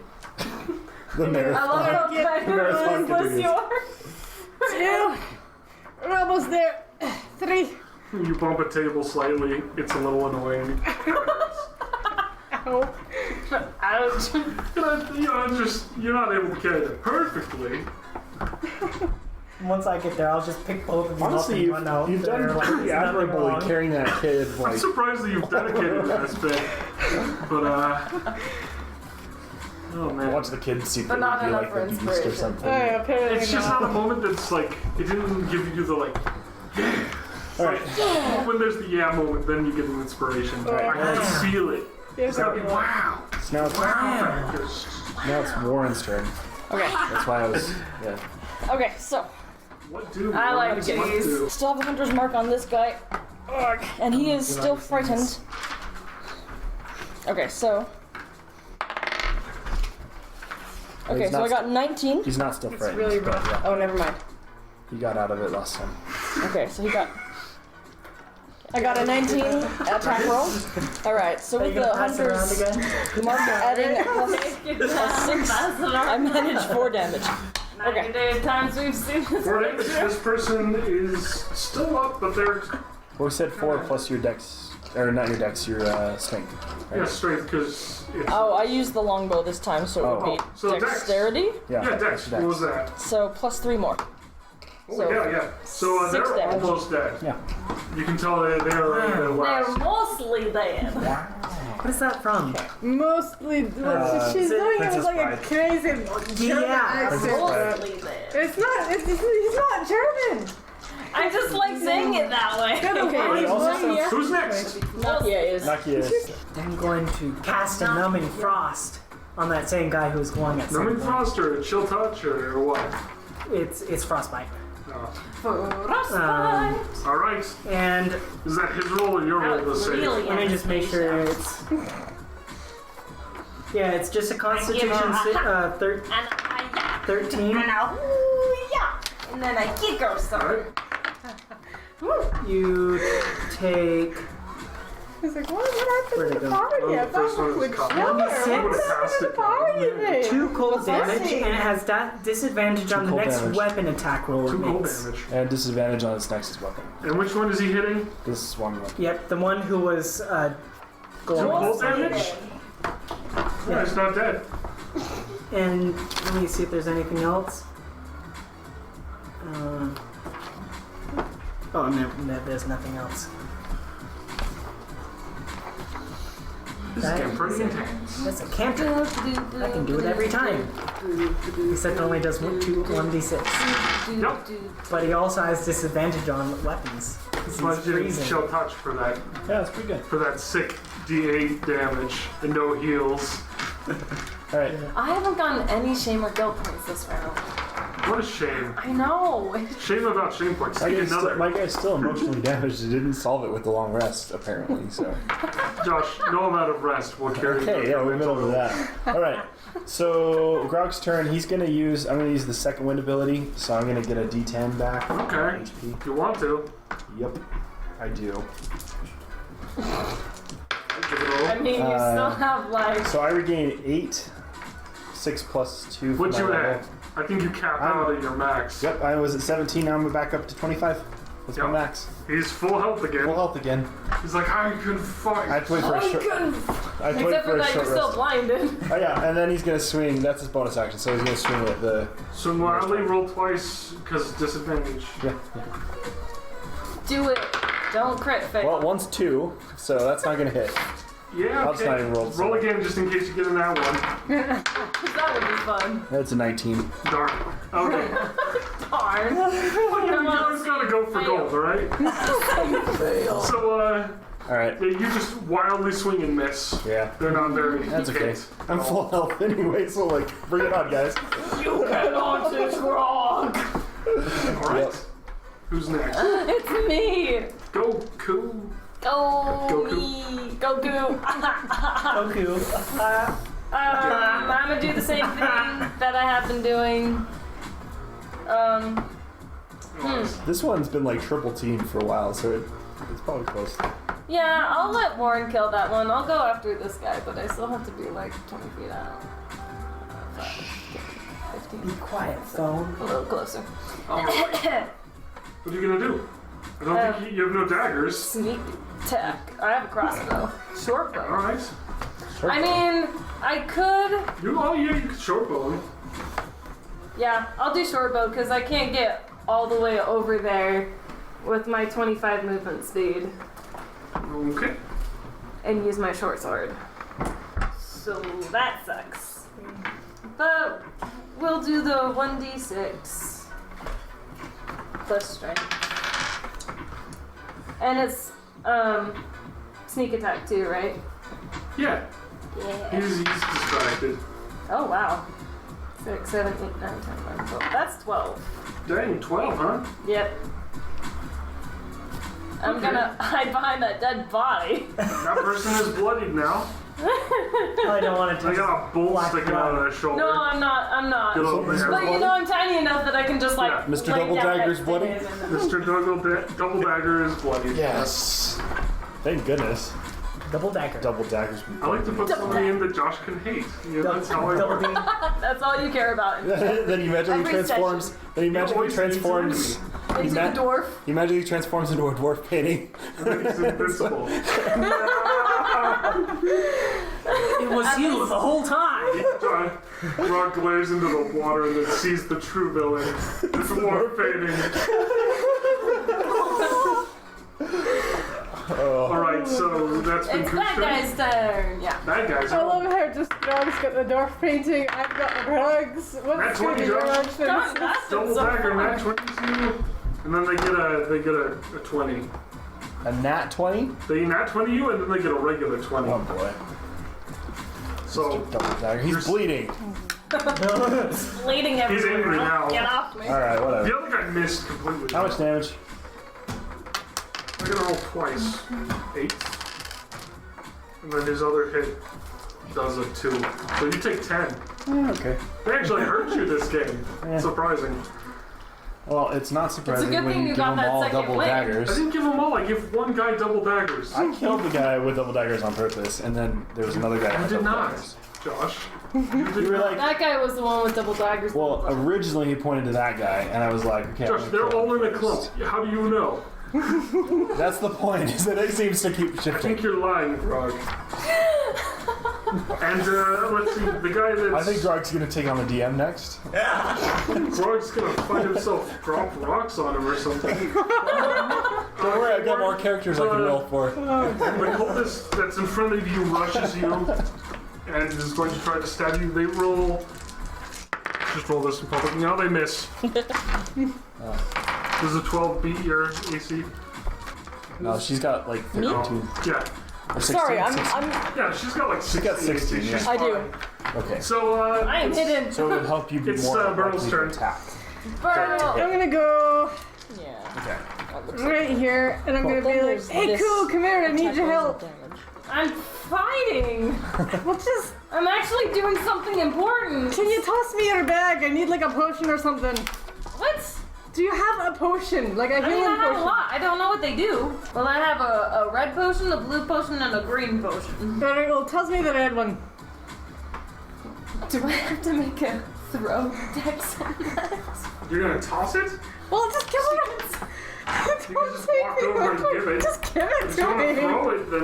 The I marathon. love how kind Marathon of useless you continues. are. 2. We're almost there. 3. You bump a table slightly, it's a little annoying. Ow. Ouch. You're not able to carry it perfectly. Once I get there, I'll just pick both of you Honestly, up and run out. you've done They're like, pretty "There's nothing admirably wrong." carrying that kid. I'm Like, surprised that you've dedicated to this bit. But, oh man. watch the kid secretly But not be enough like for the beast or inspiration. something. Apparently It's just not. not a moment that's like, it didn't give you the like, All right. when there's the yeah moment, then you get an inspiration. I can feel it. Here's It's gotta what be we want. wow. So now it's Warren's turn. Okay. That's why I was. Yeah. Okay, so What do I like what these. do? still have a hunter's mark on this guy. Ugh. And he is still frightened. Okay, so. Okay, He's so I not got 19. He's not still It's frightened. really but rough. yeah, Oh, never mind. he got out of it last time. Okay, so he got. I got a 19 attack roll. Alright, so Are you with gonna the pass it around hunter's again? mark adding plus 6, I managed 4 damage. 90 day times we've seen this. For it, this person is still up, but they're Well, we said 4 plus your dex, or not your dex, your strength. Right? yeah, straight because it's Oh, I used the longbow this time, so it would Oh. be So dex. dexterity. Yeah. yeah, Dex. What was that? So plus 3 more. Oh, So, yeah. So 6 they're damage. almost dead. Yeah. You can tell they're They're last. mostly dead. What is that from? Mostly, she's is it doing it Princess with like a Bride? crazy German Yeah. accent. Mostly dead. It's not. He's not German. I I just like saying it that way. It also sounds Who's next? Nakia is. Nakia is. I'm going to cast a numbing frost on that same guy who's glowing at Numbing some point. frost or chill touch or what? It's frostbite. No. Frostbite. All right. And Is that his roll or your roll to save? Really let me just make sure it's. Yeah, it's just a Constitution 13. And then I kick her All some. right. You take He's like, what happened Where'd to it the go? party? Oh, I the first thought one we is would caught. chill. What 26. Would've passed happened to the it. party then? 2 cold damage, Pussy. and it has disadvantage on the cold next damage. weapon attack roll it 2 cold makes. damage. And disadvantage on its next weapon. And which one is he hitting? This one. Yep, the one who was 2 going. cold damage? Yeah, he's not dead. And let me see if there's anything else. Oh, no, there's nothing else. This is getting pretty intense. That's a cantrip. I can do it every time. Except it only does 1d6. Yep. But he also has disadvantage on weapons. 'cause So I he's did freezing. chill touch for that Yeah, that's pretty good. sick D8 damage and no heals. All right. I haven't gotten any shame or guilt points this round. What a shame. I know. Shame about shame points. My Take guy's, another. my guy's still emotionally damaged. He didn't solve it with the long rest, apparently. So. Josh, no amount of rest will carry you. Okay, yeah, we're in the middle of that. All right. So Grog's turn. He's gonna use. I'm gonna use the second wind ability. So I'm gonna get a D10 back. Okay. HP. If you want to. Yep, I do. Give it all. I mean, you still have like. So I regain 8. 6 plus 2 for What my you level. at? I think you cap out at your max. Yep, I was at 17. Now I'm back up to 25. That's my Yep. max. He's full health again. Full health again. He's like, I can I fight. have to wait for a short. I have to wait Except for for a that, you're short still rest. blinded. Oh yeah, and then he's gonna swing. That's his bonus action. So he's gonna swing at the. So wildly roll twice because disadvantage. Yeah. Do it. Don't crit fail. Well, one's 2, so that's not gonna hit. Yeah, I'll just okay. not even roll. Roll again just in case you get in that one. That would be fun. That's a 19. Darn. Okay. Darn. You always gotta go for gold, alright? So, All right. yeah, you just wildly swing and miss. Yeah. They're not very That's okay. hit. I'm full health anyway, so like, bring it on, guys. You cannot sit wrong. Alright. Yep. Who's next? It's me. Go, cool. Go Goku. me. Goku. Goku. I'm gonna do the same thing that I have been doing. This one's been like triple teamed for a while, so it's probably close. Yeah, I'll let Warren kill that one. I'll go after this guy, but I still have to be like 20 feet out. 15. Be quiet, phone. A little closer. Alright. What are you gonna do? I don't think you have no daggers. Sneak attack. I have a crossbow. Short bow. Alright. I mean, I could. You could short bow him. Yeah, I'll do short bow because I can't get all the way over there with my 25 movement speed Okay. and use my short sword. So that sucks. But we'll do the 1d6 plus strength. And it's sneak attack too, right? Yeah. Yeah. He's distracted. Oh wow. 6, 7, 8, 9, 10, 11, 12. That's 12. Dang, 12, huh? Yep. I'm gonna hide behind that dead body. That person is bloodied now. I don't want to I touch. got a bolt Black sticking out of blood. their shoulder. No, I'm not. I'm not. Get over Mr. here. But you know, I'm tiny enough that I can just like. Yeah. Mr. lay Double down Dagger's next to bloody? him and- Mr. Double Dagger is bloody. Yes. Thank goodness. Double dagger. Double daggers. I like to put Double somebody in that Josh can hate. You know, that's how I Double work. D. That's all you care about. Then he magically Every transforms. Then he magically always needs transforms. Into a dwarf. He magically transforms into a dwarf painting. He's invincible. It was you the whole time. Rock glares into the water and then sees the true villain. It's more fading. Alright, so that's been It's that guy's turn. Yeah. Bad guys. I love how just John's got the dwarf painting, I've got the rugs. Nat What's 20, going to be your Josh. lunch? John, that's Double so Dagger, fun. Nat 22. And then they get a 20. A nat 20? They nat 20 you, and then they get a regular 20. Oh boy. So Double dagger. He's bleeding. Bleeding everywhere. He's angry now. Get off me. Alright, whatever. the other guy missed completely. How much damage? I'm gonna roll twice. 8. And then his other hit does a 2. So you take 10. Yeah, okay. They actually hurt you this game. Yeah. Surprising. Well, it's not surprising good when thing you you give got them that all second double win. I daggers. didn't give them all. I give one guy double daggers. I killed the guy with double daggers on purpose, and then there was another guy You with did double not, daggers. Josh. You were like, That guy was the one with double daggers. well, originally he pointed to that guy, and I was like, okay. Josh, I'm they're gonna kill all him in a clump. first. How do you know? That's the point, is that it seems to keep I shifting. think you're lying, Grog. And let's see, the guy that's... I think Grog's gonna take on the DM next. Grog's gonna find himself drop rocks on him or something. Don't worry, I've got more characters I can roll for. The cultist that's in front of you rushes you and is going to try to stab you. They roll... Just roll this in public. No, they miss. Does a 12 beat your AC? No, she's got like 32. Yeah. Or 16. Sorry, 16. I'm Yeah, she's got like 16. got 16, AC. yeah. She's I do. fine. Okay. So, I am hidden. So it would help you be It's, more Burl's likely to turn. attack. Burl. I'm gonna go yeah. Okay. That looks like right here, and I'm gonna be like, there's hey, this cool, come here, I need attack your rolls help. of damage. I'm fighting. Well, just, I'm actually doing something important. can you toss me your bag? I need like a potion or something. What? Do you have a potion? Like a I mean, healing I have a potion? lot. I don't know what they do. Well, I have a red potion, a blue potion, and a green potion. Alright, well, toss me the red one. Do I have to make a throw dex on that? You're gonna toss it? Well, just give it. You can just walk over and give it. Just give it If you to want to me. throw it, then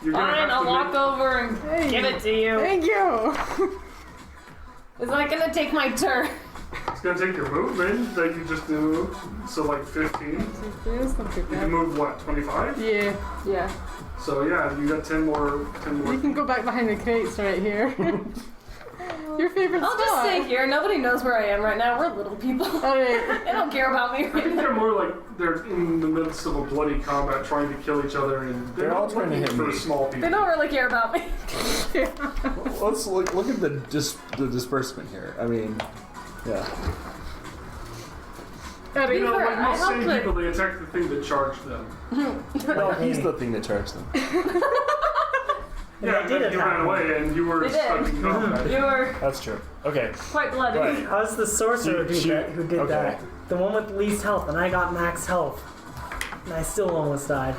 you're gonna Fine, have I'll to walk make... over and Hey. give it to you. Thank you. Is that gonna take my turn? It's gonna take your movement that you just do. So like 15. That's not too You can bad. move what, 25? Yeah, Yeah. So yeah, you got 10 more. 10 more. you can go back behind the crates right here. Your favorite I'll spot. just stay here. Nobody knows where I am right now. We're little people. Alright. They don't care about me I right think now. they're more like they're in the midst of a bloody combat trying to kill each other and They're all not trying to looking hit for me. small They people. don't really care about me. Let's look at the disbursement here. I mean, yeah. Alright. You know, like I most helped sane with- people, they attack the thing that charged them. Well, he's the thing that charged them. Yeah, they did and you attack ran him. away and you were They stuck did. in combat. You were That's true. Okay. quite bloody. Right. How's the sorcerer who did Okay. that? The one with least health, and I got max health. And I still almost died.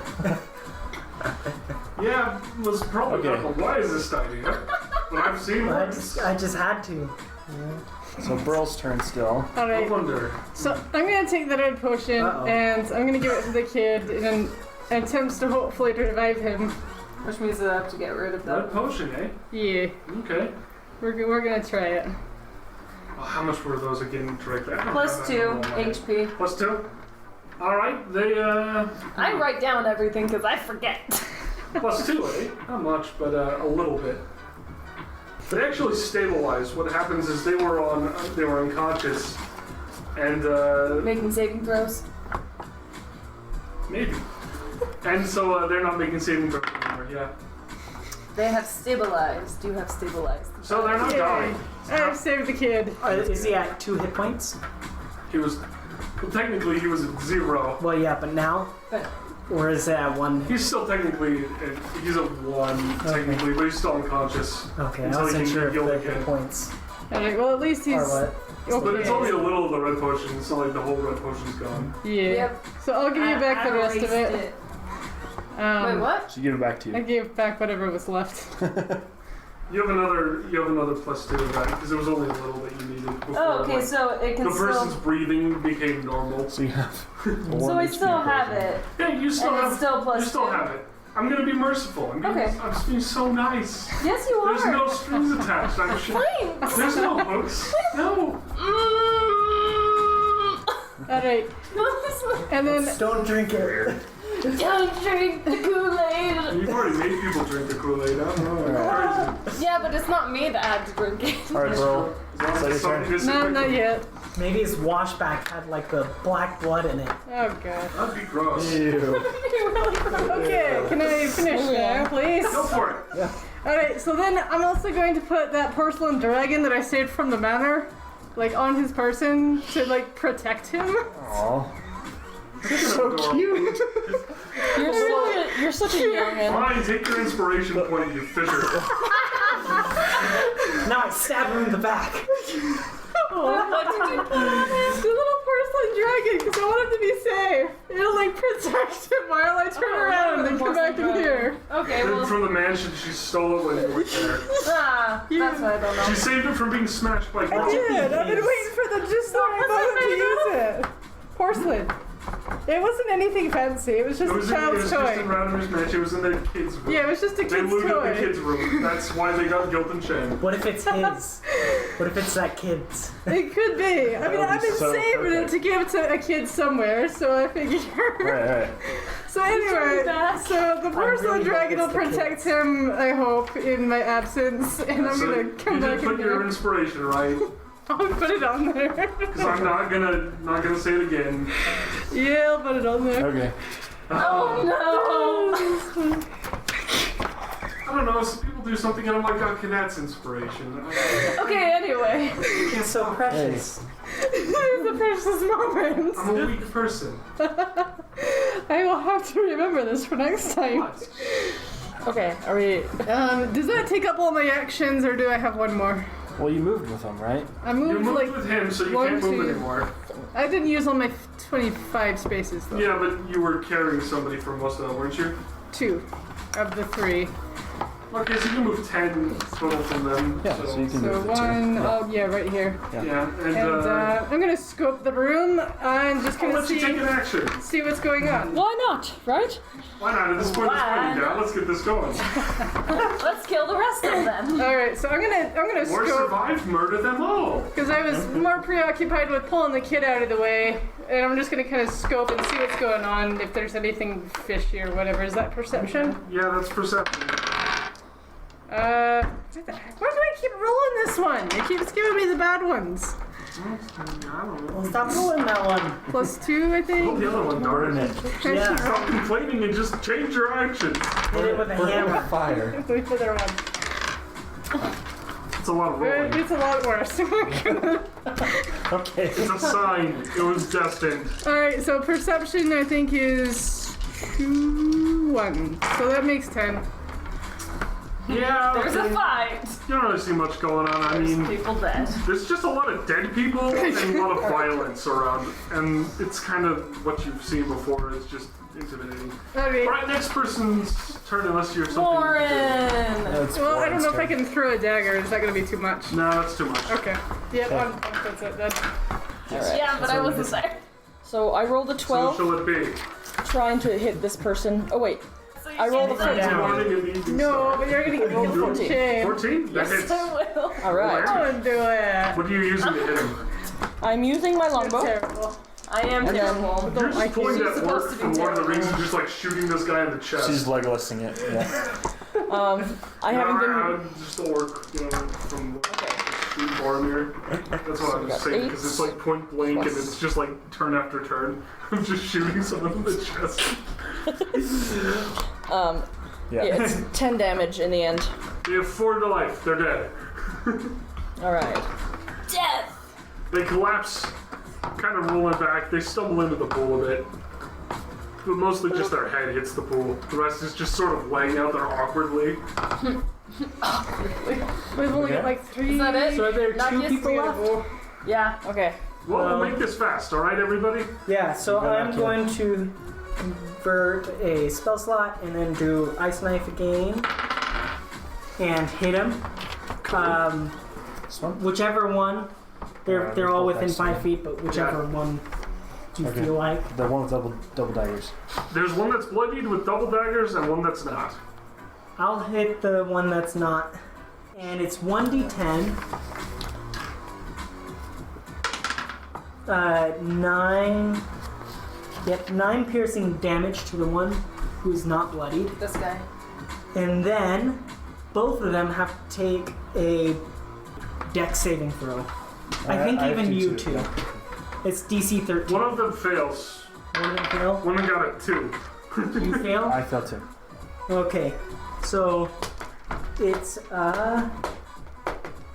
Yeah, it was probably Okay. not the wisest idea, but I've seen But worse. I just had to. So Burl's turn still. I Alright. wonder. So I'm gonna take the red potion Uh-oh. and I'm gonna give it to the kid in attempts to hopefully revive him. Which means that I have to get rid of that. Red potion, eh? Yeah, Okay. we're gonna try it. Well, how much were those again directly? I don't Plus have that 2 in my head. HP. Plus 2? Alright, they, I write down everything because I forget. plus 2, eh? Not much, but a little bit. They actually stabilized. What happens is they were unconscious, and Making saving throws. maybe. And so they're not making saving throws anymore. Yeah. They have stabilized. You have stabilized. So they're not Yay. dying. I've saved the kid. Is he at 2 hit points? He was. Well, technically, he was at 0. Well, yeah, but now? But Or is it at 1? He's still technically. He's at 1 technically, but he's still unconscious. Okay, I Until he wasn't can sure if heal the again. hit points. Alright, well at least he's Or what? But it's okay. only a little of the red potion. It's not like the whole red potion's gone. Yeah. Yep. So I'll give you back the rest of erased it. Wait, what? She give it back to I you. gave back whatever was left. You have another plus 2 of that because there was only a little that you needed. Before, Oh, okay, like, so it the can person's still. breathing became normal. So you have. So I still have it. Yeah, you still And have. it's still plus you still 2. have it. I'm gonna be merciful. I'm Okay. just being so nice. Yes, you are. There's no strings attached. I'm sure. Fine. There's no hooks. No. Alright, and then Don't drink it. Don't drink the Kool-Aid. You've already made people drink the Kool-Aid. I don't know. Crazy. Yeah, but it's not me that had to drink it. All right, Burl. As long as So it's your something turn. is no, in the- not yet. Maybe his washback had like the black blood in it. Oh god. That'd be gross. Ew. Okay, can I finish now, please? Go for it. Alright, so then I'm also going to put that porcelain dragon that I saved from the manor, like, on his person to, like, protect him. Aw. So cute. You're such a youngin'. Fine, take your inspiration point, you fisher. Now I stab him in the back. What did you put on him? The little porcelain dragon, because I want him to be safe. It'll, like, protect him while I turn around and come back in here. Okay, Then well. from the mansion, she stole it when you were there. That's what I don't know. She saved it from being smashed by I rocks. did. I've been waiting for the just the right moment to use it. Porcelain. It wasn't anything fancy. It was just It a was child's just toy. in Radimer's mansion. It was in their kids' room. Yeah, it was just a They kid's looted toy. the kids' room. That's why they got guilt and shame. What if it's his? What if it's that kid's? It could be. I mean, would I've be been so saving perfect. it to give to a kid somewhere, so I figured. Right. So anyway, so the porcelain really dragon will hope it's the protect him, I hope, in my absence, and I'm So gonna come you back did put in your here. inspiration right, I'll put it on there. because I'm not gonna say it again. Yeah, I'll put it on there. Okay. Oh no! I don't know. Some people do something and I'm like, okay, that's inspiration. Okay, anyway. It's so precious. It's a precious moment. I'm a weak person. I will have to remember this for next time. What? Okay, are we? Does that take up all my actions, or do I have one more? Well, you moved with him, right? I You moved moved like with him, so you one, can't move two- anymore. I didn't use all my 25 spaces though. Yeah, but you were carrying somebody for most of them, weren't you? 2 of the 3. Okay, so you can move 10 total from them. Yeah, so you can So move the two. 1, Yeah. oh yeah, right here. Yeah, and And I'm gonna scope the room and just I'll gonna let you take an action. see what's going on. Why not? Right? Why not? At this point, it's Why going down. Let's get this going. Let's kill the rest of them. All right, so I'm gonna Or scope survive, murder them all. because I was more preoccupied with pulling the kid out of the way, and I'm just gonna kind of scope and see what's going on. If there's anything fishy or whatever, is that perception? Yeah, that's perception. Why do I keep rolling this one? It keeps giving me the bad ones. I don't know. Well, stop rolling that one. +2, I Oh, think. the other one, darn it. Yeah, Stop complaining and just change your action. hit it with a hammer. Fire. Wait for the other one. It's a lot of rolling. It's a lot worse. Okay. It's a sign. It was destined. Alright, so perception I think is 2, 1. So that makes 10. Yeah, There's a fight. you don't really see much going on. I mean, People dead. there's just a lot of dead people and a lot of violence around. And it's kind of what you've seen before. It's just intimidating. Okay. Alright, next person's turn unless you have something. Warren! Well, I don't know if I can throw a dagger. Is that going to be too much? No, that's too much. Okay. Yep, that's it then. Alright. Yeah, but I wasn't there. So I rolled a So 12, shall it be? trying to hit this person. Oh wait, So you I rolled a can't do that. It's a down. warning and easy No, start. but you're going to get me 14. shame. 14? That Yes, hits. I will. alright. Don't do it. What are you using to hit him? I'm using my You're longbow. terrible. I am And then- terrible. You're just pulling She's that supposed work to be from Lord of the terrible. Rings and just like shooting this guy in the chest. She's Legolasing it. Yeah. I haven't been. Just the orc, you know, from Okay. Street Boromir. That's what I was got saying, 8 because it's like point blank and plus- it's just like turn after turn. I'm just shooting someone in the chest. Yeah, it's 10 damage in the end. They have 4 to life. They're dead. Alright. Death! They collapse, kind of rolling back. They stumble into the pool a bit. But mostly just their head hits the pool. The rest is just sort of laying out there awkwardly. We've only got like 3. Is that it? So are there Not 2 yet. people left? Yeah. Okay. Well, we'll make this fast, alright, everybody? Yeah, so Good I'm luck, going to convert a spell slot and then do Ice Knife again and hit him. This one? Whichever one. They're all both within Ice 5 Knife. feet, but whichever one you Okay. feel like. The one with double daggers. There's one that's bloodied with double daggers and one that's not. I'll hit the one that's not. And it's 1d10. 9. Yep, 9 piercing damage to the one who's not bloodied. This guy. And then both of them have to take a dex saving throw. I think I have even to you too. two. It's DC 13. One of them fails. One of them fail. One of them got a 2. You fail? I failed too. Okay. So it's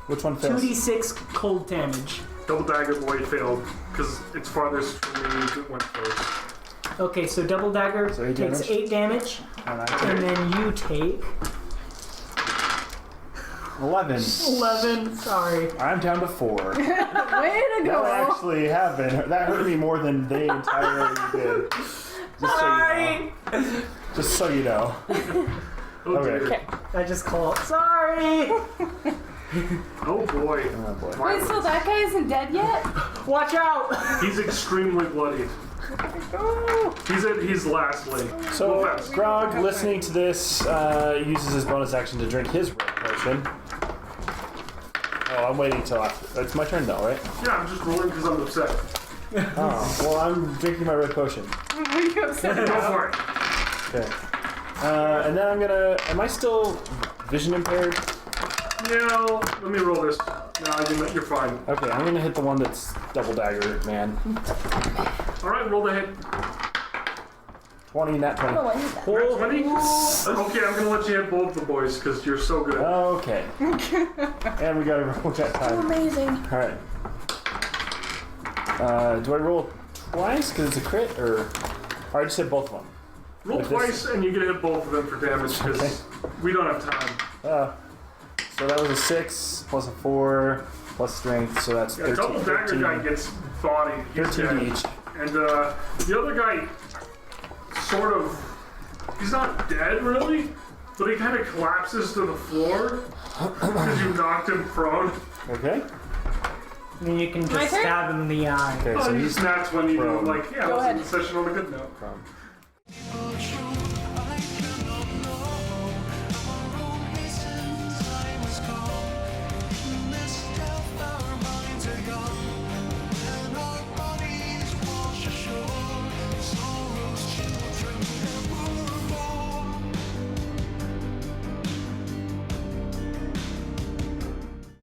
Which one fails? 2d6 cold damage. Double dagger boy failed because it's farthest from me that went first. Okay, so double dagger So 8 takes damage? 8 damage, Alright. and then you take 11. 11. Sorry. I'm down to 4. Way to That go! actually happened. That hurt me more than they entirely did. Just so you know. Oh Okay. dear. I just called. Sorry. Oh boy. Oh boy. Wait, so that guy isn't dead yet? Watch out. He's extremely bloodied. He's lastly. So, Go fast. Grog, listening to this, uses his bonus action to drink his red potion. Oh, I'm waiting till after. It's my turn though, right? Yeah, I'm just rolling because I'm upset. Oh, well, I'm drinking my red potion. We upset Go now. for it. Okay. And then I'm gonna. Am I still vision impaired? Yeah, let me roll this. No, you're fine. Okay, I'm gonna hit the one that's double dagger, man. Alright, roll the hit. 20, nat 20. Oh, I hit that. Nat 20? Okay, I'm gonna let you hit both the boys because you're so good. Okay. And we gotta roll that time. Amazing. Alright. Do I roll twice because it's a crit, or I just hit both of them? Roll Like twice and you can hit both of them for damage because Okay. we don't have time. So that was a 6 plus a 4 plus strength, so that's Yeah, 13. double dagger 13, guy gets bodied. He's 13 dead. each. And the other guy, sort of, he's not dead really, but he kind of collapses to the floor because you knocked him prone. Okay. And you can My just turn? stab him in the eye. Okay, Oh, so he he's snaps when you prone. like, yeah, Go let's ahead. end the session on a good note. prone.